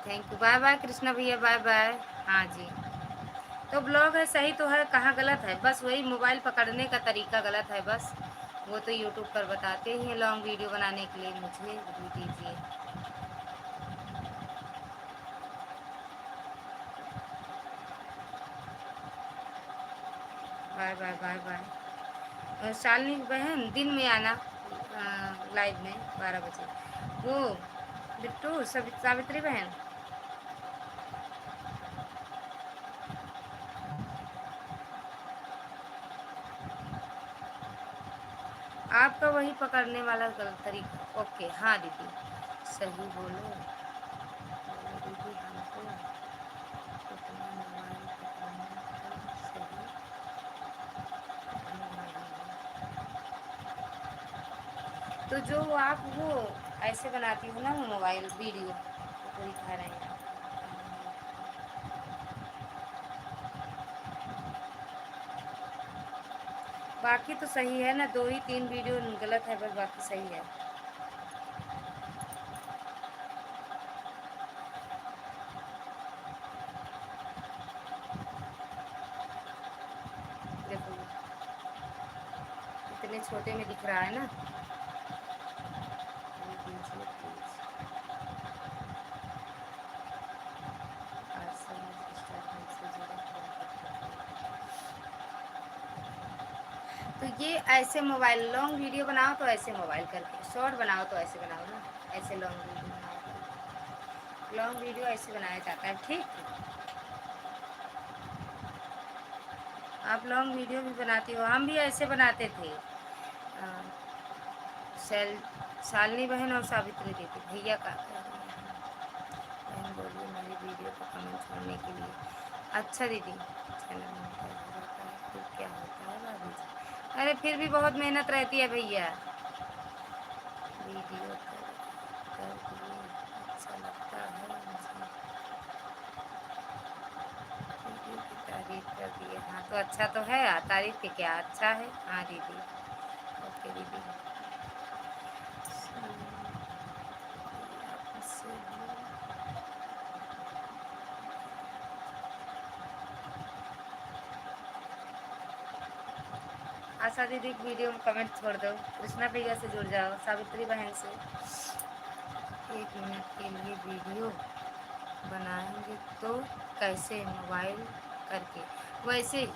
Thank you, bye bye Krishna भैया, बाय बाय। हाँ जी, तो ब्लॉग है सही तो है, कहाँ गलत है? बस वही मोबाइल पकड़ने का तरीका गलत है बस। वो तो यूट्यूब पर बताते ही हैं लॉन्ग वीडियो बनाने के लिए। मुझे भी दीजिए। Bye bye, bye bye. Shalini बहन दिन में आना लाइव में 12 बजे। वो बिट्टू सावित्री बहन, आपका वही पकड़ने वाला गलत तरीका। ओके हाँ दीदी, सही बोलो। बोलो दीदी, हमको अपना मोबाइल पकड़ने का सही ढंग नहीं है। तो जो आप वो ऐसे बनाती हो ना वो मोबाइल वीडियो, तो दिखा रहे हैं। बाकी तो सही है ना, 2 ही 3 वीडियो गलत है बस, बाकी सही है। इतने छोटे में दिख रहा है ना। ये दीजिए प्लीज। आज से स्टार्ट हमसे जुड़े तो ये ऐसे मोबाइल लॉन्ग वीडियो बनाओ तो ऐसे मोबाइल करके, शॉर्ट बनाओ तो ऐसे बनाओ ना, ऐसे लॉन्ग वीडियो बनाओ। लॉन्ग वीडियो ऐसे बनाया जाता है, ठीक है। आप लॉन्ग वीडियो भी बनाती हो, हम भी ऐसे बनाते थे। सेल शालिनी बहन और सावित्री दीदी भैया का बहन बोलिए मेरी वीडियो को कमेंट छोड़ने के लिए। अच्छा दीदी चैनल मोनेटाइज हो जाता है फिर क्या होता है भाभी जी? अरे फिर भी बहुत मेहनत रहती है भैया। वीडियो कर दिए, अच्छा लगता है मुझे। वीडियो की तारीफ कर दिए, हाँ तो अच्छा तो है, तारीफ के क्या अच्छा है। हाँ दीदी, ओके दीदी। आशा दीदी वीडियो में कमेंट छोड़ दो, कृष्णा भैया से जुड़ जाओ, सावित्री बहन से। 1 मिनट के लिए वीडियो बनाएंगे तो कैसे? मोबाइल करके वैसे ही,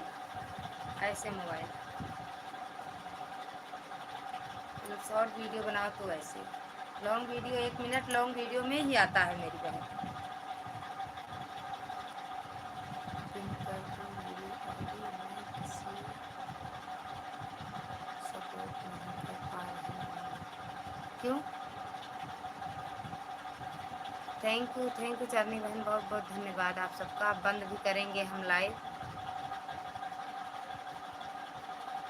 ऐसे मोबाइल मतलब शॉर्ट वीडियो बनाओ तो ऐसे। Long video 1 minute long video में ही आता है मेरी बहन। पिन कर दो मेरी आईडी, मैं किसी सपोर्ट नहीं कर पा रही हूँ। क्यों? थैंक यू चांदनी बहन, बहुत बहुत धन्यवाद आप सबका। आप बंद भी करेंगे हम लाइव।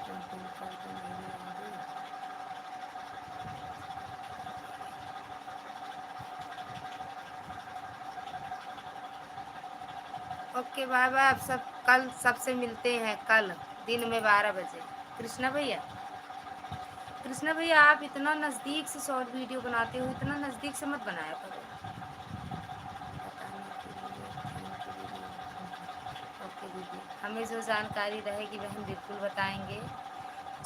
पिन कर दो मेरी आईडी। Okay bye bye. आप सब कल सबसे मिलते हैं, कल दिन में 12 बजे। कृष्णा भैया, कृष्णा भैया आप इतना नज़दीक से शॉर्ट वीडियो बनाते हो, इतना नज़दीक से मत बनाया करो। बताने के लिए थैंक यू दीदी। ओके दीदी, हमें जो जानकारी रहेगी बहन बिल्कुल बताएंगे,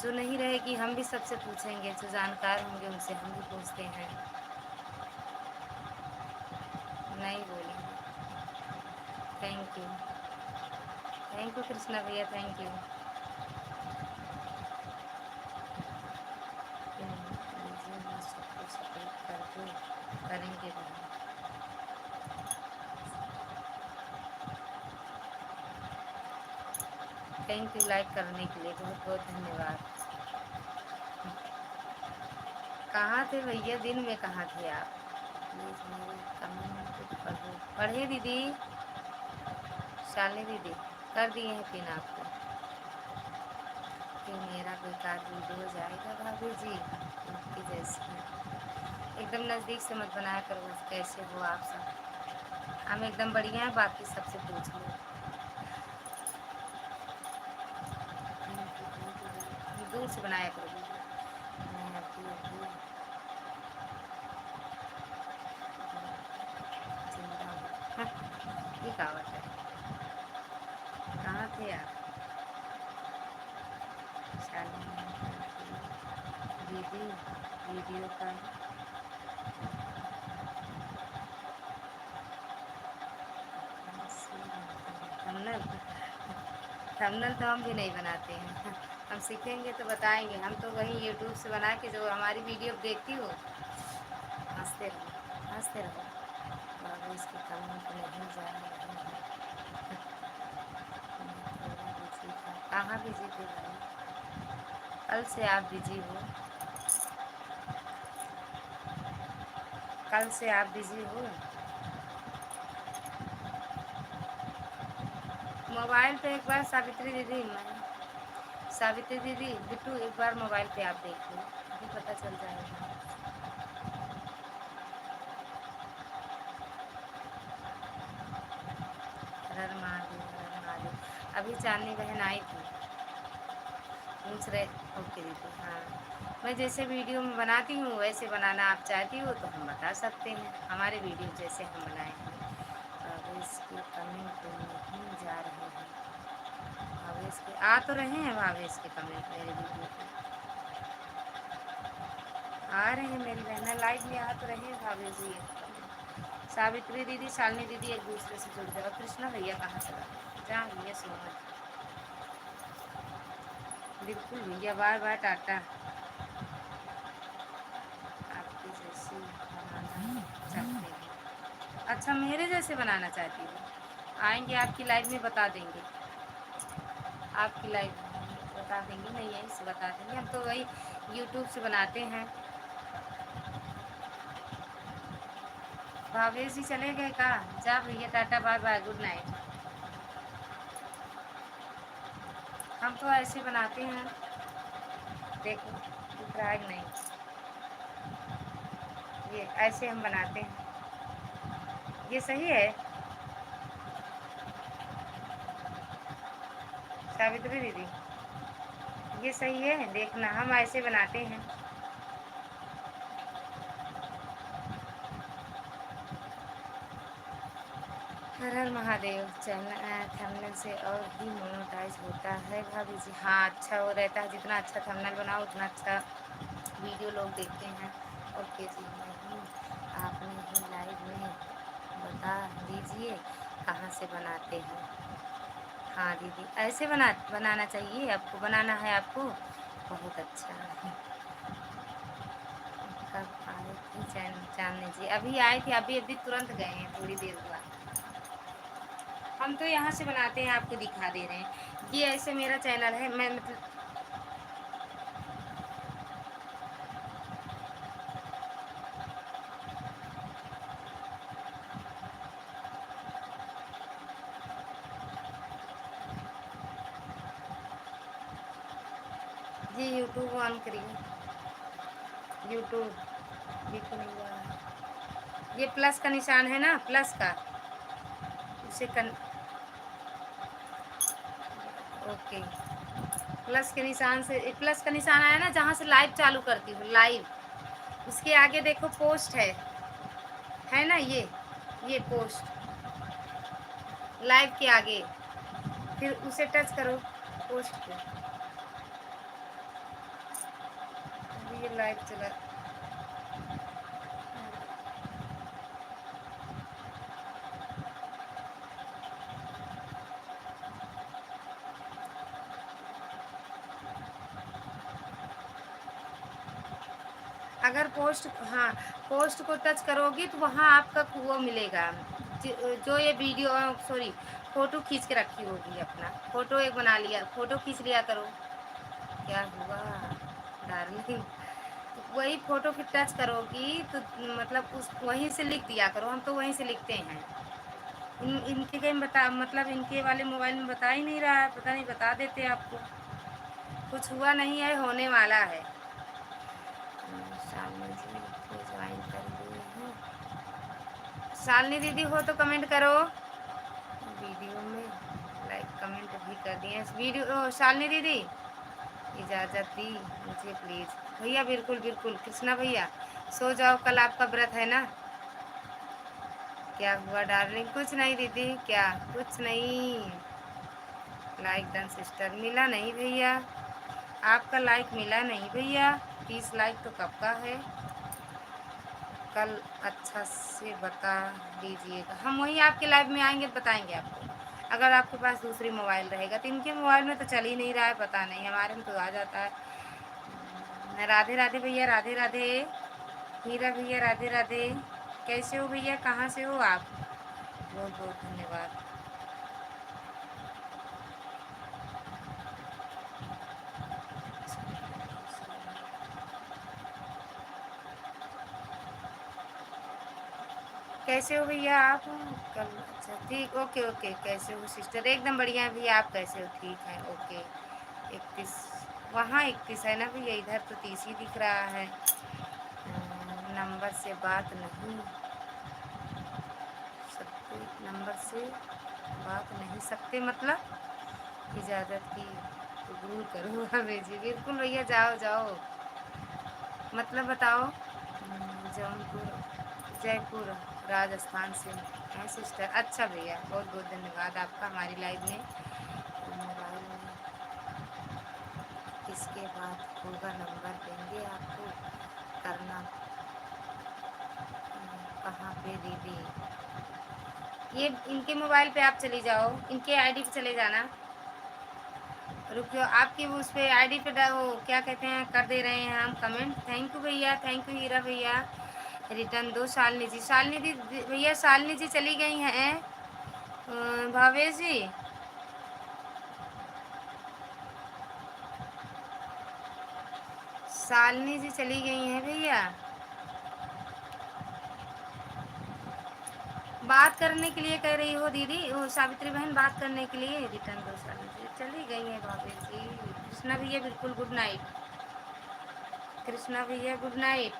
जो नहीं रहेगी हम भी सबसे पूछेंगे, जो जानकार होंगे उनसे हम भी पूछते हैं। नहीं बोलेंगे। थैंक यू कृष्णा भैया, थैंक यू। लीजिए मैं सबको सपोर्ट करके करेंगे बहन। थैंक यू लाइक करने के लिए, बहुत बहुत धन्यवाद। कहाँ थे भैया, दिन में कहाँ थे आप? प्लीज़ मेरे कमेंट पढ़ो। पढ़े दीदी, शालिनी दीदी कर दिए हैं पिन आपको। कि मेरा बेकार वीडियो हो जाएगा भाभी जी, आपकी जैसी एकदम नज़दीक से मत बनाया करो बस। कैसे हो आप सब? हम एकदम बढ़िया हैं, बाकी सबसे पूछ लो। दूर से बनाया करो वीडियो। मैं अभी अभी जिंदा हूँ। हाँ, ये कहावत है। कहाँ थे आप? शालिनी दीदी वीडियो का थंबनेल, थंबनेल तो हम भी नहीं बनाते हैं। हम सीखेंगे तो बताएंगे। हम तो वही यूट्यूब से बना के, जो हमारी वीडियो देखती हो हंसते रहो, हंसते रहो। बाबू इसके कमेंट नहीं जा रहे हैं। मैं थोड़ा बिजी था। कहाँ बिजी थे भाई? कल से आप बिजी हो, कल से आप बिजी हो। मोबाइल पे एक बार सावित्री दीदी, मैं सावित्री दीदी बिट्टू एक बार मोबाइल पे आप देख लो, अभी पता चल जाएगा। हर महादेव, हर महादेव। अभी चांदनी बहन आई थी, पूछ रहे। ओके दीदी, हाँ मैं जैसे वीडियो में बनाती हूँ वैसे बनाना आप चाहती हो तो हम बता सकते हैं, हमारे वीडियो जैसे हम बनाए हैं। भावेश के कमेंट नहीं जा रहे हैं। भावेश के आ तो रहे हैं, भावेश के कमेंट मेरे वीडियो पे। आ रहे हैं मेरी बहना लाइव में, आ तो रहे हैं भाभी जी। सावित्री दीदी, शालिनी दीदी एक दूसरे से जुड़ जाओ। कृष्णा भैया कहाँ चला? जहाँ भैया सोमन, बिल्कुल भैया, बार बार टाटा। आपकी जैसी बनाना चाहते हैं? अच्छा, मेरे जैसे बनाना चाहती हूँ। आएंगे आपकी लाइव में, बता देंगे। आपकी लाइव में बता देंगे, नहीं यहीं से बता देंगे। हम तो वही यूट्यूब से बनाते हैं। भावेश जी चले गए का? जा भैया, टाटा, बाय बाय, गुड नाइट। हम तो ऐसे बनाते हैं, देखो दिख रहा है कि नहीं? ये ऐसे हम बनाते हैं। ये सही है सावित्री दीदी? ये सही है, देखना हम ऐसे बनाते हैं। हर हर महादेव। चैनल थंबनेल से और भी मोनेटाइज होता है भाभी जी? हाँ, अच्छा वो रहता है, जितना अच्छा थंबनेल बनाओ उतना अच्छा वीडियो लोग देखते हैं। ओके जी, नहीं आपने ही लाइव में बता दीजिए कहाँ से बनाते हैं। हाँ दीदी, ऐसे बनाना चाहिए आपको, बनाना है आपको, बहुत अच्छा है। कब आए थे चांदनी जी? अभी आए थे, अभी अभी तुरंत गए हैं, थोड़ी देर हुआ। हम तो यहाँ से बनाते हैं, आपको दिखा दे रहे हैं। ये ऐसे मेरा चैनल है, मैं मतलब जी यूट्यूब ऑन करिए। यूट्यूब बिल्कुल नहीं हुआ है। ये प्लस का निशान है ना, प्लस का, उसे ओके। प्लस के निशान से, प्लस का निशान आया ना जहाँ से लाइव चालू करती हूँ, लाइव उसके आगे देखो पोस्ट है ना? ये पोस्ट लाइव के आगे, फिर उसे टच करो, पोस्ट पे। अभी ये लाइव चला। अगर पोस्ट, हाँ, पोस्ट को टच करोगी तो वहाँ आपका वो मिलेगा, जो ये वीडियो, सॉरी, फ़ोटो खींच के रखी होगी अपना, फ़ोटो एक बना लिया, फ़ोटो खींच लिया करो। क्या हुआ डार्लिंग? वही फ़ोटो फिर टच करोगी तो मतलब उस वहीं से लिख दिया करो, हम तो वहीं से लिखते हैं। इनके गेम बता, मतलब इनके वाले मोबाइल में बता ही नहीं रहा है, पता नहीं, बता देते आपको। कुछ हुआ नहीं है, होने वाला है। शालिनी जी को ज्वाइन कर लिए हैं। शालिनी दीदी हो तो कमेंट करो, वीडियो में लाइक कमेंट भी कर दिए। वीडियो शालिनी दीदी इजाज़त दी मुझे प्लीज़। भैया बिल्कुल बिल्कुल, कृष्णा भैया सो जाओ, कल आपका व्रत है ना? क्या हुआ डार्लिंग? कुछ नहीं दीदी, क्या कुछ नहीं। लाइक डन सिस्टर, मिला नहीं भैया, आपका लाइक मिला नहीं भैया। 30 लाइक तो कब का है? कल अच्छा से बता दीजिएगा, हम वहीं आपके लाइव में आएंगे, बताएंगे आपको। अगर आपके पास दूसरी मोबाइल रहेगा तो, इनके मोबाइल में तो चल ही नहीं रहा है, पता नहीं, हमारे में तो आ जाता है। राधे राधे भैया, राधे राधे। हीरा भैया राधे राधे। कैसे हो भैया, कहाँ से हो आप? बहुत बहुत धन्यवाद। कैसे हो भैया आप? कल अच्छा, ठीक, ओके ओके। कैसे हो सिस्टर? एकदम बढ़िया है भैया, आप कैसे हो? ठीक है, ओके। 31, वहाँ 31 है ना भैया, इधर तो 30 ही दिख रहा है। नंबर से बात नहीं सकते, नंबर से बात नहीं सकते मतलब इजाज़त की कबूल करो। हमें जी बिल्कुल भैया, जाओ जाओ, मतलब बताओ। जौनपुर, जयपुर, राजस्थान से हैं सिस्टर। अच्छा भैया, बहुत बहुत धन्यवाद आपका हमारी लाइव में। मोबाइल में इसके बाद होगा, नंबर देंगे आपको, करना। कहाँ पे दीदी? ये इनके मोबाइल पे आप चली जाओ, इनके आईडी पे चले जाना। रुको, आपकी उस पे आईडी पे वो क्या कहते हैं, कर दे रहे हैं हम कमेंट। थैंक यू भैया, थैंक यू हीरा भैया। रिटर्न दो शालिनी जी। शालिनी जी भैया, शालिनी जी चली गई हैं। भावेश जी, शालिनी जी चली गई हैं भैया। बात करने के लिए कह रही हो दीदी, वो सावित्री बहन बात करने के लिए। रिटर्न दो शालिनी जी चली गई हैं भावेश जी। कृष्णा भैया बिल्कुल गुड नाइट। कृष्णा भैया गुड नाइट।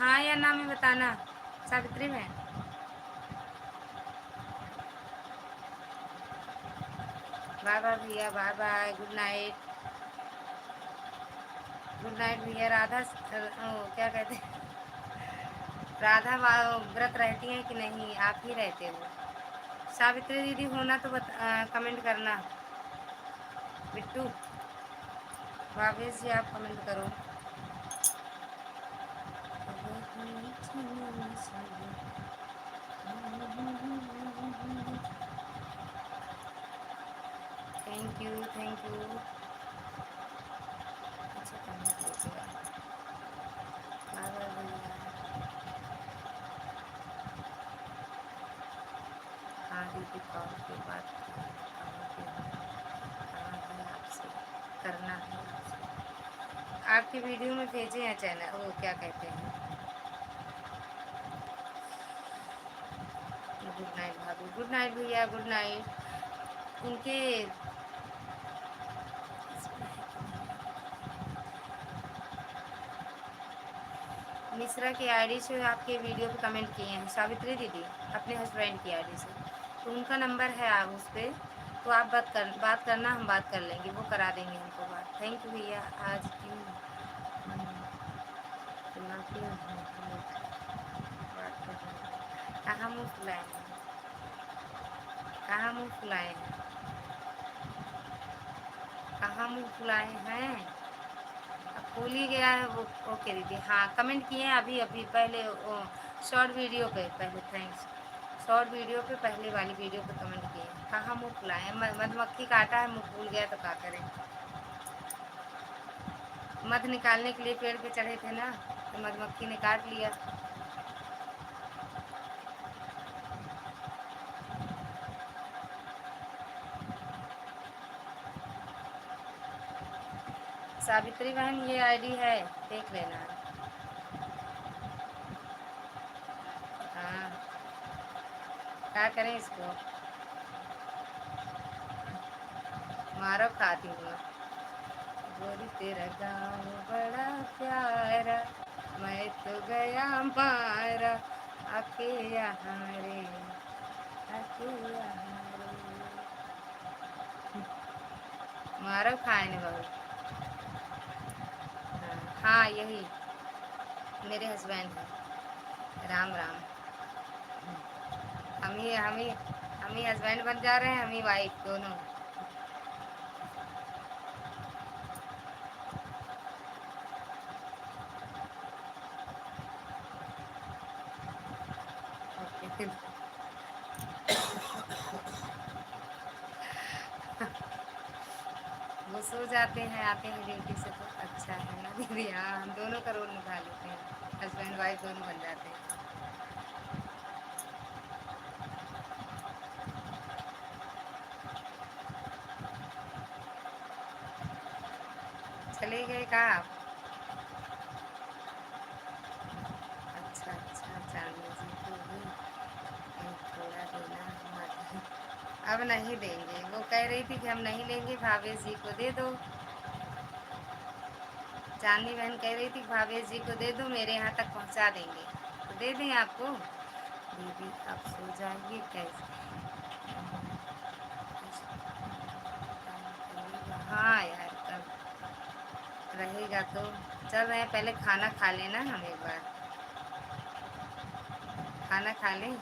हाँ या ना में बताना सावित्री बहन। बाय बाय भैया, bye bye, good night. Good night भैया। राधा क्या कहते हैं, राधा व्रत रहती हैं कि नहीं? आप ही रहते हो। सावित्री दीदी होना तो कमेंट करना। बिट्टू, भावेश जी आप कमेंट करो। Thank you, thank you. अच्छा कमेंट लीजिएगा। बाय बाय भैया। हाँ दीदी, कॉल पे बात कहाँ पे हो? कहाँ है आपसे करना है आपसे। आपकी वीडियो में भेजे हैं चैनल, वो क्या कहते हैं। गुड नाइट भाभी, गुड नाइट भैया, गुड नाइट। उनके मिश्रा की आईडी से आपके वीडियो पे कमेंट किए हैं सावित्री दीदी, अपने हस्बैंड की आईडी से। तो उनका नंबर है आप उस पर, तो आप बात करना, हम बात कर लेंगे, वो करा देंगे हमको बात। थैंक यू भैया। आज क्यों बुलाते हैं? बात कर रहे हैं। कहाँ मुँह फुलाए हैं? कहाँ मुँह फुलाए हैं? कहाँ मुँह फुलाए हैं? अब खुल ही गया है वो। ओके दीदी, हाँ कमेंट किए हैं अभी अभी पहले शॉर्ट वीडियो पे पहले। थैंक्स। शॉर्ट वीडियो पे पहले वाली वीडियो पे कमेंट किए हैं। कहाँ मुँह फुलाए हैं? मधुमक्खी काटा है, मुँह फूल गया तो क्या करें। मध निकालने के लिए पेड़ पे चढ़े थे ना, तो मधुमक्खी ने काट लिया। सावित्री बहन ये आईडी है, देख लेना। हाँ, क्या करें इसको। मारो खाती हूँ। गोरी तेरा गाँव बड़ा प्यारा, मैं तो गया मारा, आके यहाँ रे, आके यहाँ रे। मारो खाए ने बाबू। हाँ यही मेरे हस्बैंड है। राम राम। हम ही हस्बैंड बन जा रहे हैं, हम ही वाइफ दोनों। ओके। वो सो जाते हैं, आते हैं ड्यूटी से, तो अच्छा है ना दीदी। हाँ हम दोनों का रोल निभा लेते हैं, हस्बैंड वाइफ दोनों बन जाते हैं। चले गए कहाँ आप? अच्छा अच्छा, चांदी जी को भी थोड़ा देना हमारे। अब नहीं देंगे, वो कह रही थी कि हम नहीं लेंगे, भावेश जी को दे दो। चांदनी बहन कह रही थी भावेश जी को दे दो, मेरे यहाँ तक पहुँचा देंगे, तो दे दें आपको। दीदी आप सो जाइए कैसे? हाँ यार, कब रहेगा तो। चल रहे हैं, पहले खाना खा लेना हम एक बार। खाना खा लें,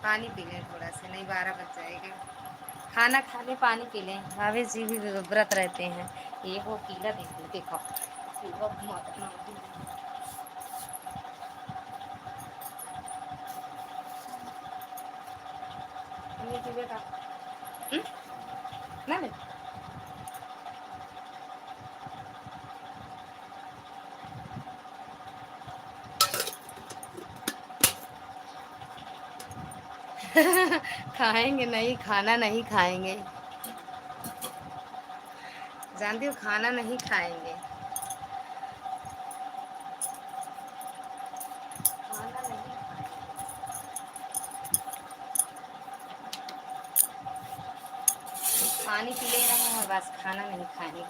पानी पी लें थोड़ा सा, नहीं 12 बज जाएगा। खाना खा लें, पानी पी लें। भावेश जी भी व्रत रहते हैं। ये वो कीड़ा देखो देखो, ये चीज़ें का ना ले खाएंगे नहीं, खाना नहीं खाएंगे, जानती हो खाना नहीं खाएंगे, खाना नहीं खाएंगे। पानी पी ले रहे हैं बस, खाना नहीं खाएंगे।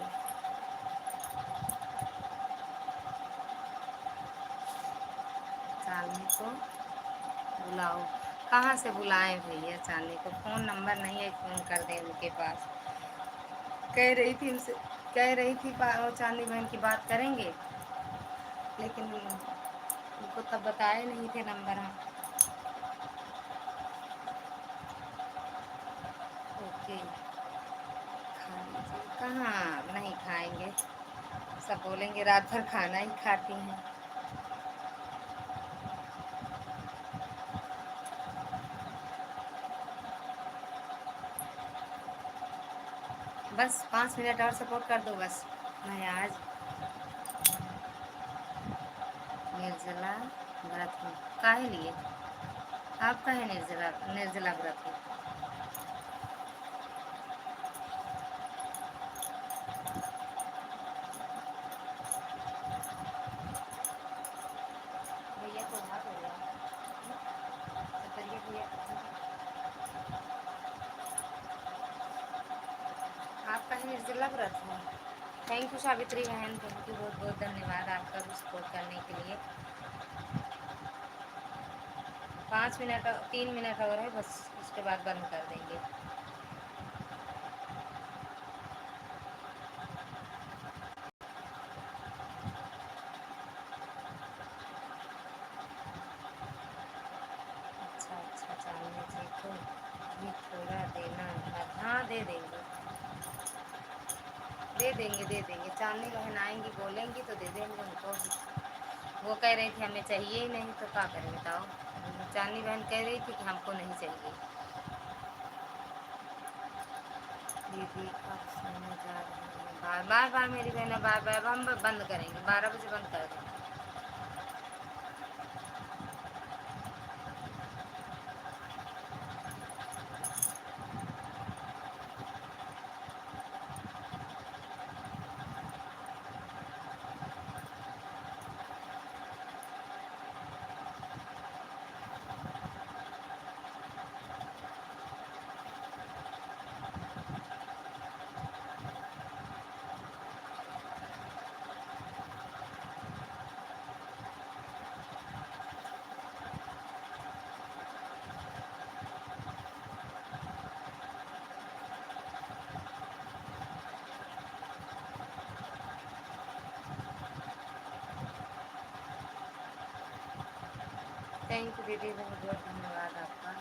चांदनी को बुलाओ, कहाँ से बुलाएं भैया चांदनी को, फ़ोन नंबर नहीं है, फ़ोन कर दें उनके पास। कह रही थी उनसे, कह रही थी वो चांदनी बहन की बात करेंगे, लेकिन उनको तब बताए नहीं थे नंबर हम। ओके, खा लीजिए, कहाँ नहीं खाएंगे, सब बोलेंगे रात भर खाना ही खाती हैं। बस 5 मिनट और सपोर्ट कर दो बस। मैं आज निर्जला व्रत हूँ, काहे लिए आप काहे निर्जला निर्जला व्रत हो? भैया को हाथ हो गया, सतरिया भैया आप काहे निर्जला व्रत हो? थैंक यू सावित्री बहन, थैंक यू, बहुत बहुत धन्यवाद आपका भी सपोर्ट करने के लिए। 5 मिनट, 3 मिनट और है बस, उसके बाद बंद कर देंगे। अच्छा अच्छा, चांदनी जी को भी थोड़ा देना, हाँ दे देंगे, दे देंगे, दे देंगे। चांदनी बहन आएंगी बोलेंगी तो दे देंगे उनको भी। वो कह रही थी हमें चाहिए ही नहीं, तो क्या करें बताओ। चांदनी बहन कह रही थी कि हमको नहीं चाहिए। दीदी अब सोने जा रही है, बार बार बार मेरी बहन बार बार, हम बंद करेंगे, 12 बजे बंद कर देंगे। थैंक यू दीदी, बहुत बहुत धन्यवाद आपका।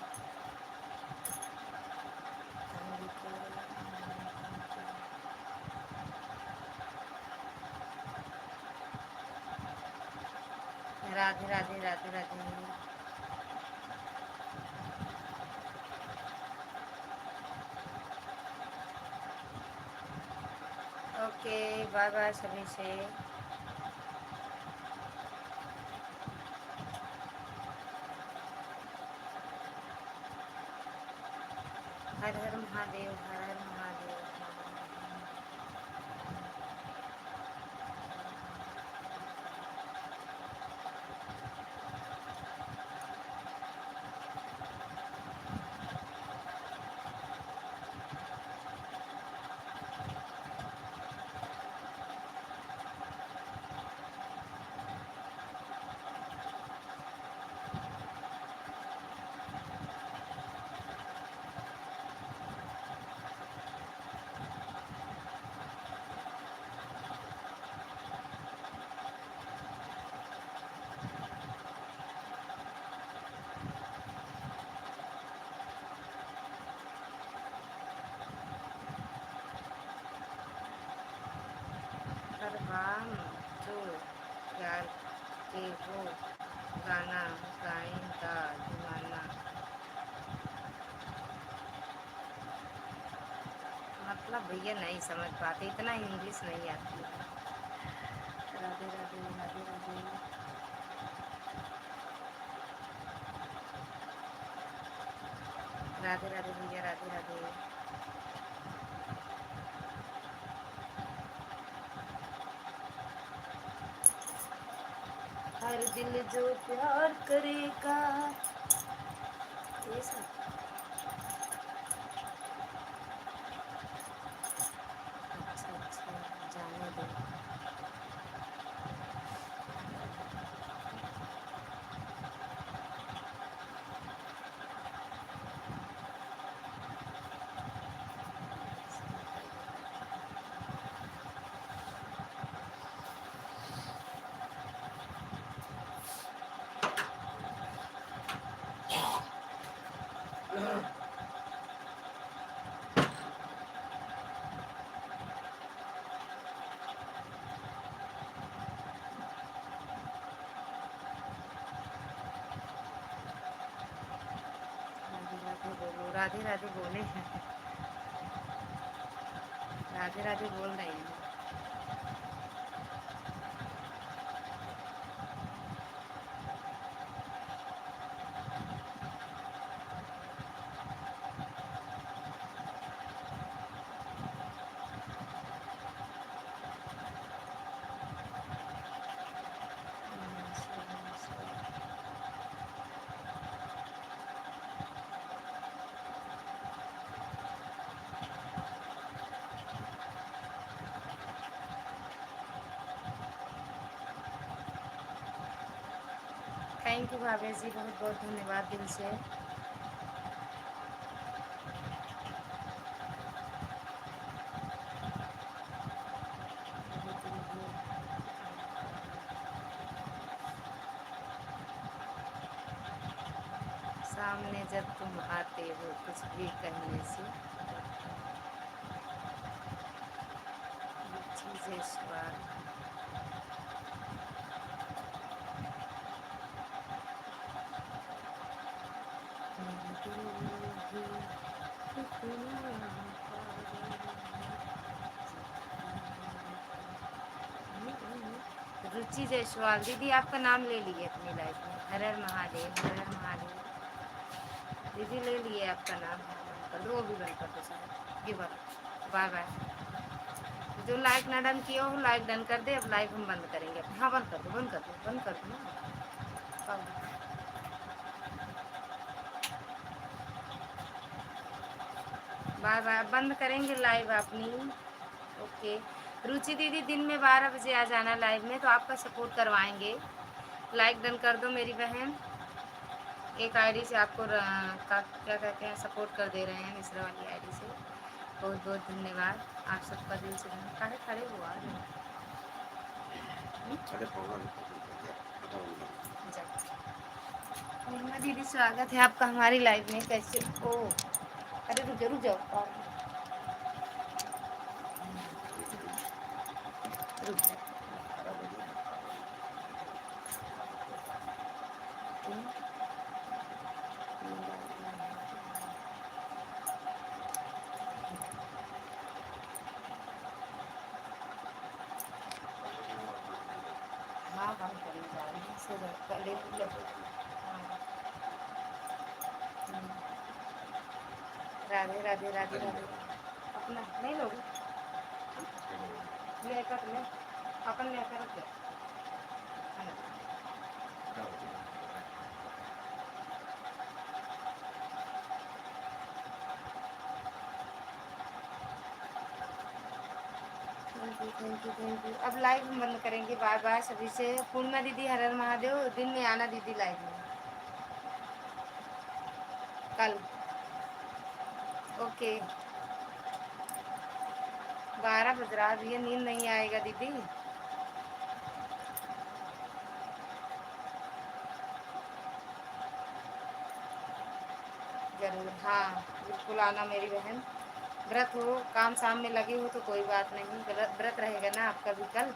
Radhe Radhe Radhe Radhe. Okay, bye bye सभी से। हर हर महादेव, हर हर महादेव। हर बाम जो प्यार के वो गाना गाएं का दीवाना। मतलब भैया नहीं समझ पाते, इतना इंग्लिश नहीं आती है। राधे राधे राधे राधे। राधे राधे भैया, राधे राधे। हर दिल जो प्यार करेगा, ये सब। अच्छा अच्छा, जाने दो। राधे राधे बोलो, राधे राधे बोले। राधे राधे बोल रहे हैं। थैंक यू भावेश जी, बहुत बहुत धन्यवाद दिल से। सामने जब तुम आते हो कुछ भी कहने से, चीज़ें स्वाद। रुचि जायसवाल दीदी, आपका नाम ले लिए अपनी लाइफ में। हर हर महादेव, हर हर महादेव। दीदी ले लिए आपका नाम। कर दो, वो भी बंद कर दो सर, ये बात। Bye bye. जो लाइक ना डन किया हो लाइक डन कर दे। अब लाइव हम बंद करेंगे। हाँ बंद कर दो, बंद कर दो, बंद कर दो ना। बाय बाय, बंद करेंगे लाइव अपनी। ओके। रुचि दीदी, दिन में 12 बजे आ जाना लाइव में, तो आपका सपोर्ट करवाएंगे। लाइक डन कर दो मेरी बहन। एक आईडी से आपको क्या कहते हैं, सपोर्ट कर दे रहे हैं, मिश्रा वाली आईडी से। बहुत बहुत धन्यवाद आप सबका दिल से। खड़े खड़े हुआ पूर्णिमा दीदी, स्वागत है आपका हमारी लाइव में। कैसे हो? अरे रुक जाओ रुक जाओ, रुक जाओ। हाँ हम करने जा रहे हैं, सो पहले राधे राधे राधे राधे। अपना नहीं लोगे, लेकर ले अपन लेकर रख दे। Thank you thank you. अब लाइव हम बंद करेंगे। बाय बाय सभी से। पूर्णिमा दीदी, हर हर महादेव। दिन में आना दीदी लाइव में कल। ओके। 12 बज रहा है, नींद नहीं आएगा दीदी। जरूर, हाँ बिल्कुल आना मेरी बहन। व्रत हो, काम शाम में लगे हो तो कोई बात नहीं, व्रत रहेगा ना आपका भी कल।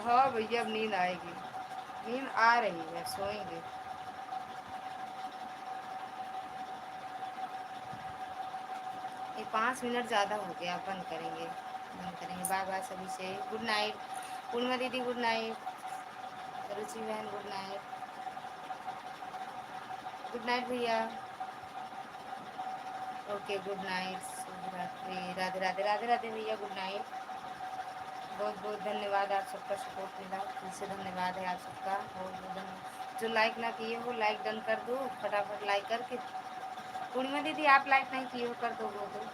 हाँ भैया, अब नींद आएगी, नींद आ रही है, सोएंगे। ये 5 मिनट ज़्यादा हो गया, बंद करेंगे, बंद करेंगे। बाय बाय सभी से, गुड नाइट। पूर्णिमा दीदी गुड नाइट, रुचि बहन गुड नाइट, गुड नाइट भैया। ओके गुड नाइट, शुभ रात्रि, राधे राधे, राधे राधे भैया, गुड नाइट। बहुत बहुत धन्यवाद, आप सबका सपोर्ट मिला, फिर से धन्यवाद है आप सबका, बहुत बहुत धन्यवाद। जो लाइक ना किए हो लाइक डन कर दो, फटाफट लाइक करके। पूर्णिमा दीदी आप लाइक नहीं किए हो, कर दो वो तो।